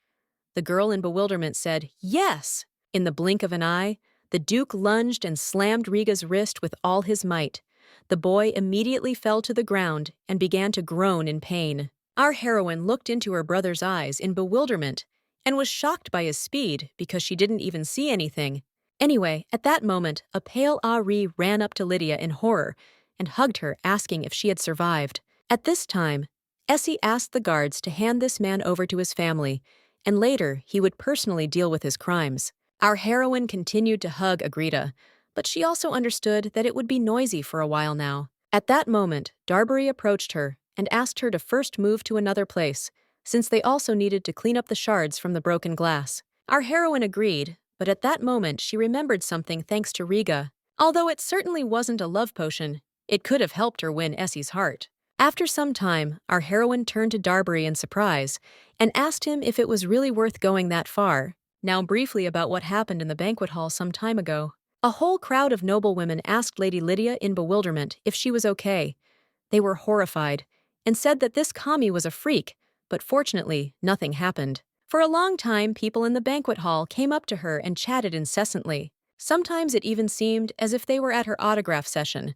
The girl in bewilderment said, "Yes!" In the blink of an eye, the Duke lunged and slammed Riga's wrist with all his might. The boy immediately fell to the ground and began to groan in pain. Our heroine looked into her brother's eyes in bewilderment and was shocked by his speed because she didn't even see anything. Anyway, at that moment, a pale Ari ran up to Lydia in horror and hugged her, asking if she had survived. At this time, Essie asked the guards to hand this man over to his family, and later he would personally deal with his crimes. Our heroine continued to hug Agritta, but she also understood that it would be noisy for a while now. At that moment, Darbury approached her and asked her to first move to another place, since they also needed to clean up the shards from the broken glass. Our heroine agreed, but at that moment she remembered something thanks to Riga. Although it certainly wasn't a love potion, it could have helped her win Essie's heart. After some time, our heroine turned to Darbury in surprise and asked him if it was really worth going that far. Now briefly about what happened in the banquet hall some time ago. A whole crowd of noblewomen asked Lady Lydia in bewilderment if she was okay. They were horrified and said that this commie was a freak, but fortunately, nothing happened. For a long time, people in the banquet hall came up to her and chatted incessantly. Sometimes it even seemed as if they were at her autograph session.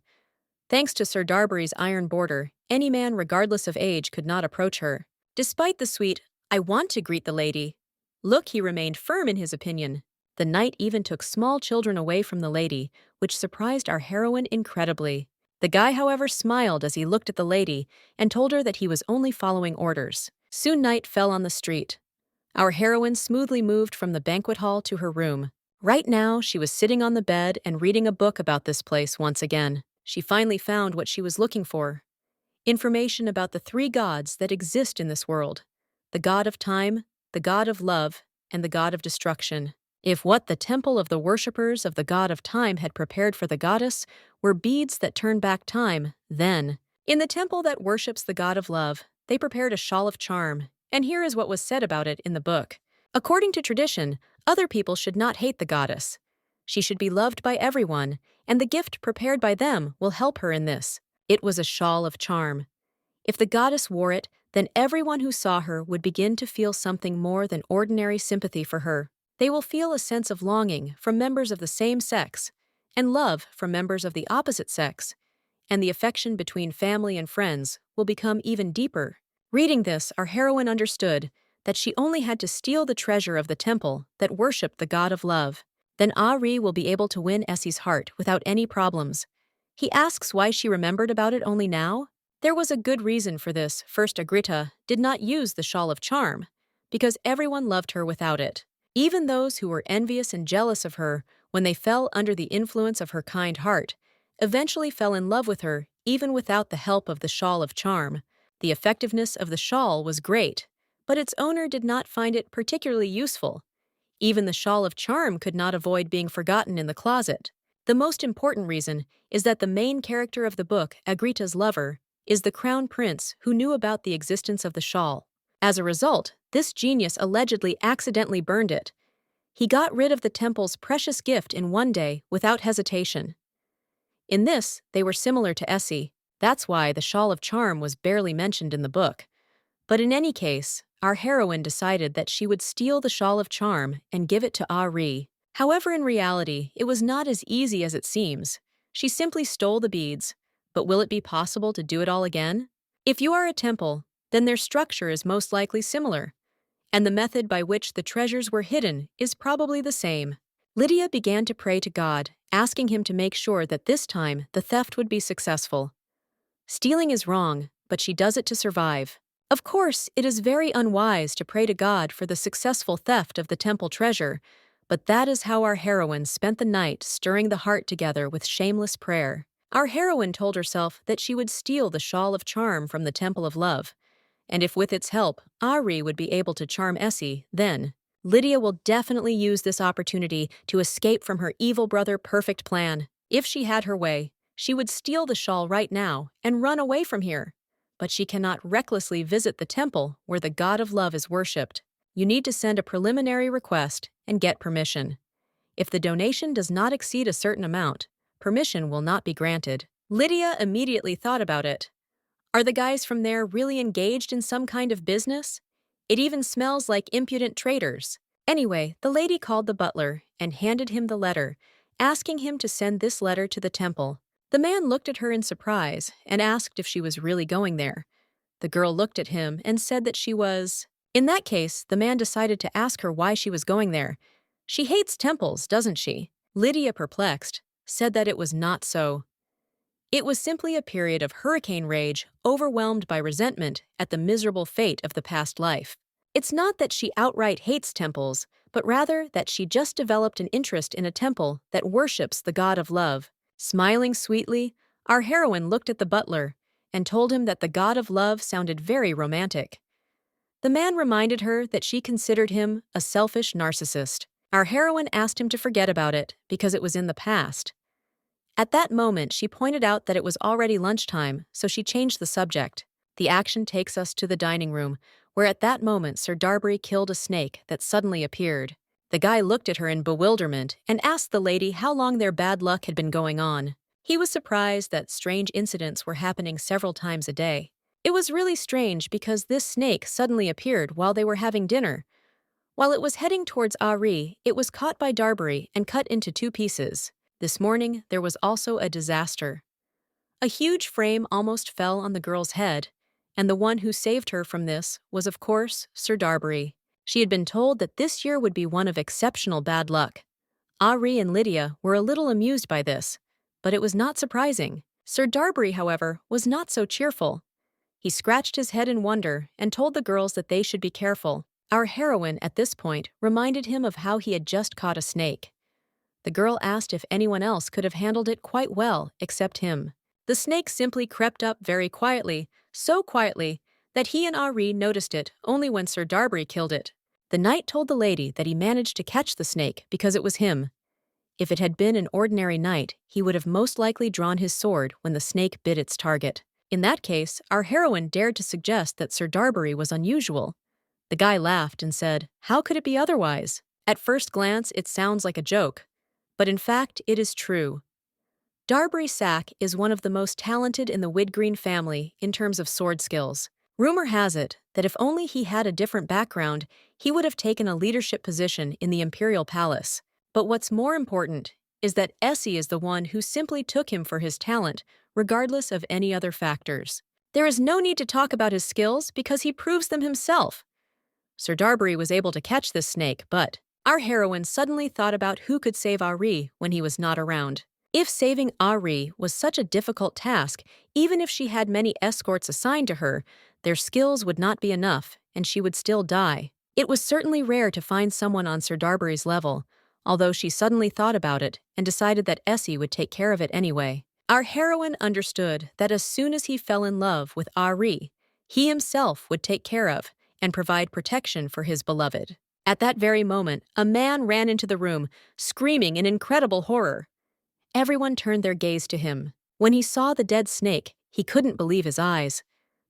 Thanks to Sir Darbury's iron border, any man regardless of age could not approach her. Despite the sweet, "I want to greet the lady" look, he remained firm in his opinion. The knight even took small children away from the lady, which surprised our heroine incredibly. The guy, however, smiled as he looked at the lady and told her that he was only following orders. Soon night fell on the street. Our heroine smoothly moved from the banquet hall to her room. Right now, she was sitting on the bed and reading a book about this place once again. She finally found what she was looking for. Information about the three gods that exist in this world: the god of time, the god of love, and the god of destruction. If what the temple of the worshippers of the god of time had prepared for the goddess were beads that turn back time, then, in the temple that worships the god of love, they prepared a shawl of charm, and here is what was said about it in the book. According to tradition, other people should not hate the goddess. She should be loved by everyone, and the gift prepared by them will help her in this. It was a shawl of charm. If the goddess wore it, then everyone who saw her would begin to feel something more than ordinary sympathy for her. They will feel a sense of longing from members of the same sex, and love from members of the opposite sex, and the affection between family and friends will become even deeper. Reading this, our heroine understood that she only had to steal the treasure of the temple that worshipped the god of love. Then Ari will be able to win Essie's heart without any problems. He asks why she remembered about it only now. There was a good reason for this. First, Agritta did not use the shawl of charm, because everyone loved her without it. Even those who were envious and jealous of her when they fell under the influence of her kind heart eventually fell in love with her even without the help of the shawl of charm. The effectiveness of the shawl was great, but its owner did not find it particularly useful. Even the shawl of charm could not avoid being forgotten in the closet. The most important reason is that the main character of the book, Agritta's lover, is the crown prince who knew about the existence of the shawl. As a result, this genius allegedly accidentally burned it. He got rid of the temple's precious gift in one day without hesitation. In this, they were similar to Essie. That's why the shawl of charm was barely mentioned in the book. But in any case, our heroine decided that she would steal the shawl of charm and give it to Ari. However, in reality, it was not as easy as it seems. She simply stole the beads. But will it be possible to do it all again? If you are a temple, then their structure is most likely similar. And the method by which the treasures were hidden is probably the same. Lydia began to pray to God, asking him to make sure that this time the theft would be successful. Stealing is wrong, but she does it to survive. Of course, it is very unwise to pray to God for the successful theft of the temple treasure, but that is how our heroine spent the night stirring the heart together with shameless prayer. Our heroine told herself that she would steal the shawl of charm from the Temple of Love, and if with its help, Ari would be able to charm Essie, then Lydia will definitely use this opportunity to escape from her evil brother perfect plan. If she had her way, she would steal the shawl right now and run away from here. But she cannot recklessly visit the temple where the god of love is worshipped. You need to send a preliminary request and get permission. If the donation does not exceed a certain amount, permission will not be granted. Lydia immediately thought about it. Are the guys from there really engaged in some kind of business? It even smells like impudent traitors. Anyway, the lady called the butler and handed him the letter, asking him to send this letter to the temple. The man looked at her in surprise and asked if she was really going there. The girl looked at him and said that she was. In that case, the man decided to ask her why she was going there. She hates temples, doesn't she? Lydia, perplexed, said that it was not so. It was simply a period of hurricane rage, overwhelmed by resentment at the miserable fate of the past life. It's not that she outright hates temples, but rather that she just developed an interest in a temple that worships the god of love. Smiling sweetly, our heroine looked at the butler and told him that the god of love sounded very romantic. The man reminded her that she considered him a selfish narcissist. Our heroine asked him to forget about it because it was in the past. At that moment, she pointed out that it was already lunchtime, so she changed the subject. The action takes us to the dining room, where at that moment Sir Darbury killed a snake that suddenly appeared. The guy looked at her in bewilderment and asked the lady how long their bad luck had been going on. He was surprised that strange incidents were happening several times a day. It was really strange because this snake suddenly appeared while they were having dinner. While it was heading towards Ari, it was caught by Darbury and cut into 2 pieces. This morning, there was also a disaster. A huge frame almost fell on the girl's head, and the one who saved her from this was, of course, Sir Darbury. She had been told that this year would be one of exceptional bad luck. Ari and Lydia were a little amused by this, but it was not surprising. Sir Darbury, however, was not so cheerful. He scratched his head in wonder and told the girls that they should be careful. Our heroine, at this point, reminded him of how he had just caught a snake. The girl asked if anyone else could have handled it quite well except him. The snake simply crept up very quietly, so quietly that he and Ari noticed it only when Sir Darbury killed it. The knight told the lady that he managed to catch the snake because it was him. If it had been an ordinary night, he would have most likely drawn his sword when the snake bit its target. In that case, our heroine dared to suggest that Sir Darbury was unusual. The guy laughed and said, "How could it be otherwise? At first glance, it sounds like a joke. But in fact, it is true. Darbury Sack is one of the most talented in the Widgreen family in terms of sword skills. Rumor has it that if only he had a different background, he would have taken a leadership position in the Imperial Palace. But what's more important is that Essie is the one who simply took him for his talent, regardless of any other factors. There is no need to talk about his skills because he proves them himself. Sir Darbury was able to catch this snake, but our heroine suddenly thought about who could save Ari when he was not around. If saving Ari was such a difficult task, even if she had many escorts assigned to her, their skills would not be enough, and she would still die. It was certainly rare to find someone on Sir Darbury's level, although she suddenly thought about it and decided that Essie would take care of it anyway. Our heroine understood that as soon as he fell in love with Ari, he himself would take care of and provide protection for his beloved. At that very moment, a man ran into the room, screaming in incredible horror. Everyone turned their gaze to him. When he saw the dead snake, he couldn't believe his eyes.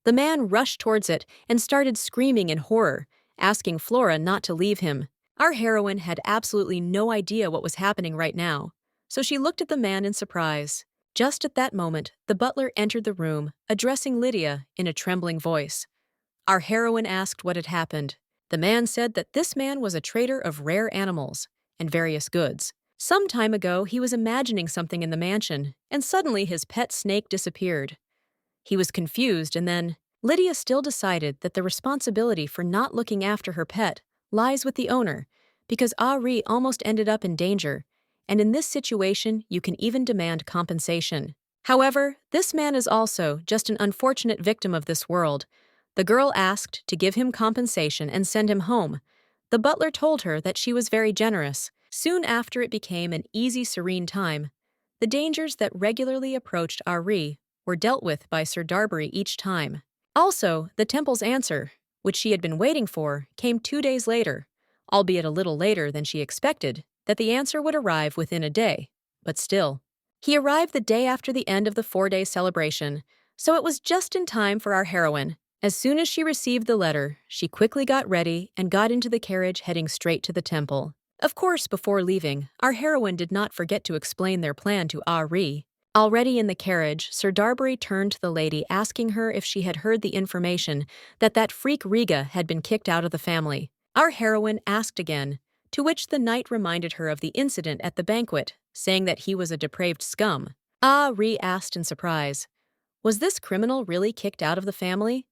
The man rushed towards it and started screaming in horror, asking Flora not to leave him. Our heroine had absolutely no idea what was happening right now, so she looked at the man in surprise. Just at that moment, the butler entered the room, addressing Lydia in a trembling voice. Our heroine asked what had happened. The man said that this man was a trader of rare animals and various goods. Some time ago, he was imagining something in the mansion, and suddenly his pet snake disappeared. He was confused, and then Lydia still decided that the responsibility for not looking after her pet lies with the owner, because Ari almost ended up in danger, and in this situation you can even demand compensation. However, this man is also just an unfortunate victim of this world. The girl asked to give him compensation and send him home. The butler told her that she was very generous. Soon after, it became an easy, serene time. The dangers that regularly approached Ari were dealt with by Sir Darbury each time. Also, the temple's answer, which she had been waiting for, came 2 days later, albeit a little later than she expected, that the answer would arrive within a day. But still, he arrived the day after the end of the 4-day celebration, so it was just in time for our heroine. As soon as she received the letter, she quickly got ready and got into the carriage heading straight to the temple. Of course, before leaving, our heroine did not forget to explain their plan to Ari. Already in the carriage, Sir Darbury turned to the lady, asking her if she had heard the information that freak Riga had been kicked out of the family. Our heroine asked again, to which the knight reminded her of the incident at the banquet, saying that he was a depraved scum. Ari asked in surprise, was this criminal really kicked out of the family?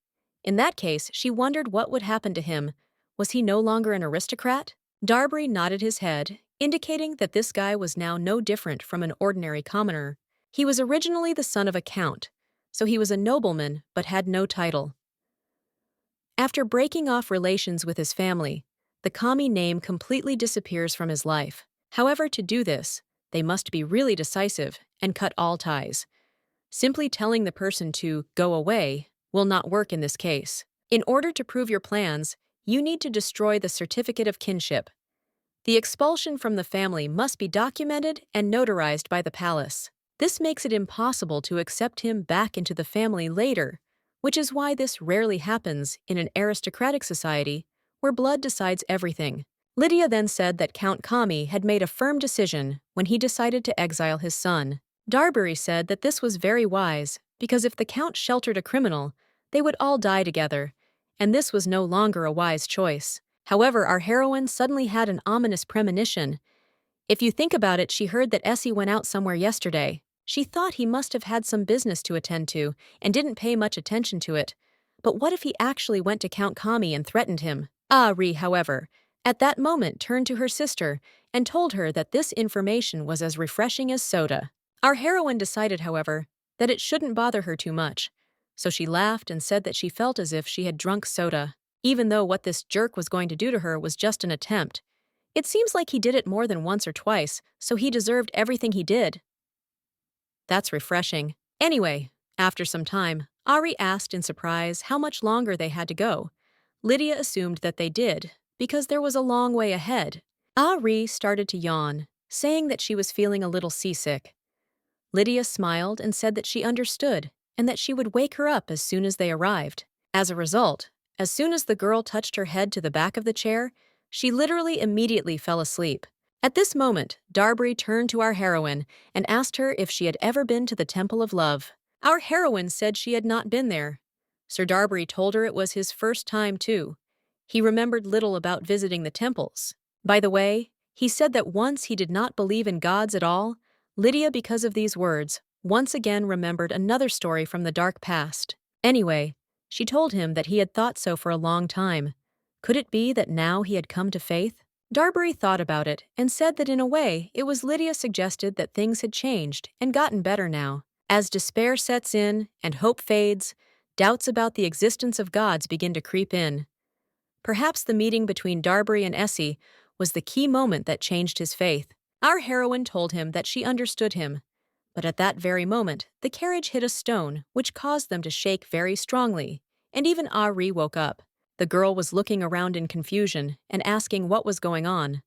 In that case, she wondered what would happen to him. Was he no longer an aristocrat? Darbury nodded his head, indicating that this guy was now no different from an ordinary commoner. He was originally the son of a count, so he was a nobleman but had no title. After breaking off relations with his family, the Kami name completely disappears from his life. However, to do this, they must be really decisive and cut all ties. Simply telling the person to go away will not work in this case. In order to prove your plans, you need to destroy the certificate of kinship. The expulsion from the family must be documented and notarized by the palace. This makes it impossible to accept him back into the family later, which is why this rarely happens in an aristocratic society where blood decides everything. Lydia then said that Count Kami had made a firm decision when he decided to exile his son. Darbury said that this was very wise, because if the count sheltered a criminal, they would all die together, and this was no longer a wise choice. However, our heroine suddenly had an ominous premonition. If you think about it, she heard that Essie went out somewhere yesterday. She thought he must have had some business to attend to and didn't pay much attention to it. But what if he actually went to Count Kami and threatened him? Ari, however, at that moment turned to her sister and told her that this information was as refreshing as soda. Our heroine decided, however, that it shouldn't bother her too much, so she laughed and said that she felt as if she had drunk soda, even though what this jerk was going to do to her was just an attempt. It seems like he did it more than once or twice, so he deserved everything he did. That's refreshing. Anyway, after some time, Ari asked in surprise how much longer they had to go. Lydia assumed that they did, because there was a long way ahead. Ari started to yawn, saying that she was feeling a little seasick. Lydia smiled and said that she understood, and that she would wake her up as soon as they arrived. As a result, as soon as the girl touched her head to the back of the chair, she literally immediately fell asleep. At this moment, Darbury turned to our heroine and asked her if she had ever been to the Temple of Love. Our heroine said she had not been there. Sir Darbury told her it was his first time too. He remembered little about visiting the temples. By the way, he said that once he did not believe in gods at all. Lydia, because of these words, once again remembered another story from the dark past. Anyway, she told him that he had thought so for a long time. Could it be that now he had come to faith? Darbury thought about it and said that in a way it was Lydia suggested that things had changed and gotten better now. As despair sets in and hope fades, doubts about the existence of gods begin to creep in. Perhaps the meeting between Darbury and Essie was the key moment that changed his faith. Our heroine told him that she understood him, but at that very moment, the carriage hit a stone, which caused them to shake very strongly, and even Ari woke up. The girl was looking around in confusion and asking what was going on.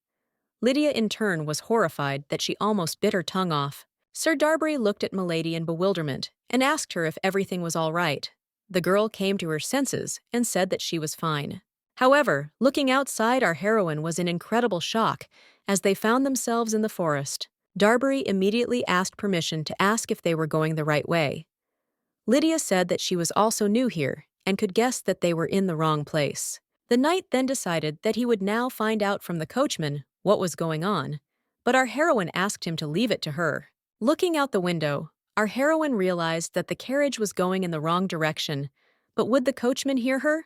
Lydia in turn was horrified that she almost bit her tongue off. Sir Darbury looked at Milady in bewilderment and asked her if everything was all right. The girl came to her senses and said that she was fine. However, looking outside, our heroine was in incredible shock as they found themselves in the forest. Darbury immediately asked permission to ask if they were going the right way. Lydia said that she was also new here and could guess that they were in the wrong place. The knight then decided that he would now find out from the coachman what was going on, but our heroine asked him to leave it to her. Looking out the window, our heroine realized that the carriage was going in the wrong direction, but would the coachman hear her?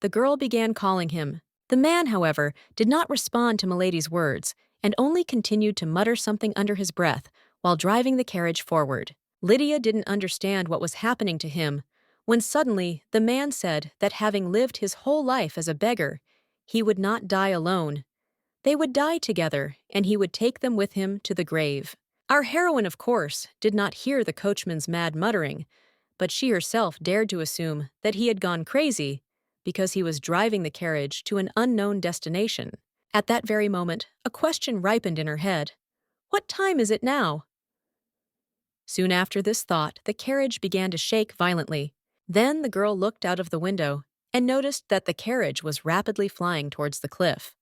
The girl began calling him. The man, however, did not respond to Milady's words and only continued to mutter something under his breath while driving the carriage forward. Lydia didn't understand what was happening to him when suddenly the man said that having lived his whole life as a beggar, he would not die alone. They would die together, and he would take them with him to the grave. Our heroine, of course, did not hear the coachman's mad muttering, but she herself dared to assume that he had gone crazy because he was driving the carriage to an unknown destination. At that very moment, a question ripened in her head. What time is it now? Soon after this thought, the carriage began to shake violently. Then the girl looked out of the window and noticed that the carriage was rapidly flying towards the cliff.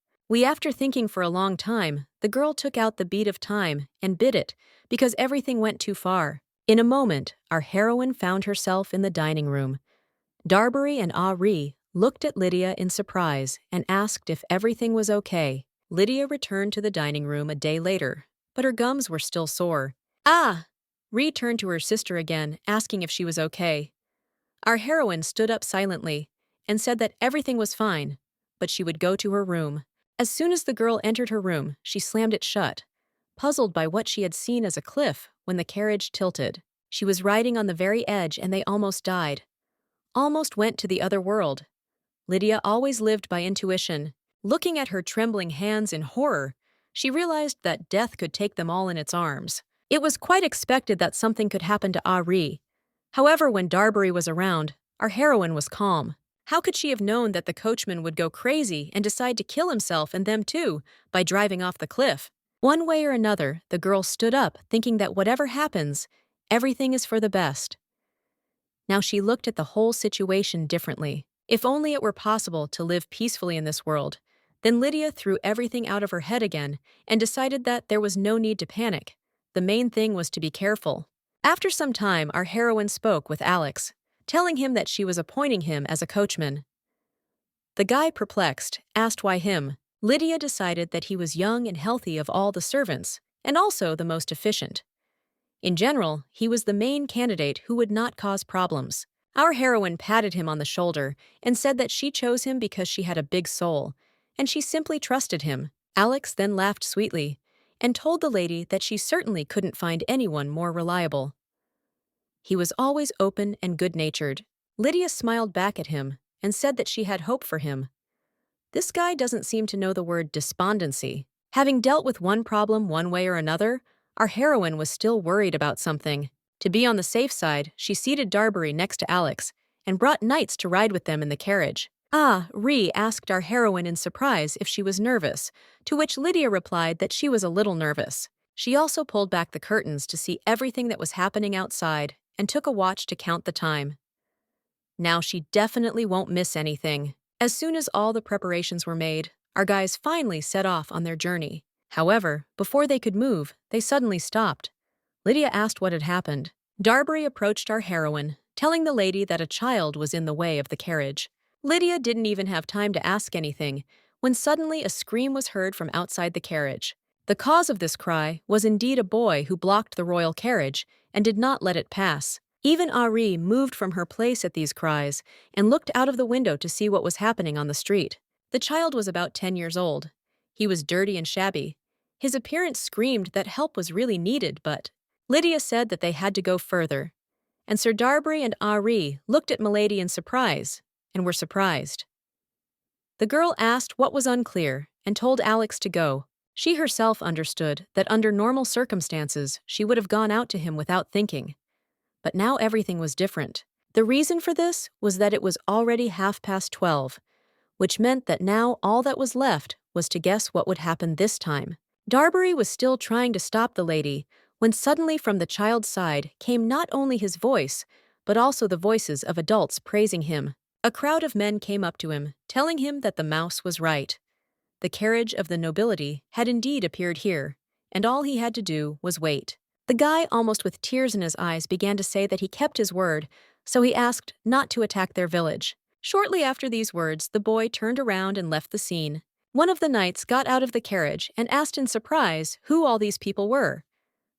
After thinking for a long time, the girl took out the bead of time and bit it because everything went too far. In a moment, our heroine found herself in the dining room. Darbury and Ari looked at Lydia in surprise and asked if everything was okay. Lydia returned to the dining room a day later, but her gums were still sore. Ree turned to her sister again, asking if she was okay. Our heroine stood up silently and said that everything was fine, but she would go to her room. As soon as the girl entered her room, she slammed it shut, puzzled by what she had seen as a cliff when the carriage tilted. She was riding on the very edge and they almost died. Almost went to the other world. Lydia always lived by intuition. Looking at her trembling hands in horror, she realized that death could take them all in its arms. It was quite expected that something could happen to Ari. However, when Darbury was around, our heroine was calm. How could she have known that the coachman would go crazy and decide to kill himself and them too by driving off the cliff? One way or another, the girl stood up, thinking that whatever happens, everything is for the best. Now she looked at the whole situation differently. If only it were possible to live peacefully in this world. Then Lydia threw everything out of her head again and decided that there was no need to panic. The main thing was to be careful. After some time, our heroine spoke with Alex, telling him that she was appointing him as a coachman. The guy, perplexed, asked why him. Lydia decided that he was young and healthy of all the servants, and also the most efficient. In general, he was the main candidate who would not cause problems. Our heroine patted him on the shoulder and said that she chose him because she had a big soul, and she simply trusted him. Alex then laughed sweetly and told the lady that she certainly couldn't find anyone more reliable. He was always open and good-natured. Lydia smiled back at him and said that she had hope for him. This guy doesn't seem to know the word despondency. Having dealt with one problem one way or another, our heroine was still worried about something. To be on the safe side, she seated Darbury next to Alex and brought knights to ride with them in the carriage. Ree asked our heroine in surprise if she was nervous, to which Lydia replied that she was a little nervous. She also pulled back the curtains to see everything that was happening outside and took a watch to count the time. Now she definitely won't miss anything. As soon as all the preparations were made, our guys finally set off on their journey. However, before they could move, they suddenly stopped. Lydia asked what had happened. Darbury approached our heroine, telling the lady that a child was in the way of the carriage. Lydia didn't even have time to ask anything when suddenly a scream was heard from outside the carriage. The cause of this cry was indeed a boy who blocked the royal carriage and did not let it pass. Even Ari moved from her place at these cries and looked out of the window to see what was happening on the street. The child was about 10 years old. He was dirty and shabby. His appearance screamed that help was really needed, but Lydia said that they had to go further. And Sir Darbury and Ari looked at Milady in surprise and were surprised. The girl asked what was unclear and told Alex to go. She herself understood that under normal circumstances she would have gone out to him without thinking. But now everything was different. The reason for this was that it was already 12:30. which meant that now all that was left was to guess what would happen this time. Darbury was still trying to stop the lady when suddenly from the child's side came not only his voice, but also the voices of adults praising him. A crowd of men came up to him, telling him that the mouse was right. The carriage of the nobility had indeed appeared here, and all he had to do was wait. The guy, almost with tears in his eyes, began to say that he kept his word, so he asked not to attack their village. Shortly after these words, the boy turned around and left the scene. One of the knights got out of the carriage and asked in surprise who all these people were.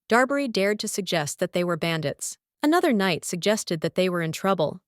Darbury dared to suggest that they were bandits. Another knight suggested that they were in trouble.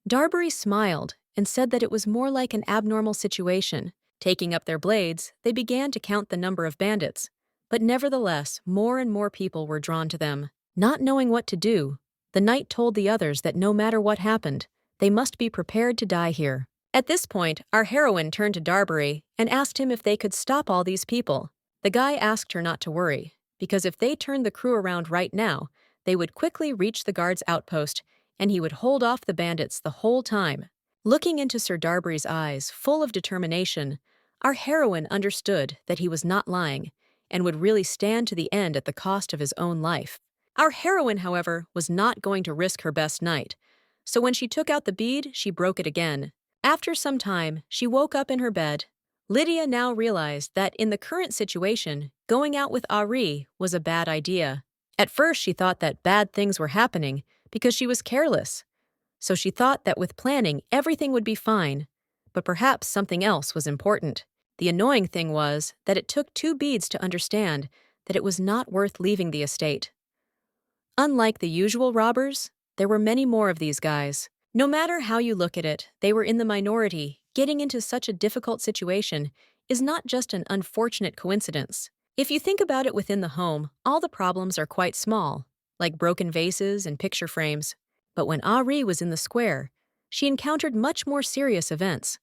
Darbury smiled and said that it was more like an abnormal situation. Taking up their blades, they began to count the number of bandits, but nevertheless, more and more people were drawn to them. Not knowing what to do, the knight told the others that no matter what happened, they must be prepared to die here. At this point, our heroine turned to Darbury and asked him if they could stop all these people. The guy asked her not to worry, because if they turned the crew around right now, they would quickly reach the guard's outpost, and he would hold off the bandits the whole time. Looking into Sir Darbury's eyes, full of determination, our heroine understood that he was not lying, and would really stand to the end at the cost of his own life. Our heroine, however, was not going to risk her best knight, so when she took out the bead, she broke it again. After some time, she woke up in her bed. Lydia now realized that in the current situation, going out with Ari was a bad idea. At first, she thought that bad things were happening because she was careless. So she thought that with planning, everything would be fine. But perhaps something else was important. The annoying thing was that it took 2 beads to understand that it was not worth leaving the estate. Unlike the usual robbers, there were many more of these guys. No matter how you look at it, they were in the minority. Getting into such a difficult situation is not just an unfortunate coincidence. If you think about it within the home, all the problems are quite small, like broken vases and picture frames. But when Ari was in the square, she encountered much more serious events.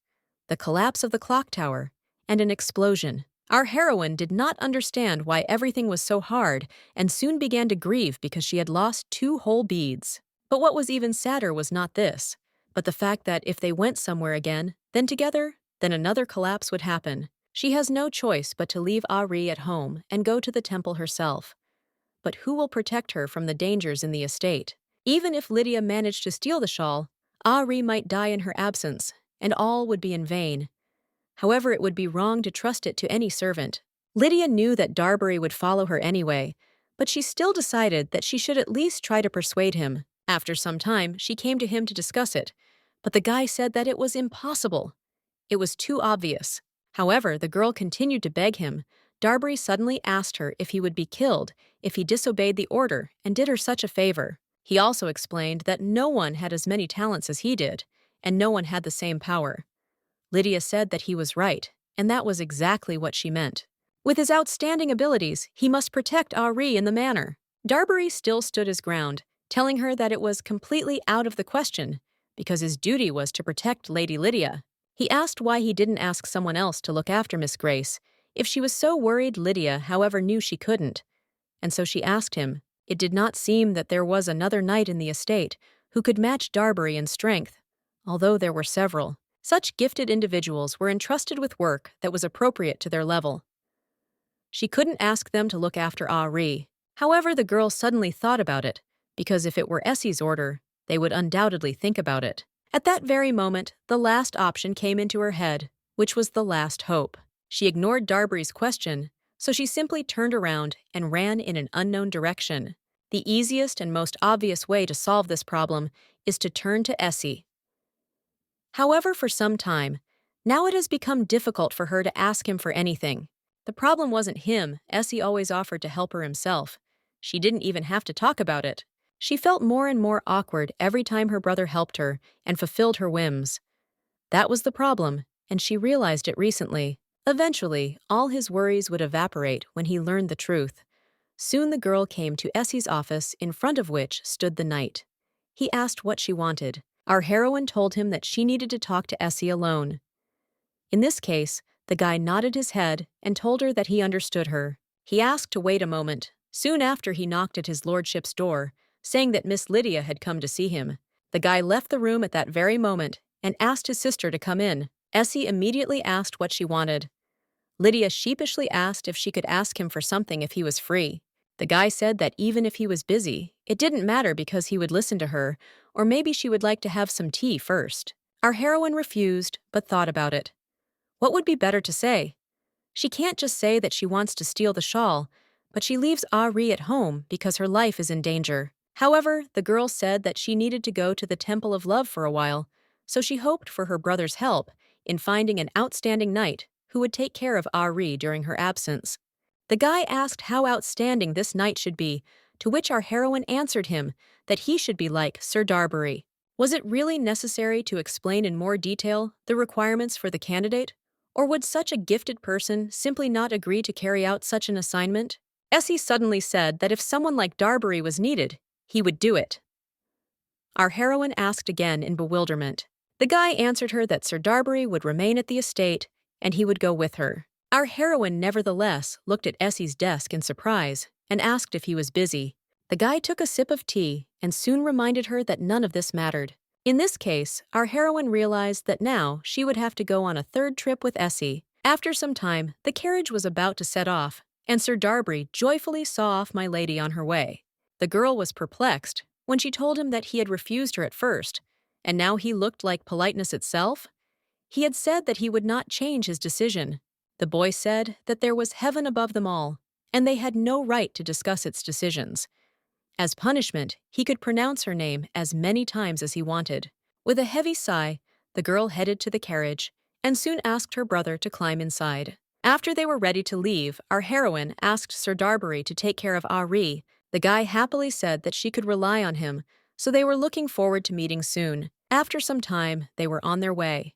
The collapse of the clock tower, and an explosion. Our heroine did not understand why everything was so hard and soon began to grieve because she had lost 2 whole beads. But what was even sadder was not this, but the fact that if they went somewhere again, then together, then another collapse would happen. She has no choice but to leave Ari at home and go to the temple herself. But who will protect her from the dangers in the estate? Even if Lydia managed to steal the shawl, Ari might die in her absence, and all would be in vain. However, it would be wrong to trust it to any servant. Lydia knew that Darbury would follow her anyway, but she still decided that she should at least try to persuade him. After some time, she came to him to discuss it, but the guy said that it was impossible. It was too obvious. However, the girl continued to beg him. Darbury suddenly asked her if he would be killed if he disobeyed the order and did her such a favor. He also explained that no one had as many talents as he did, and no one had the same power. Lydia said that he was right, and that was exactly what she meant. With his outstanding abilities, he must protect Ari in the manor. Darbury still stood his ground, telling her that it was completely out of the question, because his duty was to protect Lady Lydia. He asked why he didn't ask someone else to look after Miss Grace, if she was so worried Lydia, however, knew she couldn't. And so she asked him. It did not seem that there was another knight in the estate who could match Darbury in strength, although there were several. Such gifted individuals were entrusted with work that was appropriate to their level. She couldn't ask them to look after Ari. However, the girl suddenly thought about it, because if it were Essie's order, they would undoubtedly think about it. At that very moment, the last option came into her head, which was the last hope. She ignored Darbury's question, so she simply turned around and ran in an unknown direction. The easiest and most obvious way to solve this problem is to turn to Essie. However, for some time, now it has become difficult for her to ask him for anything. The problem wasn't him. Essie always offered to help her himself. She didn't even have to talk about it. She felt more and more awkward every time her brother helped her and fulfilled her whims. That was the problem, and she realized it recently. Eventually, all his worries would evaporate when he learned the truth. Soon the girl came to Essie's office, in front of which stood the knight. He asked what she wanted. Our heroine told him that she needed to talk to Essie alone. In this case, the guy nodded his head and told her that he understood her. He asked to wait a moment. Soon after, he knocked at his lordship's door, saying that Miss Lydia had come to see him. The guy left the room at that very moment and asked his sister to come in. Essie immediately asked what she wanted. Lydia sheepishly asked if she could ask him for something if he was free. The guy said that even if he was busy, it didn't matter because he would listen to her, or maybe she would like to have some tea first. Our heroine refused, but thought about it. What would be better to say? She can't just say that she wants to steal the shawl, but she leaves Ari at home because her life is in danger. However, the girl said that she needed to go to the Temple of Love for a while, so she hoped for her brother's help in finding an outstanding knight who would take care of Ari during her absence. The guy asked how outstanding this knight should be, to which our heroine answered him that he should be like Sir Darbury. Was it really necessary to explain in more detail the requirements for the candidate? Or would such a gifted person simply not agree to carry out such an assignment? Essie suddenly said that if someone like Darbury was needed, he would do it. Our heroine asked again in bewilderment. The guy answered her that Sir Darbury would remain at the estate and he would go with her. Our heroine nevertheless looked at Essie's desk in surprise and asked if he was busy. The guy took a sip of tea and soon reminded her that none of this mattered. In this case, our heroine realized that now she would have to go on a third trip with Essie. After some time, the carriage was about to set off, and Sir Darbury joyfully saw off my lady on her way. The girl was perplexed when she told him that he had refused her at first, and now he looked like politeness itself. He had said that he would not change his decision. The boy said that there was heaven above them all, and they had no right to discuss its decisions. As punishment, he could pronounce her name as many times as he wanted. With a heavy sigh, the girl headed to the carriage and soon asked her brother to climb inside. After they were ready to leave, our heroine asked Sir Darbury to take care of Ari. The guy happily said that she could rely on him, so they were looking forward to meeting soon. After some time, they were on their way.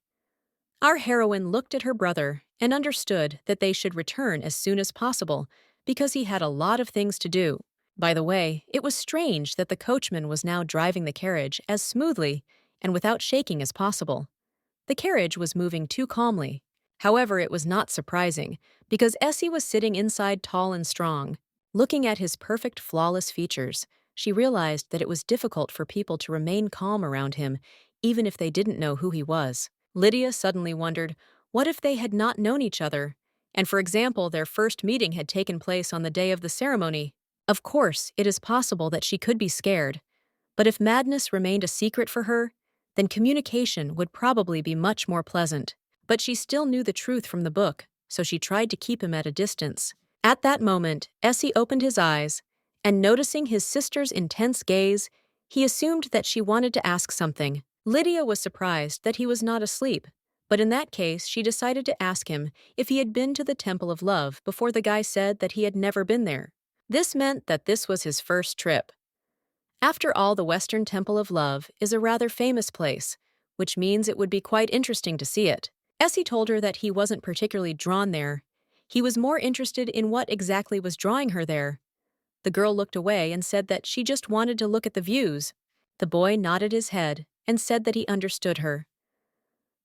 Our heroine looked at her brother and understood that they should return as soon as possible because he had a lot of things to do. By the way, it was strange that the coachman was now driving the carriage as smoothly and without shaking as possible. The carriage was moving too calmly. However, it was not surprising, because Essie was sitting inside tall and strong. Looking at his perfect, flawless features, she realized that it was difficult for people to remain calm around him, even if they didn't know who he was. Lydia suddenly wondered, what if they had not known each other, and for example, their first meeting had taken place on the day of the ceremony? Of course, it is possible that she could be scared, but if madness remained a secret for her, then communication would probably be much more pleasant. But she still knew the truth from the book, so she tried to keep him at a distance. At that moment, Essie opened his eyes, and noticing his sister's intense gaze, he assumed that she wanted to ask something. Lydia was surprised that he was not asleep, but in that case, she decided to ask him if he had been to the Temple of Love before the guy said that he had never been there. This meant that this was his first trip. After all, the Western Temple of Love is a rather famous place, which means it would be quite interesting to see it. Essie told her that he wasn't particularly drawn there. He was more interested in what exactly was drawing her there. The girl looked away and said that she just wanted to look at the views. The boy nodded his head and said that he understood her.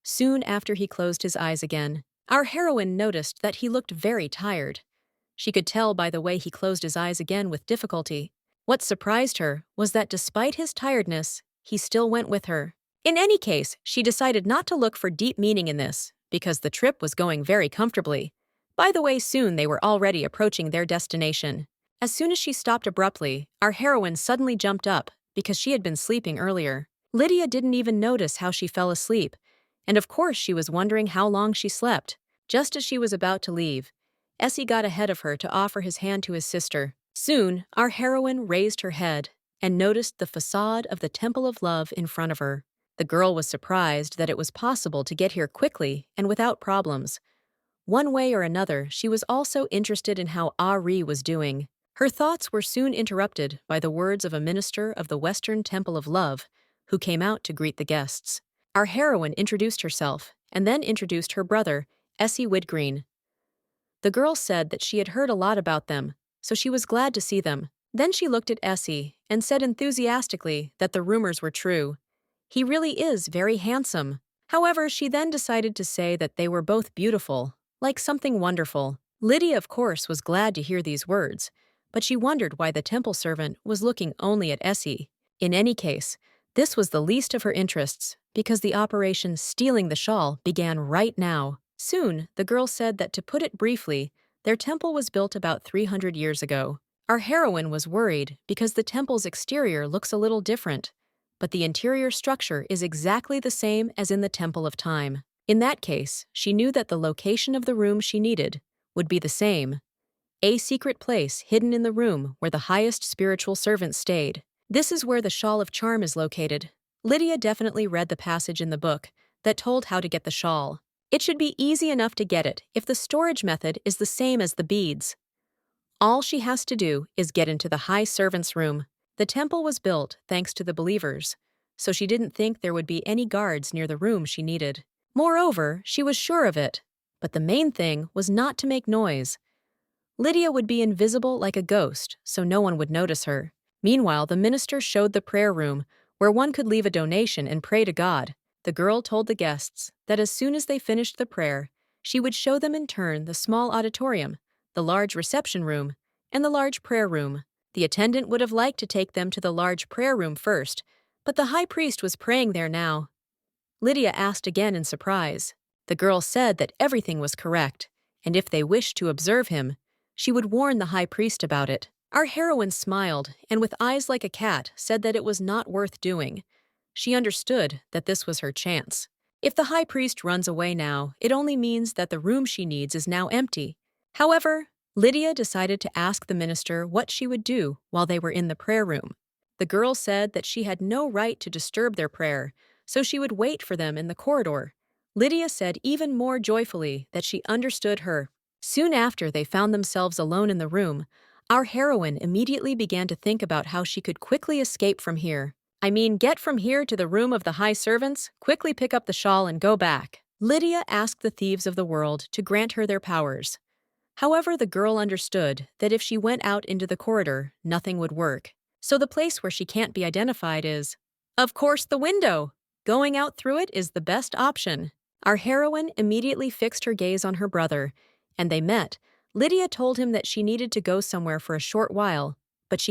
Soon after he closed his eyes again, our heroine noticed that he looked very tired. She could tell by the way he closed his eyes again with difficulty. What surprised her was that despite his tiredness, he still went with her. In any case, she decided not to look for deep meaning in this, because the trip was going very comfortably. By the way, soon they were already approaching their destination. As soon as she stopped abruptly, our heroine suddenly jumped up, because she had been sleeping earlier. Lydia didn't even notice how she fell asleep, and of course she was wondering how long she slept. Just as she was about to leave, Essie got ahead of her to offer his hand to his sister. Soon, our heroine raised her head and noticed the facade of the Temple of Love in front of her. The girl was surprised that it was possible to get here quickly and without problems. One way or another, she was also interested in how Ari was doing. Her thoughts were soon interrupted by the words of a minister of the Western Temple of Love, who came out to greet the guests. Our heroine introduced herself and then introduced her brother, Essie Widgreen. The girl said that she had heard a lot about them, so she was glad to see them. Then she looked at Essie and said enthusiastically that the rumors were true. He really is very handsome. However, she then decided to say that they were both beautiful, like something wonderful. Lydia, of course, was glad to hear these words, but she wondered why the temple servant was looking only at Essie. In any case, this was the least of her interests, because the operation stealing the shawl began right now. Soon, the girl said that, to put it briefly, their temple was built about 300 years ago. Our heroine was worried because the temple's exterior looks a little different, but the interior structure is exactly the same as in the Temple of Time. In that case, she knew that the location of the room she needed would be the same. A secret place hidden in the room where the highest spiritual servant stayed. This is where the Shawl of Charm is located. Lydia definitely read the passage in the book that told how to get the shawl. It should be easy enough to get it if the storage method is the same as the beads. All she has to do is get into the high servant's room. The temple was built thanks to the believers, so she didn't think there would be any guards near the room she needed. Moreover, she was sure of it. But the main thing was not to make noise. Lydia would be invisible like a ghost, so no one would notice her. Meanwhile, the minister showed the prayer room, where one could leave a donation and pray to God. The girl told the guests that as soon as they finished the prayer, she would show them in turn the small auditorium, the large reception room, and the large prayer room. The attendant would have liked to take them to the large prayer room first, but the high priest was praying there now. Lydia asked again in surprise. The girl said that everything was correct, and if they wished to observe him, she would warn the high priest about it. Our heroine smiled, and with eyes like a cat, said that it was not worth doing. She understood that this was her chance. If the high priest runs away now, it only means that the room she needs is now empty. However, Lydia decided to ask the minister what she would do while they were in the prayer room. The girl said that she had no right to disturb their prayer, so she would wait for them in the corridor. Lydia said even more joyfully that she understood her. Soon after they found themselves alone in the room, our heroine immediately began to think about how she could quickly escape from here. Get from here to the room of the high servants, quickly pick up the shawl and go back. Lydia asked the thieves of the world to grant her their powers. However, the girl understood that if she went out into the corridor, nothing would work. So the place where she can't be identified is, of course, the window. Going out through it is the best option. Our heroine immediately fixed her gaze on her brother, and they met. Lydia told him that she needed to go somewhere for a short while, but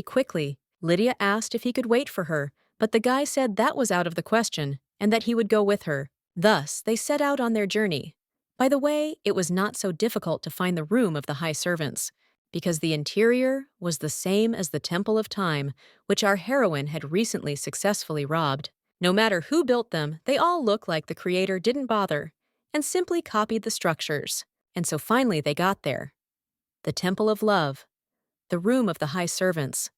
Lydia asked if he could wait for her, but the guy said that was out of the question, and that he would go with her. Thus, they set out on their journey. By the way, it was not so difficult to find the room of the high servants, because the interior was the same as the Temple of Time, which our heroine had recently successfully robbed. No matter who built them, they all look like the creator didn't bother, and simply copied the structures. And so finally they got there. The Temple of Love, the room of the high servants.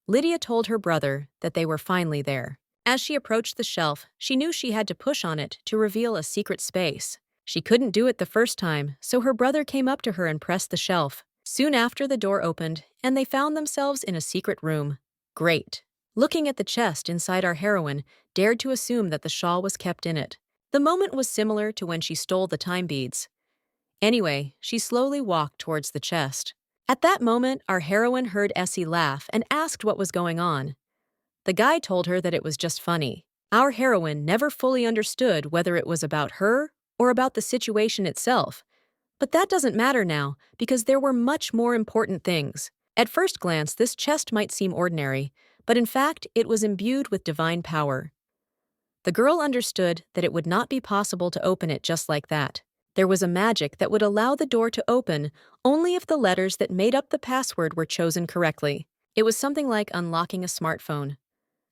Lydia told her brother that they were finally there. As she approached the shelf, she knew she had to push on it to reveal a secret space. She couldn't do it the first time, so her brother came up to her and pressed the shelf. Soon after, the door opened, and they found themselves in a secret room. Great. Looking at the chest inside, our heroine dared to assume that the shawl was kept in it. The moment was similar to when she stole the time beads. Anyway, she slowly walked towards the chest. At that moment, our heroine heard Essie laugh and asked what was going on. The guy told her that it was just funny. Our heroine never fully understood whether it was about her or about the situation itself. But that doesn't matter now, because there were much more important things. At first glance, this chest might seem ordinary, but in fact, it was imbued with divine power. The girl understood that it would not be possible to open it just like that. There was a magic that would allow the door to open only if the letters that made up the password were chosen correctly. It was something like unlocking a smartphone.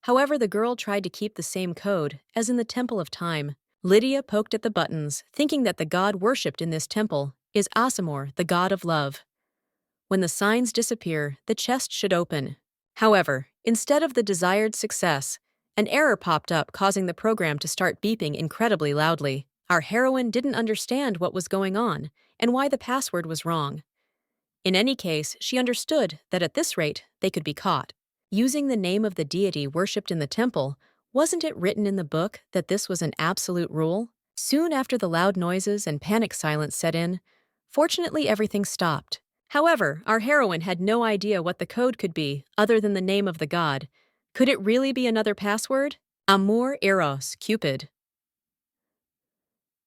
However, the girl tried to keep the same code as in the Temple of Time. Lydia poked at the buttons, thinking that the god worshipped in this temple is Asimor, the god of love. When the signs disappear, the chest should open. However, instead of the desired success, an error popped up, causing the program to start beeping incredibly loudly. Our heroine didn't understand what was going on and why the password was wrong. In any case, she understood that at this rate, they could be caught. Using the name of the deity worshipped in the temple, wasn't it written in the book that this was an absolute rule? Soon after the loud noises and panic silence set in, fortunately everything stopped. However, our heroine had no idea what the code could be other than the name of the god. Could it really be another password? Amor Eros, Cupid.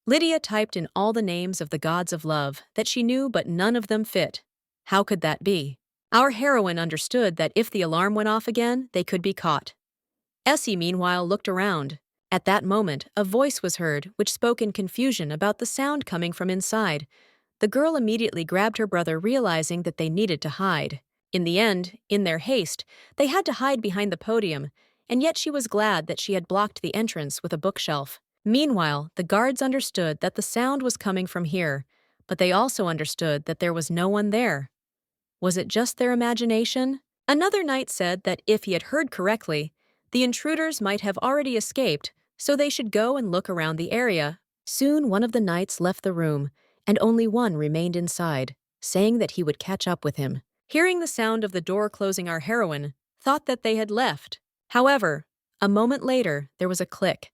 Lydia typed in all the names of the gods of love that she knew, but none of them fit. How could that be? Our heroine understood that if the alarm went off again, they could be caught. Essie, meanwhile, looked around. At that moment, a voice was heard which spoke in confusion about the sound coming from inside. The girl immediately grabbed her brother, realizing that they needed to hide. In the end, in their haste, they had to hide behind the podium, and yet she was glad that she had blocked the entrance with a bookshelf. Meanwhile, the guards understood that the sound was coming from here, but they also understood that there was no one there. Was it just their imagination? Another knight said that if he had heard correctly, the intruders might have already escaped, so they should go and look around the area. Soon one of the knights left the room, and only one remained inside, saying that he would catch up with him. Hearing the sound of the door closing, our heroine thought that they had left. However, a moment later, there was a click,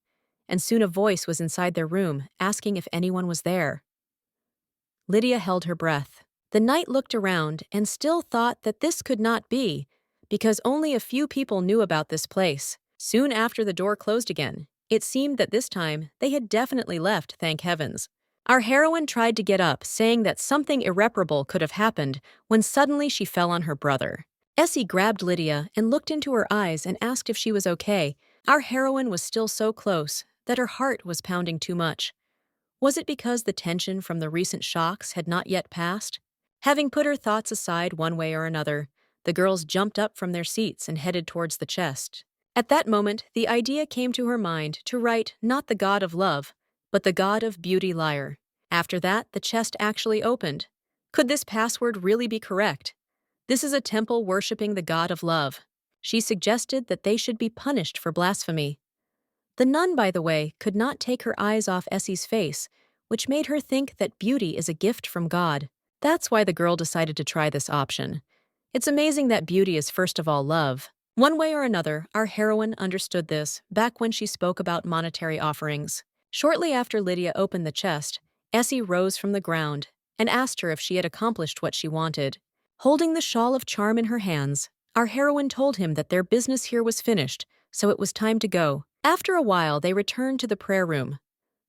and soon a voice was inside their room, asking if anyone was there. Lydia held her breath. The knight looked around and still thought that this could not be, because only a few people knew about this place. Soon after the door closed again, it seemed that this time they had definitely left, thank heavens. Our heroine tried to get up, saying that something irreparable could have happened, when suddenly she fell on her brother. Essie grabbed Lydia and looked into her eyes and asked if she was okay. Our heroine was still so close that her heart was pounding too much. Was it because the tension from the recent shocks had not yet passed? Having put her thoughts aside one way or another, the girls jumped up from their seats and headed towards the chest. At that moment, the idea came to her mind to write not the god of love, but the god of beauty liar. After that, the chest actually opened. Could this password really be correct? This is a temple worshipping the god of love. She suggested that they should be punished for blasphemy. The nun, by the way, could not take her eyes off Essie's face, which made her think that beauty is a gift from God. That's why the girl decided to try this option. It's amazing that beauty is first of all love. One way or another, our heroine understood this back when she spoke about monetary offerings. Shortly after Lydia opened the chest, Essie rose from the ground and asked her if she had accomplished what she wanted. Holding the shawl of charm in her hands, our heroine told him that their business here was finished, so it was time to go. After a while, they returned to the prayer room.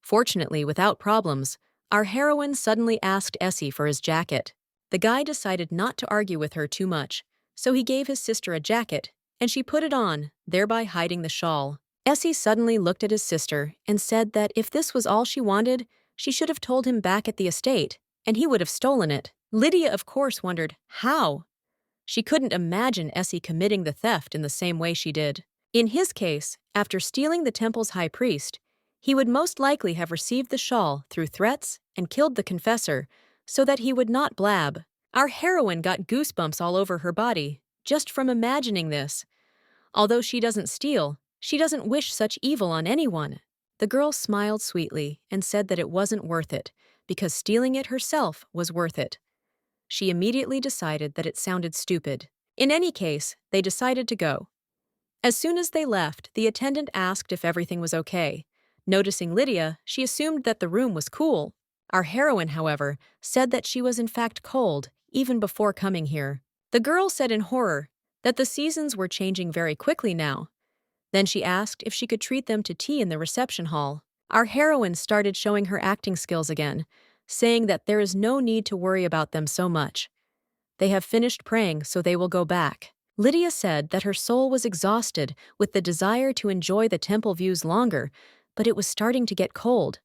Fortunately, without problems, our heroine suddenly asked Essie for his jacket. The guy decided not to argue with her too much, so he gave his sister a jacket, and she put it on, thereby hiding the shawl. Essie suddenly looked at his sister and said that if this was all she wanted, she should have told him back at the estate, and he would have stolen it. Lydia, of course, wondered how. She couldn't imagine Essie committing the theft in the same way she did. In his case, after stealing the temple's high priest, he would most likely have received the shawl through threats and killed the confessor so that he would not blab. Our heroine got goosebumps all over her body just from imagining this. Although she doesn't steal, she doesn't wish such evil on anyone. The girl smiled sweetly and said that it wasn't worth it, because stealing it herself was worth it. She immediately decided that it sounded stupid. In any case, they decided to go. As soon as they left, the attendant asked if everything was okay. Noticing Lydia, she assumed that the room was cool. Our heroine, however, said that she was in fact cold, even before coming here. The girl said in horror that the seasons were changing very quickly now. Then she asked if she could treat them to tea in the reception hall. Our heroine started showing her acting skills again, saying that there is no need to worry about them so much. They have finished praying, so they will go back. Lydia said that her soul was exhausted with the desire to enjoy the temple views longer, but it was starting to get cold.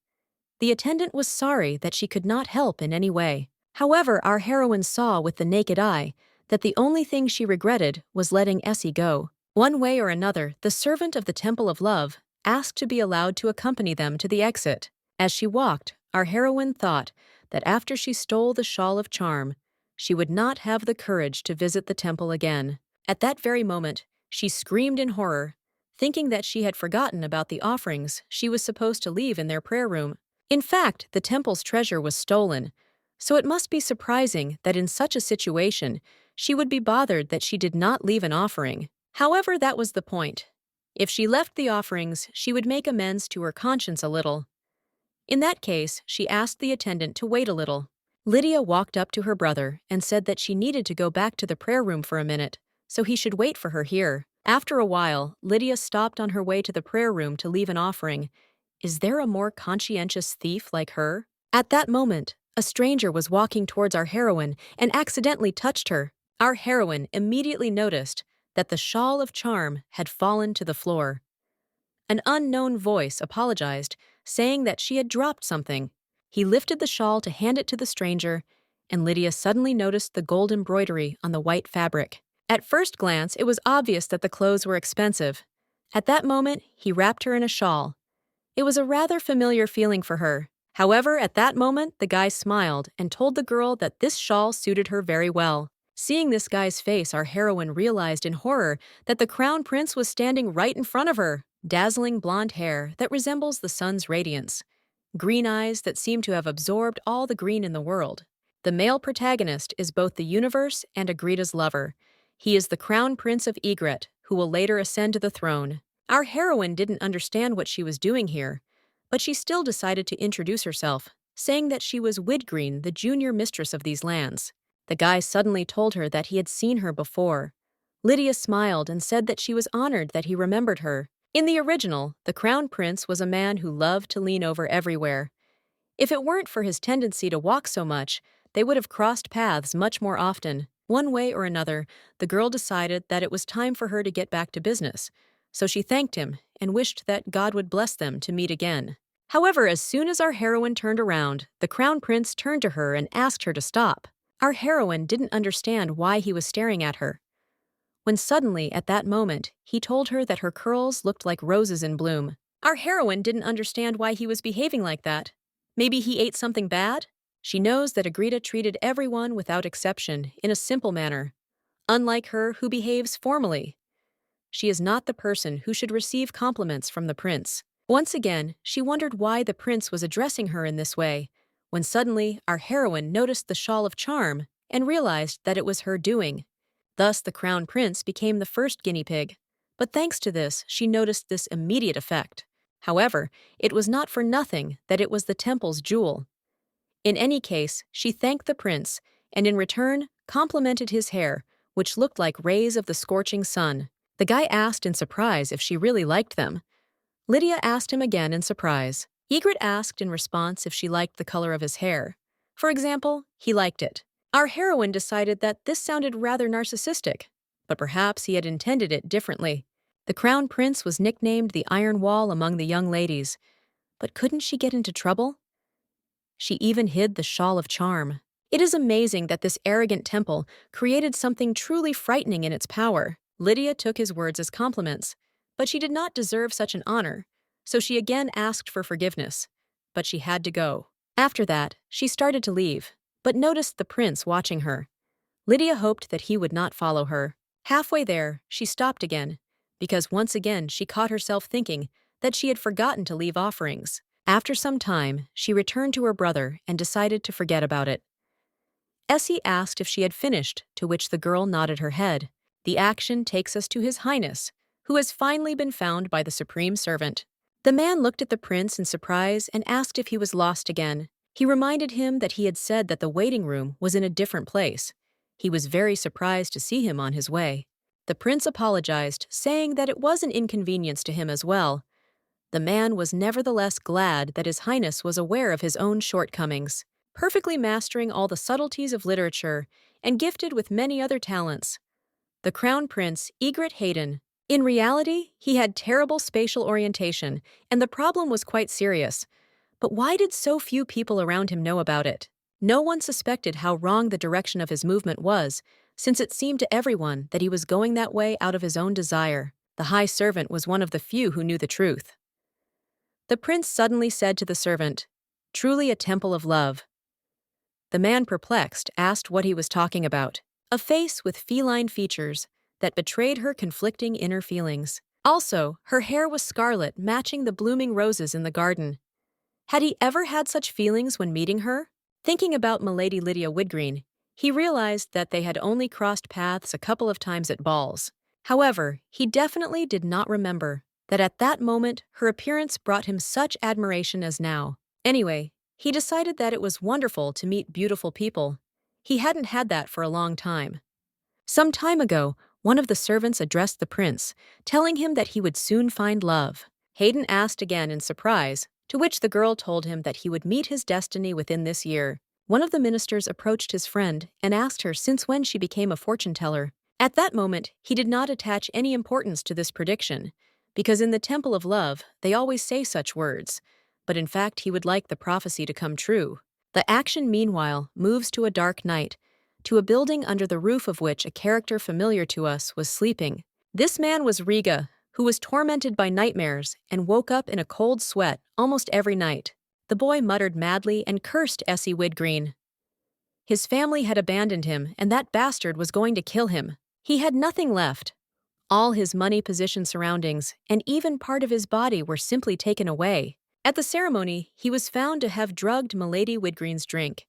The attendant was sorry that she could not help in any way. However, our heroine saw with the naked eye that the only thing she regretted was letting Essie go. One way or another, the servant of the Temple of Love asked to be allowed to accompany them to the exit. As she walked, our heroine thought that after she stole the shawl of charm, she would not have the courage to visit the temple again. At that very moment, she screamed in horror, thinking that she had forgotten about the offerings she was supposed to leave in their prayer room. In fact, the temple's treasure was stolen, so it must be surprising that in such a situation, she would be bothered that she did not leave an offering. However, that was the point. If she left the offerings, she would make amends to her conscience a little. In that case, she asked the attendant to wait a little. Lydia walked up to her brother and said that she needed to go back to the prayer room for a minute, so he should wait for her here. After a while, Lydia stopped on her way to the prayer room to leave an offering. Is there a more conscientious thief like her? At that moment, a stranger was walking towards our heroine and accidentally touched her. Our heroine immediately noticed that the shawl of charm had fallen to the floor. An unknown voice apologized, saying that she had dropped something. He lifted the shawl to hand it to the stranger, and Lydia suddenly noticed the gold embroidery on the white fabric. At first glance, it was obvious that the clothes were expensive. At that moment, he wrapped her in a shawl. It was a rather familiar feeling for her. However, at that moment, the guy smiled and told the girl that this shawl suited her very well. Seeing this guy's face, our heroine realized in horror that the crown prince was standing right in front of her. Dazzling blonde hair that resembles the sun's radiance. Green eyes that seem to have absorbed all the green in the world. The male protagonist is both the universe and Agritta's lover. He is the crown prince of Egret, who will later ascend to the throne. Our heroine didn't understand what she was doing here, but she still decided to introduce herself, saying that she was Widgreen, the junior mistress of these lands. The guy suddenly told her that he had seen her before. Lydia smiled and said that she was honored that he remembered her. In the original, the crown prince was a man who loved to lean over everywhere. If it weren't for his tendency to walk so much, they would have crossed paths much more often. One way or another, the girl decided that it was time for her to get back to business, so she thanked him and wished that God would bless them to meet again. However, as soon as our heroine turned around, the crown prince turned to her and asked her to stop. Our heroine didn't understand why he was staring at her. When suddenly, at that moment, he told her that her curls looked like roses in bloom. Our heroine didn't understand why he was behaving like that. Maybe he ate something bad? She knows that Agritta treated everyone without exception in a simple manner, unlike her who behaves formally. She is not the person who should receive compliments from the prince. Once again, she wondered why the prince was addressing her in this way, when suddenly our heroine noticed the shawl of charm and realized that it was her doing. Thus, the crown prince became the first guinea pig. But thanks to this, she noticed this immediate effect. However, it was not for nothing that it was the temple's jewel. In any case, she thanked the prince, and in return, complimented his hair, which looked like rays of the scorching sun. The guy asked in surprise if she really liked them. Lydia asked him again in surprise. Egret asked in response if she liked the color of his hair. For example, he liked it. Our heroine decided that this sounded rather narcissistic, but perhaps he had intended it differently. The crown prince was nicknamed the Iron Wall among the young ladies, but couldn't she get into trouble? She even hid the shawl of charm. It is amazing that this arrogant temple created something truly frightening in its power. Lydia took his words as compliments, but she did not deserve such an honor, so she again asked for forgiveness, but she had to go. After that, she started to leave, but noticed the prince watching her. Lydia hoped that he would not follow her. Halfway there, she stopped again, because once again she caught herself thinking that she had forgotten to leave offerings. After some time, she returned to her brother and decided to forget about it. Essie asked if she had finished, to which the girl nodded her head. The action takes us to His Highness, who has finally been found by the supreme servant. The man looked at the prince in surprise and asked if he was lost again. He reminded him that he had said that the waiting room was in a different place. He was very surprised to see him on his way. The prince apologized, saying that it was an inconvenience to him as well. The man was nevertheless glad that His Highness was aware of his own shortcomings, perfectly mastering all the subtleties of literature and gifted with many other talents. The crown prince, Egret Hayden. In reality, he had terrible spatial orientation, and the problem was quite serious. But why did so few people around him know about it? No one suspected how wrong the direction of his movement was, since it seemed to everyone that he was going that way out of his own desire. The high servant was one of the few who knew the truth. The prince suddenly said to the servant, "Truly a temple of love." The man, perplexed, asked what he was talking about. A face with feline features that betrayed her conflicting inner feelings. Also, her hair was scarlet, matching the blooming roses in the garden. Had he ever had such feelings when meeting her? Thinking about Milady Lydia Widgreen, he realized that they had only crossed paths a couple of times at balls. However, he definitely did not remember that at that moment her appearance brought him such admiration as now. Anyway, he decided that it was wonderful to meet beautiful people. He hadn't had that for a long time. Some time ago, one of the servants addressed the prince, telling him that he would soon find love. Hayden asked again in surprise, to which the girl told him that he would meet his destiny within this year. One of the ministers approached his friend and asked her since when she became a fortune teller. At that moment, he did not attach any importance to this prediction, because in the Temple of Love, they always say such words, but in fact he would like the prophecy to come true. The action, meanwhile, moves to a dark night, to a building under the roof of which a character familiar to us was sleeping. This man was Riga, who was tormented by nightmares and woke up in a cold sweat almost every night. The boy muttered madly and cursed Essie Widgreen. His family had abandoned him, and that bastard was going to kill him. He had nothing left. All his money, position, surroundings, and even part of his body were simply taken away. At the ceremony, he was found to have drugged Milady Widgreen's drink.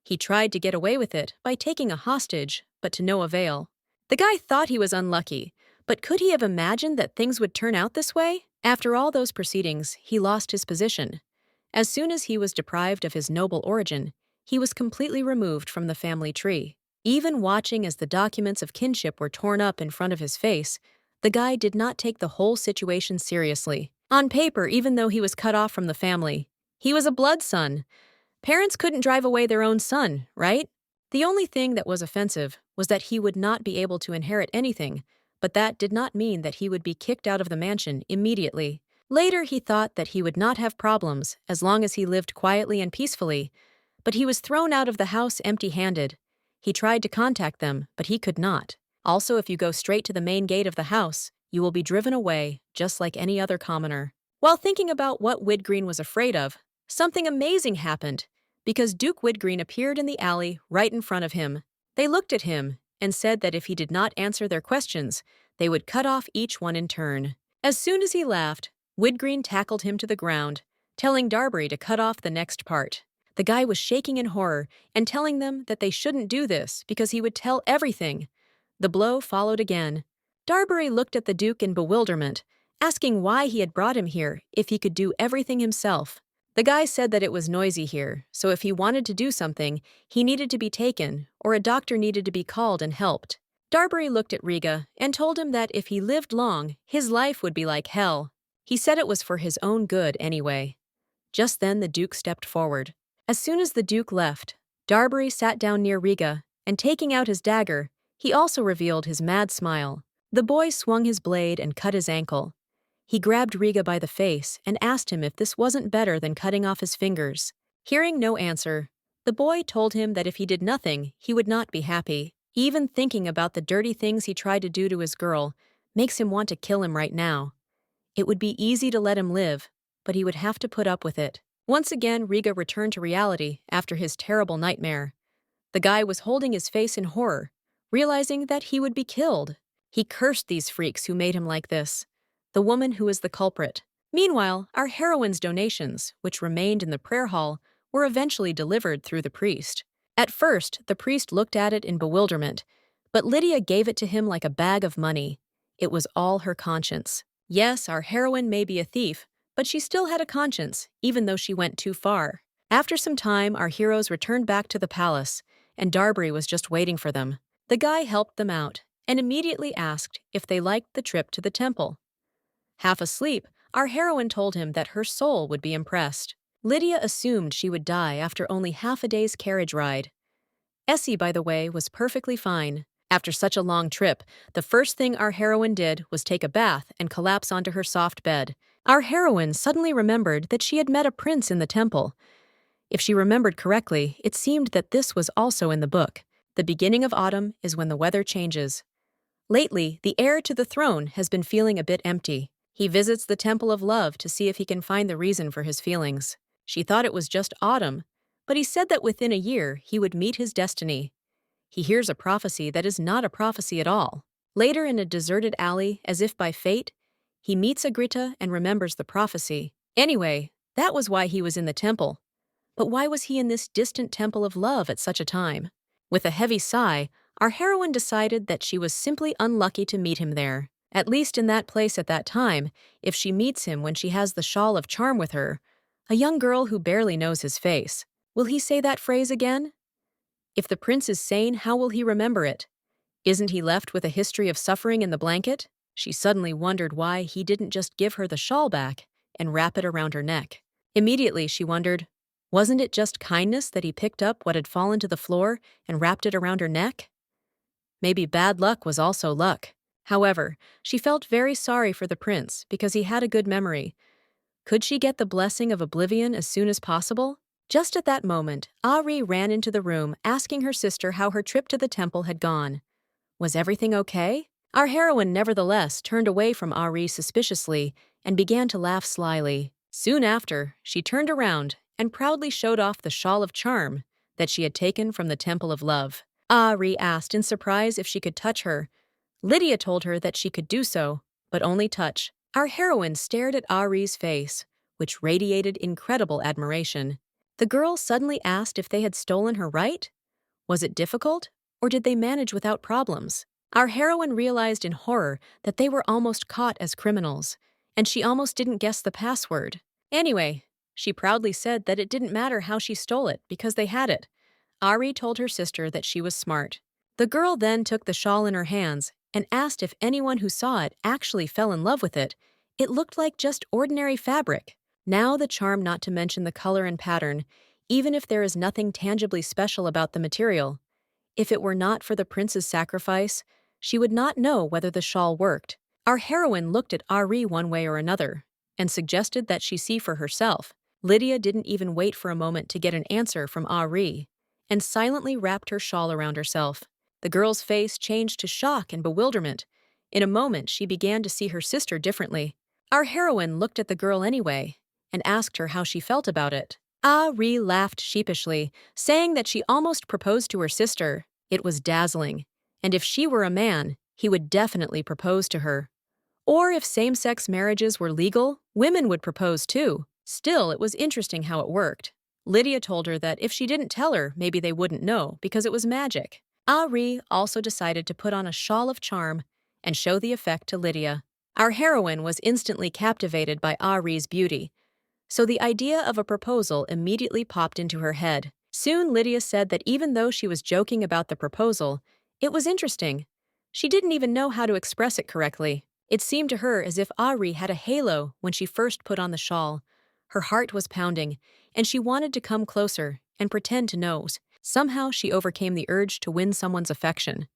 He tried to get away with it by taking a hostage, but to no avail. The guy thought he was unlucky, but could he have imagined that things would turn out this way? After all those proceedings, he lost his position. As soon as he was deprived of his noble origin, he was completely removed from the family tree. Even watching as the documents of kinship were torn up in front of his face, the guy did not take the whole situation seriously. On paper, even though he was cut off from the family, he was a blood son. Parents couldn't drive away their own son, right? The only thing that was offensive was that he would not be able to inherit anything, but that did not mean that he would be kicked out of the mansion immediately. Later, he thought that he would not have problems as long as he lived quietly and peacefully, but he was thrown out of the house empty-handed. He tried to contact them, but he could not. Also, if you go straight to the main gate of the house, you will be driven away, just like any other commoner. While thinking about what Widgreen was afraid of, something amazing happened, because Duke Widgreen appeared in the alley right in front of him. They looked at him and said that if he did not answer their questions, they would cut off each one in turn. As soon as he laughed, Widgreen tackled him to the ground, telling Darbury to cut off the next part. The guy was shaking in horror and telling them that they shouldn't do this because he would tell everything. The blow followed again. Darbury looked at the Duke in bewilderment, asking why he had brought him here if he could do everything himself. The guy said that it was noisy here, so if he wanted to do something, he needed to be taken, or a doctor needed to be called and helped. Darbury looked at Riga and told him that if he lived long, his life would be like hell. He said it was for his own good anyway. Just then the Duke stepped forward. As soon as the Duke left, Darbury sat down near Riga, and taking out his dagger, he also revealed his mad smile. The boy swung his blade and cut his ankle. He grabbed Riga by the face and asked him if this wasn't better than cutting off his fingers. Hearing no answer, the boy told him that if he did nothing, he would not be happy. Even thinking about the dirty things he tried to do to his girl makes him want to kill him right now. It would be easy to let him live, but he would have to put up with it. Once again, Riga returned to reality after his terrible nightmare. The guy was holding his face in horror, realizing that he would be killed. He cursed these freaks who made him like this, the woman who is the culprit. Meanwhile, our heroine's donations, which remained in the prayer hall, were eventually delivered through the priest. At first, the priest looked at it in bewilderment, but Lydia gave it to him like a bag of money. It was all her conscience. Yes, our heroine may be a thief, but she still had a conscience, even though she went too far. After some time, our heroes returned back to the palace, and Darbury was just waiting for them. The guy helped them out, and immediately asked if they liked the trip to the temple. Half asleep, our heroine told him that her soul would be impressed. Lydia assumed she would die after only half a day's carriage ride. Essie, by the way, was perfectly fine. After such a long trip, the first thing our heroine did was take a bath and collapse onto her soft bed. Our heroine suddenly remembered that she had met a prince in the temple. If she remembered correctly, it seemed that this was also in the book. The beginning of autumn is when the weather changes. Lately, the heir to the throne has been feeling a bit empty. He visits the Temple of Love to see if he can find the reason for his feelings. She thought it was just autumn, but he said that within a year he would meet his destiny. He hears a prophecy that is not a prophecy at all. Later, in a deserted alley, as if by fate, he meets Agritta and remembers the prophecy. Anyway, that was why he was in the temple. But why was he in this distant temple of love at such a time? With a heavy sigh, our heroine decided that she was simply unlucky to meet him there. At least in that place at that time, if she meets him when she has the shawl of charm with her, a young girl who barely knows his face. Will he say that phrase again? If the prince is sane, how will he remember it? Isn't he left with a history of suffering in the blanket? She suddenly wondered why he didn't just give her the shawl back and wrap it around her neck. Immediately, she wondered, wasn't it just kindness that he picked up what had fallen to the floor and wrapped it around her neck? Maybe bad luck was also luck. However, she felt very sorry for the prince because he had a good memory. Could she get the blessing of oblivion as soon as possible? Just at that moment, Ari ran into the room asking her sister how her trip to the temple had gone. Was everything okay? Our heroine nevertheless turned away from Ari suspiciously and began to laugh slyly. Soon after, she turned around and proudly showed off the shawl of charm that she had taken from the Temple of Love. Ari asked in surprise if she could touch her. Lydia told her that she could do so, but only touch. Our heroine stared at Ari's face, which radiated incredible admiration. The girl suddenly asked if they had stolen her right? Was it difficult, or did they manage without problems? Our heroine realized in horror that they were almost caught as criminals, and she almost didn't guess the password. Anyway, she proudly said that it didn't matter how she stole it because they had it. Ari told her sister that she was smart. The girl then took the shawl in her hands and asked if anyone who saw it actually fell in love with it. It looked like just ordinary fabric. Now the charm, not to mention the color and pattern, even if there is nothing tangibly special about the material. If it were not for the prince's sacrifice, she would not know whether the shawl worked. Our heroine looked at Ari one way or another and suggested that she see for herself. Lydia didn't even wait for a moment to get an answer from Ari and silently wrapped her shawl around herself. The girl's face changed to shock and bewilderment. In a moment, she began to see her sister differently. Our heroine looked at the girl anyway and asked her how she felt about it. Ari laughed sheepishly, saying that she almost proposed to her sister. It was dazzling, and if she were a man, he would definitely propose to her. Or if same-sex marriages were legal, women would propose too. Still, it was interesting how it worked. Lydia told her that if she didn't tell her, maybe they wouldn't know, because it was magic. Ari also decided to put on a shawl of charm and show the effect to Lydia. Our heroine was instantly captivated by Ari's beauty, so the idea of a proposal immediately popped into her head. Soon Lydia said that even though she was joking about the proposal, it was interesting. She didn't even know how to express it correctly. It seemed to her as if Ari had a halo when she first put on the shawl. Her heart was pounding, and she wanted to come closer and pretend to know. Somehow she overcame the urge to win someone's affection.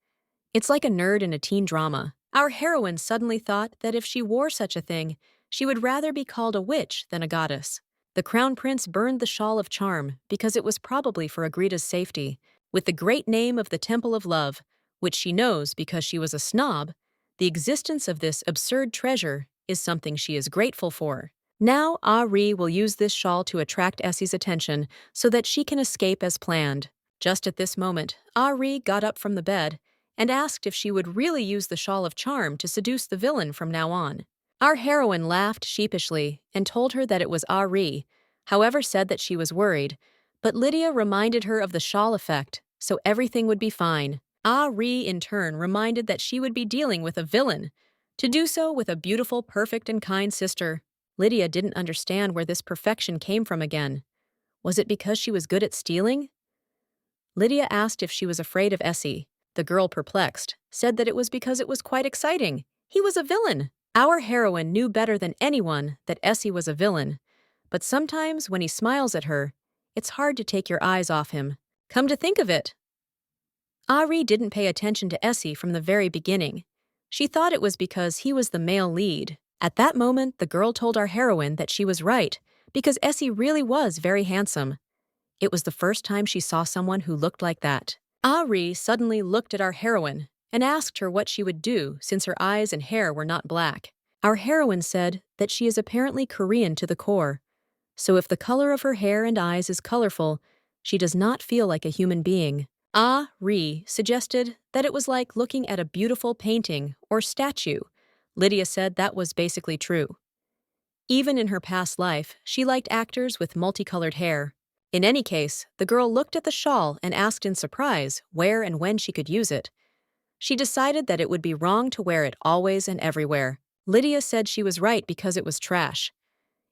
It's like a nerd in a teen drama. Our heroine suddenly thought that if she wore such a thing, she would rather be called a witch than a goddess. The crown prince burned the shawl of charm because it was probably for Agritta's safety. With the great name of the Temple of Love, which she knows because she was a snob, the existence of this absurd treasure is something she is grateful for. Now Ari will use this shawl to attract Essie's attention so that she can escape as planned. Just at this moment, Ari got up from the bed and asked if she would really use the shawl of charm to seduce the villain from now on. Our heroine laughed sheepishly and told her that it was Ari, however said that she was worried, but Lydia reminded her of the shawl effect, so everything would be fine. Ari, in turn, reminded that she would be dealing with a villain, to do so with a beautiful, perfect, and kind sister. Lydia didn't understand where this perfection came from again. Was it because she was good at stealing? Lydia asked if she was afraid of Essie. The girl, perplexed, said that it was because it was quite exciting. He was a villain. Our heroine knew better than anyone that Essie was a villain, but sometimes when he smiles at her, it's hard to take your eyes off him. Come to think of it, Ari didn't pay attention to Essie from the very beginning. She thought it was because he was the male lead. At that moment, the girl told our heroine that she was right, because Essie really was very handsome. It was the first time she saw someone who looked like that. Ari suddenly looked at our heroine and asked her what she would do since her eyes and hair were not black. Our heroine said that she is apparently Korean to the core, so if the color of her hair and eyes is colorful, she does not feel like a human being. Ari suggested that it was like looking at a beautiful painting or statue. Lydia said that was basically true. Even in her past life, she liked actors with multicolored hair. In any case, the girl looked at the shawl and asked in surprise where and when she could use it. She decided that it would be wrong to wear it always and everywhere. Lydia said she was right because it was trash.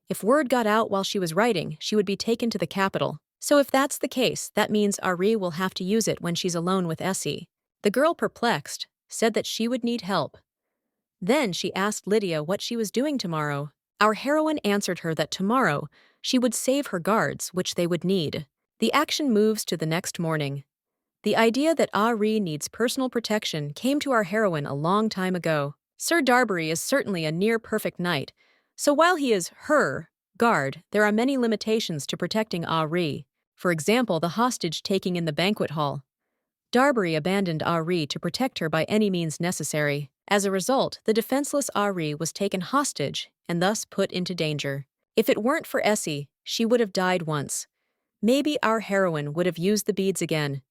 If word got out while she was writing, she would be taken to the capital. So if that's the case, that means Ari will have to use it when she's alone with Essie. The girl, perplexed, said that she would need help. Then she asked Lydia what she was doing tomorrow. Our heroine answered her that tomorrow she would save her guards, which they would need. The action moves to the next morning. The idea that Ari needs personal protection came to our heroine a long time ago. Sir Darbury is certainly a near-perfect knight, so while he is her guard, there are many limitations to protecting Ari. For example, the hostage taking in the banquet hall. Darbury abandoned Ari to protect her by any means necessary. As a result, the defenseless Ari was taken hostage and thus put into danger. If it weren't for Essie, she would have died once. Maybe our heroine would have used the beads again.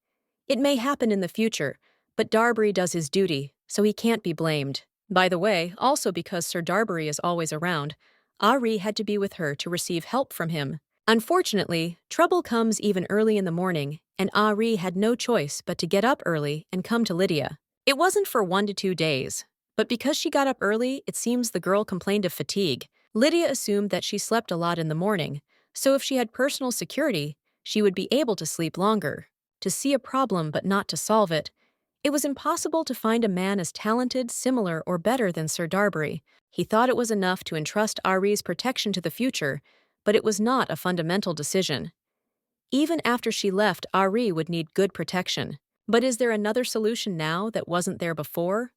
It may happen in the future, but Darbury does his duty, so he can't be blamed. By the way, also because Sir Darbury is always around, Ari had to be with her to receive help from him. Unfortunately, trouble comes even early in the morning, and Ari had no choice but to get up early and come to Lydia. It wasn't for 1 to 2 days, but because she got up early, it seems the girl complained of fatigue. Lydia assumed that she slept a lot in the morning, so if she had personal security, she would be able to sleep longer. To see a problem but not to solve it. It was impossible to find a man as talented, similar, or better than Sir Darbury. He thought it was enough to entrust Ari's protection to the future, but it was not a fundamental decision. Even after she left, Ari would need good protection. But is there another solution now that wasn't there before?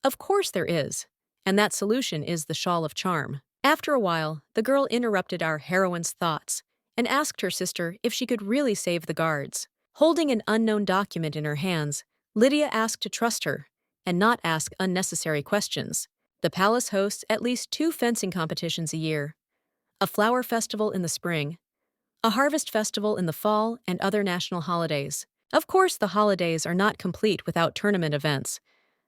Of course there is, and that solution is the Shawl of Charm. After a while, the girl interrupted our heroine's thoughts and asked her sister if she could really save the guards. Holding an unknown document in her hands, Lydia asked to trust her and not ask unnecessary questions. The palace hosts at least 2 fencing competitions a year, a flower festival in the spring, a harvest festival in the fall, and other national holidays. Of course, the holidays are not complete without tournament events.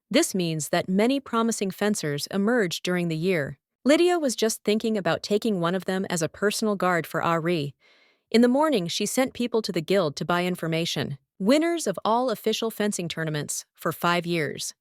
This means that many promising fencers emerge during the year. Lydia was just thinking about taking one of them as a personal guard for Ari. In the morning, she sent people to the guild to buy information. Winners of all official fencing tournaments for 5 years.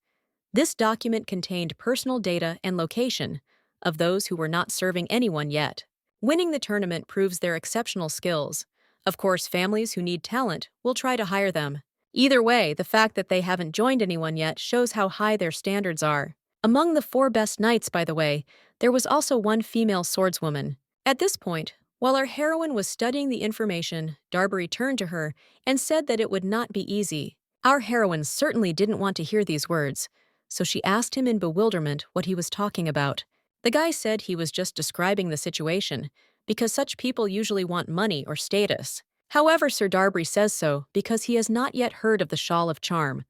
This document contained personal data and location of those who were not serving anyone yet. Winning the tournament proves their exceptional skills. Of course, families who need talent will try to hire them. Either way, the fact that they haven't joined anyone yet shows how high their standards are. Among the 4 best knights, by the way, there was also 1 female swordswoman. At this point, while our heroine was studying the information, Darbury turned to her and said that it would not be easy. Our heroine certainly didn't want to hear these words, so she asked him in bewilderment what he was talking about. The guy said he was just describing the situation, because such people usually want money or status. However, Sir Darbury says so because he has not yet heard of the Shawl of Charm.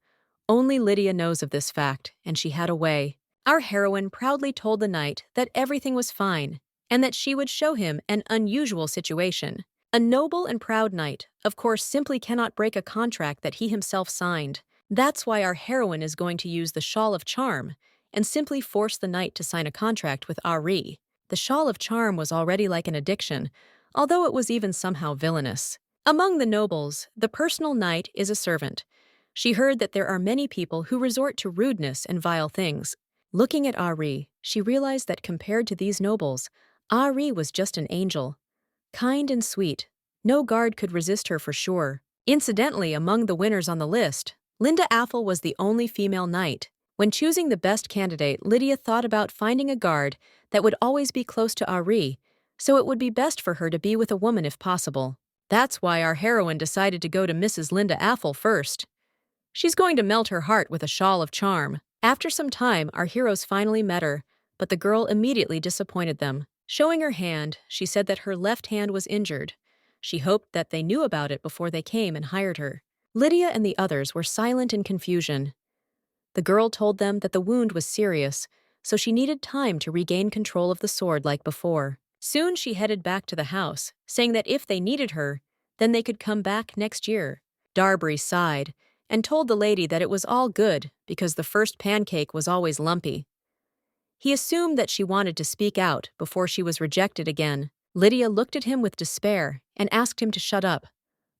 Only Lydia knows of this fact, and she had a way. Our heroine proudly told the knight that everything was fine, and that she would show him an unusual situation. A noble and proud knight, of course, simply cannot break a contract that he himself signed. That's why our heroine is going to use the Shawl of Charm and simply force the knight to sign a contract with Ari. The Shawl of Charm was already like an addiction, although it was even somehow villainous. Among the nobles, the personal knight is a servant. She heard that there are many people who resort to rudeness and vile things. Looking at Ari, she realized that compared to these nobles, Ari was just an angel. Kind and sweet. No guard could resist her for sure. Incidentally, among the winners on the list, Affle was the only female knight. When choosing the best candidate, Lydia thought about finding a guard that would always be close to Ari, so it would be best for her to be with a woman if possible. That's why our heroine decided to go to Mrs. Affle first. She's going to melt her heart with a Shawl of Charm. After some time, our heroes finally met her, but the girl immediately disappointed them. Showing her hand, she said that her left hand was injured. She hoped that they knew about it before they came and hired her. Lydia and the others were silent in confusion. The girl told them that the wound was serious, so she needed time to regain control of the sword like before. Soon she headed back to the house, saying that if they needed her, then they could come back next year. Darbury sighed and told the lady that it was all good because the first pancake was always lumpy. He assumed that she wanted to speak out before she was rejected again. Lydia looked at him with despair and asked him to shut up.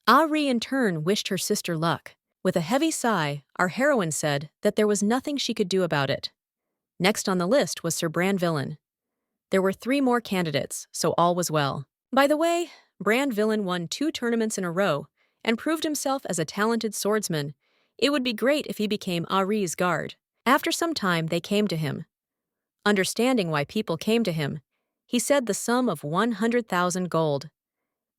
Ari in turn wished her sister luck. With a heavy sigh, our heroine said that there was nothing she could do about it. Next on the list was Sir Villan. There were 3 more candidates, so all was well. By the way, Villan won 2 tournaments in a row and proved himself as a talented swordsman. It would be great if he became Ari's guard. After some time, they came to him. Understanding why people came to him, he said the sum of 100,000 gold.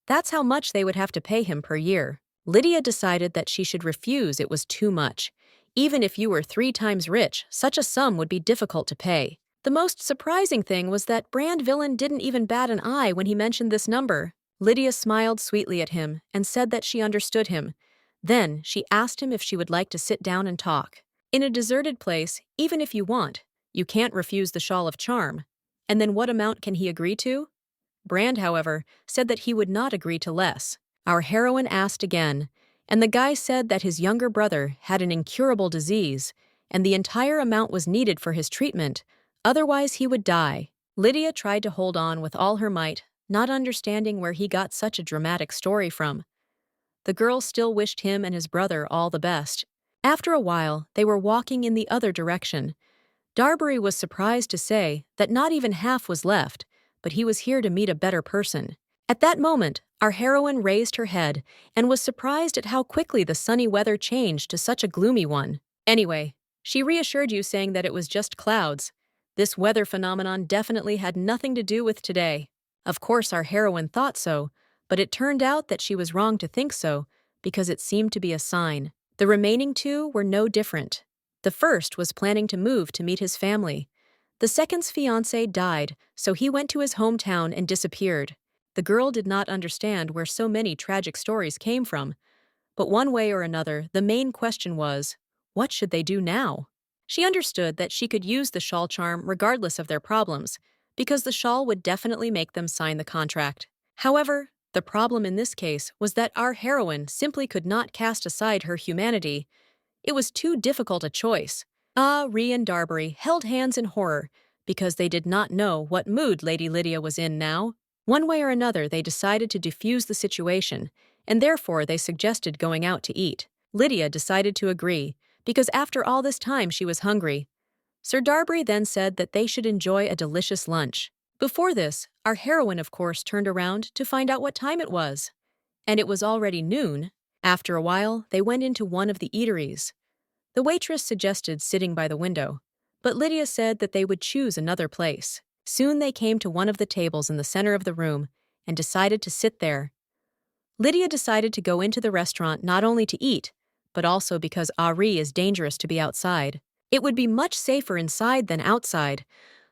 That's how much they would have to pay him per year. Lydia decided that she should refuse. It was too much. Even if you were 3 times rich, such a sum would be difficult to pay. The most surprising thing was that Villan didn't even bat an eye when he mentioned this number. Lydia smiled sweetly at him and said that she understood him. Then she asked him if she would like to sit down and talk. In a deserted place, even if you want, you can't refuse the shawl of charm. And then what amount can he agree to? Bran, however, said that he would not agree to less. Our heroine asked again, and the guy said that his younger brother had an incurable disease, and the entire amount was needed for his treatment, otherwise he would die. Lydia tried to hold on with all her might, not understanding where he got such a dramatic story from. The girl still wished him and his brother all the best. After a while, they were walking in the other direction. Darbury was surprised to say that not even half was left, but he was here to meet a better person. At that moment, our heroine raised her head and was surprised at how quickly the sunny weather changed to such a gloomy one. Anyway, she reassured you, saying that it was just clouds. This weather phenomenon definitely had nothing to do with today. Of course, our heroine thought so, but it turned out that she was wrong to think so, because it seemed to be a sign. The remaining two were no different. The first was planning to move to meet his family. The second's fiancé died, so he went to his hometown and disappeared. The girl did not understand where so many tragic stories came from, but one way or another, the main question was, what should they do now? She understood that she could use the shawl charm regardless of their problems, because the shawl would definitely make them sign the contract. However, the problem in this case was that our heroine simply could not cast aside her humanity. It was too difficult a choice. Ree and Darbury held hands in horror, because they did not know what mood Lady Lydia was in now. One way or another, they decided to defuse the situation, and therefore they suggested going out to eat. Lydia decided to agree, because after all this time she was hungry. Sir Darbury then said that they should enjoy a delicious lunch. Before this, our heroine of course turned around to find out what time it was. And it was already noon. After a while, they went into one of the eateries. The waitress suggested sitting by the window, but Lydia said that they would choose another place. Soon they came to one of the tables in the center of the room and decided to sit there. Lydia decided to go into the restaurant not only to eat, but also because Ari is dangerous to be outside. It would be much safer inside than outside.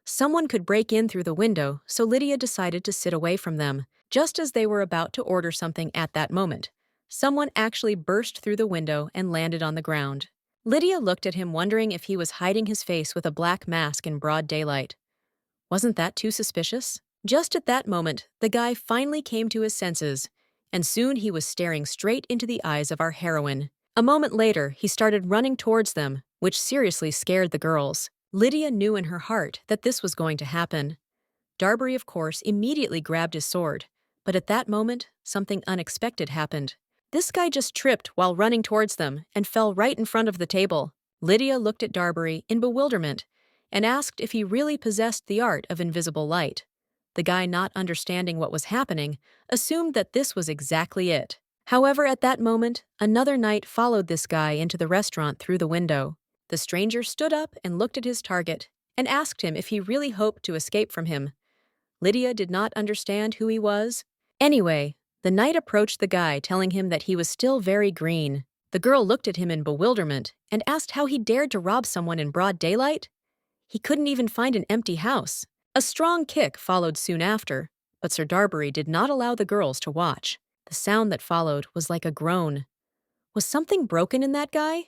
Someone could break in through the window, so Lydia decided to sit away from them. Just as they were about to order something at that moment, someone actually burst through the window and landed on the ground. Lydia looked at him, wondering if he was hiding his face with a black mask in broad daylight. Wasn't that too suspicious? Just at that moment, the guy finally came to his senses, and soon he was staring straight into the eyes of our heroine. A moment later, he started running towards them, which seriously scared the girls. Lydia knew in her heart that this was going to happen. Darbury, of course, immediately grabbed his sword, but at that moment, something unexpected happened. This guy just tripped while running towards them and fell right in front of the table. Lydia looked at Darbury in bewilderment and asked if he really possessed the art of invisible light. The guy, not understanding what was happening, assumed that this was exactly it. However, at that moment, another knight followed this guy into the restaurant through the window. The stranger stood up and looked at his target and asked him if he really hoped to escape from him. Lydia did not understand who he was. Anyway, the knight approached the guy, telling him that he was still very green. The girl looked at him in bewilderment and asked how he dared to rob someone in broad daylight. He couldn't even find an empty house. A strong kick followed soon after, but Sir Darbury did not allow the girls to watch. The sound that followed was like a groan. Was something broken in that guy?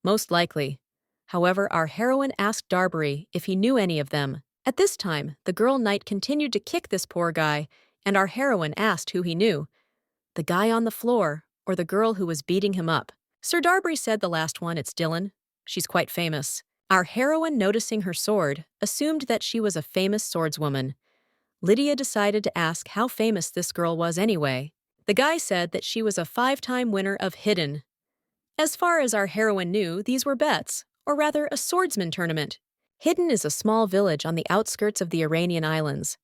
Most likely. However, our heroine asked Darbury if he knew any of them. At this time, the girl knight continued to kick this poor guy, and our heroine asked who he knew. The guy on the floor, or the girl who was beating him up. Sir Darbury said the last one. It's Dylan. She's quite famous. Our heroine, noticing her sword, assumed that she was a famous swordswoman. Lydia decided to ask how famous this girl was anyway. The guy said that she was a 5-time winner of Hidden. As far as our heroine knew, these were bets, or rather a swordsman tournament. Hidden is a small village on the outskirts of the Iranian islands.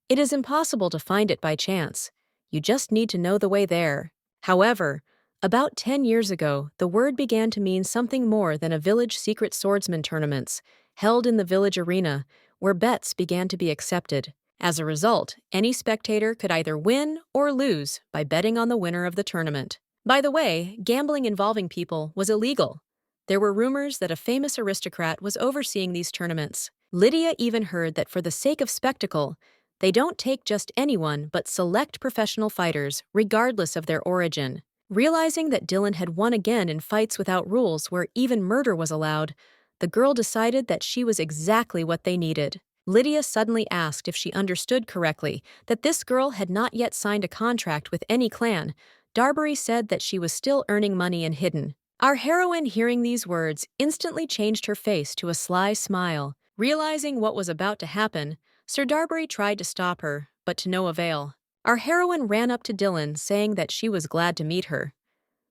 It is impossible to find it by chance. You just need to know the way there. However, about 10 years ago, the word began to mean something more than a village secret swordsman tournaments held in the village arena, where bets began to be accepted. As a result, any spectator could either win or lose by betting on the winner of the tournament. By the way, gambling involving people was illegal. There were rumors that a famous aristocrat was overseeing these tournaments. Lydia even heard that for the sake of spectacle, they don't take just anyone but select professional fighters, regardless of their origin. Realizing that Dylan had won again in fights without rules where even murder was allowed, the girl decided that she was exactly what they needed. Lydia suddenly asked if she understood correctly that this girl had not yet signed a contract with any clan. Darbury said that she was still earning money in hidden. Our heroine, hearing these words, instantly changed her face to a sly smile. Realizing what was about to happen, Sir Darbury tried to stop her, but to no avail. Our heroine ran up to Dylan, saying that she was glad to meet her.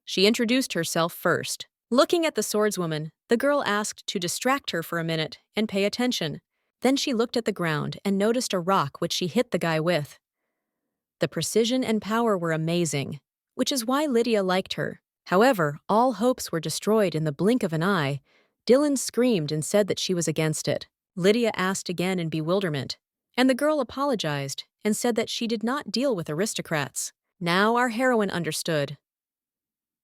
She introduced herself first. Looking at the swordswoman, the girl asked to distract her for a minute and pay attention. Then she looked at the ground and noticed a rock which she hit the guy with. The precision and power were amazing, which is why Lydia liked her. However, all hopes were destroyed in the blink of an eye. Dylan screamed and said that she was against it. Lydia asked again in bewilderment, and the girl apologized and said that she did not deal with aristocrats. Now our heroine understood.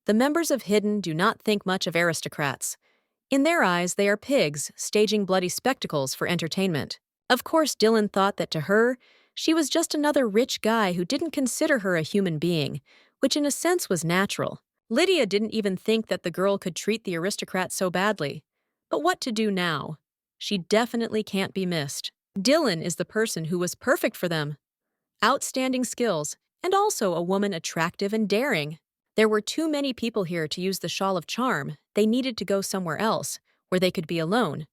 The members of Hidden do not think much of aristocrats. In their eyes, they are pigs, staging bloody spectacles for entertainment. Of course, Dylan thought that to her, she was just another rich guy who didn't consider her a human being, which in a sense was natural. Lydia didn't even think that the girl could treat the aristocrat so badly. But what to do now? She definitely can't be missed. Dylan is the person who was perfect for them. Outstanding skills, and also a woman attractive and daring. There were too many people here to use the Shawl of Charm. They needed to go somewhere else, where they could be alone.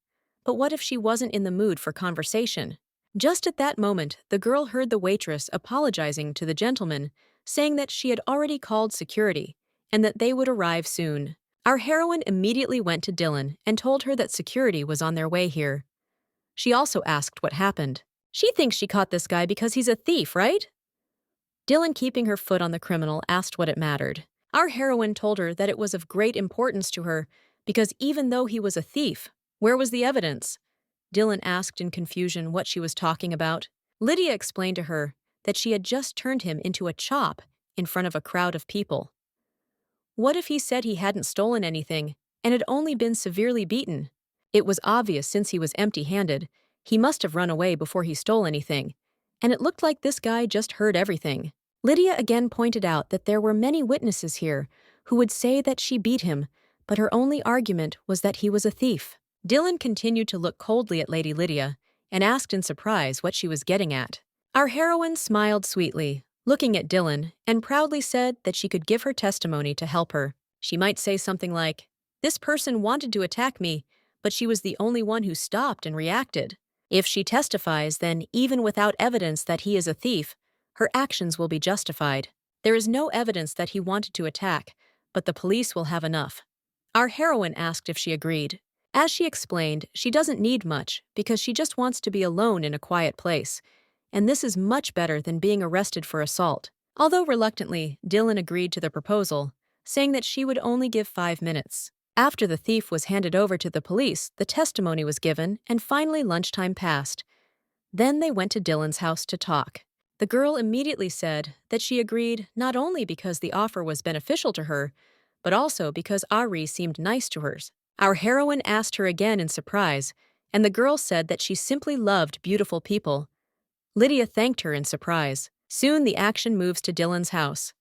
But what if she wasn't in the mood for conversation? Just at that moment, the girl heard the waitress apologizing to the gentleman, saying that she had already called security, and that they would arrive soon. Our heroine immediately went to Dylan and told her that security was on their way here. She also asked what happened. She thinks she caught this guy because he's a thief, right? Dylan, keeping her foot on the criminal, asked what it mattered. Our heroine told her that it was of great importance to her because even though he was a thief, where was the evidence? Dylan asked in confusion what she was talking about. Lydia explained to her that she had just turned him into a chop in front of a crowd of people. What if he said he hadn't stolen anything and had only been severely beaten? It was obvious since he was empty-handed. He must have run away before he stole anything, and it looked like this guy just heard everything. Lydia again pointed out that there were many witnesses here who would say that she beat him, but her only argument was that he was a thief. Dylan continued to look coldly at Lady Lydia and asked in surprise what she was getting at. Our heroine smiled sweetly, looking at Dylan, and proudly said that she could give her testimony to help her. She might say something like, "This person wanted to attack me, but she was the only one who stopped and reacted." If she testifies, then even without evidence that he is a thief, her actions will be justified. There is no evidence that he wanted to attack, but the police will have enough. Our heroine asked if she agreed. As she explained, she doesn't need much because she just wants to be alone in a quiet place, and this is much better than being arrested for assault. Although reluctantly, Dylan agreed to the proposal, saying that she would only give 5 minutes. After the thief was handed over to the police, the testimony was given, and finally lunchtime passed. Then they went to Dylan's house to talk. The girl immediately said that she agreed not only because the offer was beneficial to her, but also because Ari seemed nice to her. Our heroine asked her again in surprise, and the girl said that she simply loved beautiful people. Lydia thanked her in surprise. Soon the action moves to Dylan's house.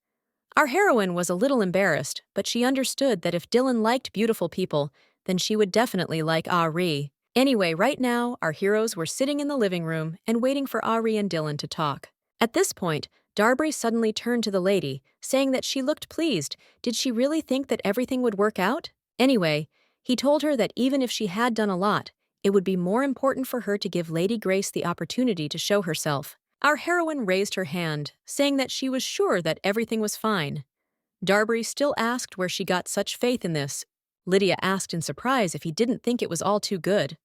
Our heroine was a little embarrassed, but she understood that if Dylan liked beautiful people, then she would definitely like Ari. Anyway, right now, our heroes were sitting in the living room and waiting for Ari and Dylan to talk. At this point, Darbury suddenly turned to the lady, saying that she looked pleased. Did she really think that everything would work out? Anyway, he told her that even if she had done a lot, it would be more important for her to give Lady Grace the opportunity to show herself. Our heroine raised her hand, saying that she was sure that everything was fine. Darbury still asked where she got such faith in this. Lydia asked in surprise if he didn't think it was all too good.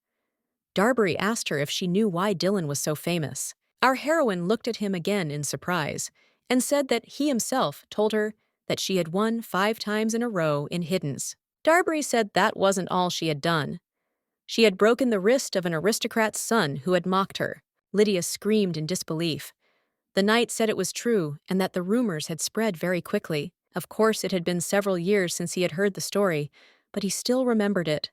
Darbury asked her if she knew why Dylan was so famous. Our heroine looked at him again in surprise and said that he himself told her that she had won 5 times in a row in hiddens. Darbury said that wasn't all she had done. She had broken the wrist of an aristocrat's son who had mocked her. Lydia screamed in disbelief. The knight said it was true and that the rumors had spread very quickly. Of course, it had been several years since he had heard the story, but he still remembered it.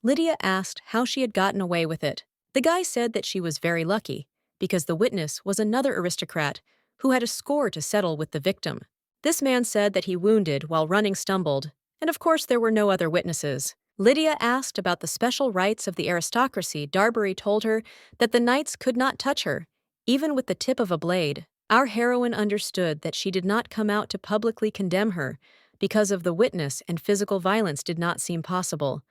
Lydia asked how she had gotten away with it. The guy said that she was very lucky, because the witness was another aristocrat who had a score to settle with the victim. This man said that he wounded while running stumbled, and of course there were no other witnesses. Lydia asked about the special rights of the aristocracy. Darbury told her that the knights could not touch her, even with the tip of a blade. Our heroine understood that she did not come out to publicly condemn her, because of the witness and physical violence did not seem possible.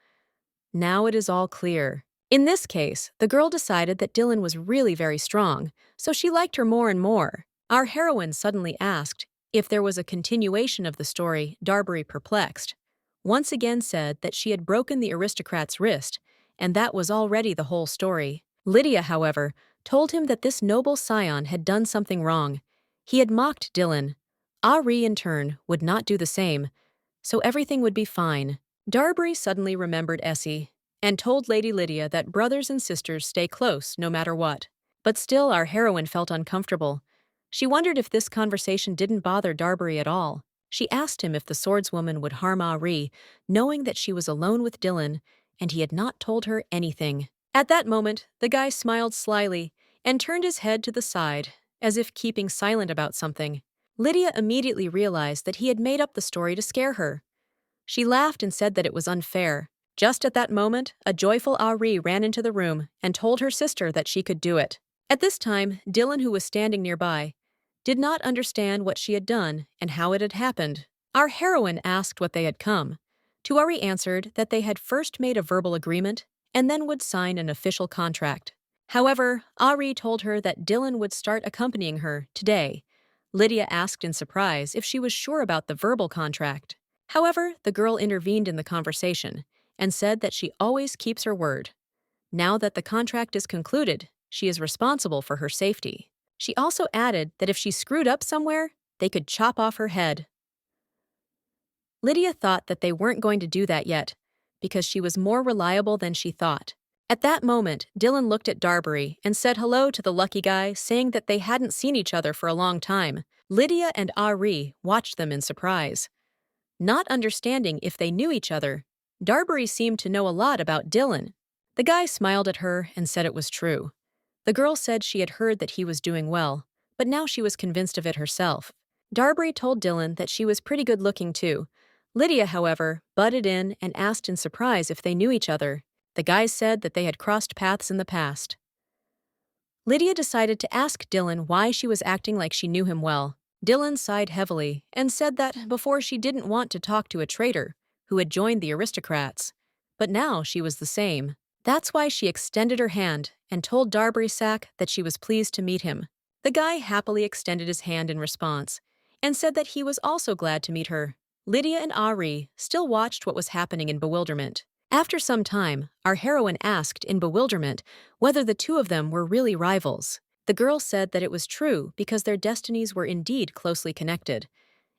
Now it is all clear. In this case, the girl decided that Dylan was really very strong, so she liked her more and more. Our heroine suddenly asked if there was a continuation of the story. Darbury, perplexed, once again said that she had broken the aristocrat's wrist, and that was already the whole story. Lydia, however, told him that this noble scion had done something wrong. He had mocked Dylan. Ari, in turn, would not do the same, so everything would be fine. Darbury suddenly remembered Essie and told Lady Lydia that brothers and sisters stay close no matter what. But still, our heroine felt uncomfortable. She wondered if this conversation didn't bother Darbury at all. She asked him if the swordswoman would harm Ari, knowing that she was alone with Dylan, and he had not told her anything. At that moment, the guy smiled slyly and turned his head to the side, as if keeping silent about something. Lydia immediately realized that he had made up the story to scare her. She laughed and said that it was unfair. Just at that moment, a joyful Ari ran into the room and told her sister that she could do it. At this time, Dylan, who was standing nearby, did not understand what she had done and how it had happened. Our heroine asked what they had come. Tuari answered that they had first made a verbal agreement and then would sign an official contract. However, Ari told her that Dylan would start accompanying her today. Lydia asked in surprise if she was sure about the verbal contract. However, the girl intervened in the conversation and said that she always keeps her word. Now that the contract is concluded, she is responsible for her safety. She also added that if she screwed up somewhere, they could chop off her head. Lydia thought that they weren't going to do that yet, because she was more reliable than she thought. At that moment, Dylan looked at Darbury and said hello to the lucky guy, saying that they hadn't seen each other for a long time. Lydia and Ari watched them in surprise. Not understanding if they knew each other, Darbury seemed to know a lot about Dylan. The guy smiled at her and said it was true. The girl said she had heard that he was doing well, but now she was convinced of it herself. Darbury told Dylan that she was pretty good looking too. Lydia, however, butted in and asked in surprise if they knew each other. The guys said that they had crossed paths in the past. Lydia decided to ask Dylan why she was acting like she knew him well. Dylan sighed heavily and said that before she didn't want to talk to a traitor who had joined the aristocrats, but now she was the same. That's why she extended her hand and told Darbury Sack that she was pleased to meet him. The guy happily extended his hand in response and said that he was also glad to meet her. Lydia and Ari still watched what was happening in bewilderment. After some time, our heroine asked in bewilderment whether the two of them were really rivals. The girl said that it was true because their destinies were indeed closely connected.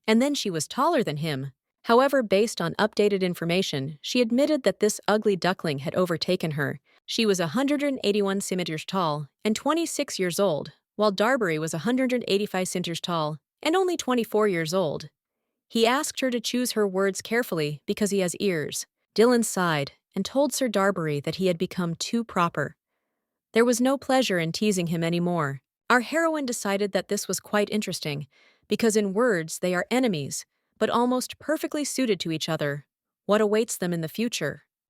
And then she was taller than him. However, based on updated information, she admitted that this ugly duckling had overtaken her. She was 181 centimeters tall and 26 years old, while Darbury was 185 centimeters tall and only 24 years old. He asked her to choose her words carefully because he has ears. Dylan sighed and told Sir Darbury that he had become too proper. There was no pleasure in teasing him anymore. Our heroine decided that this was quite interesting, because in words they are enemies, but almost perfectly suited to each other. What awaits them in the future?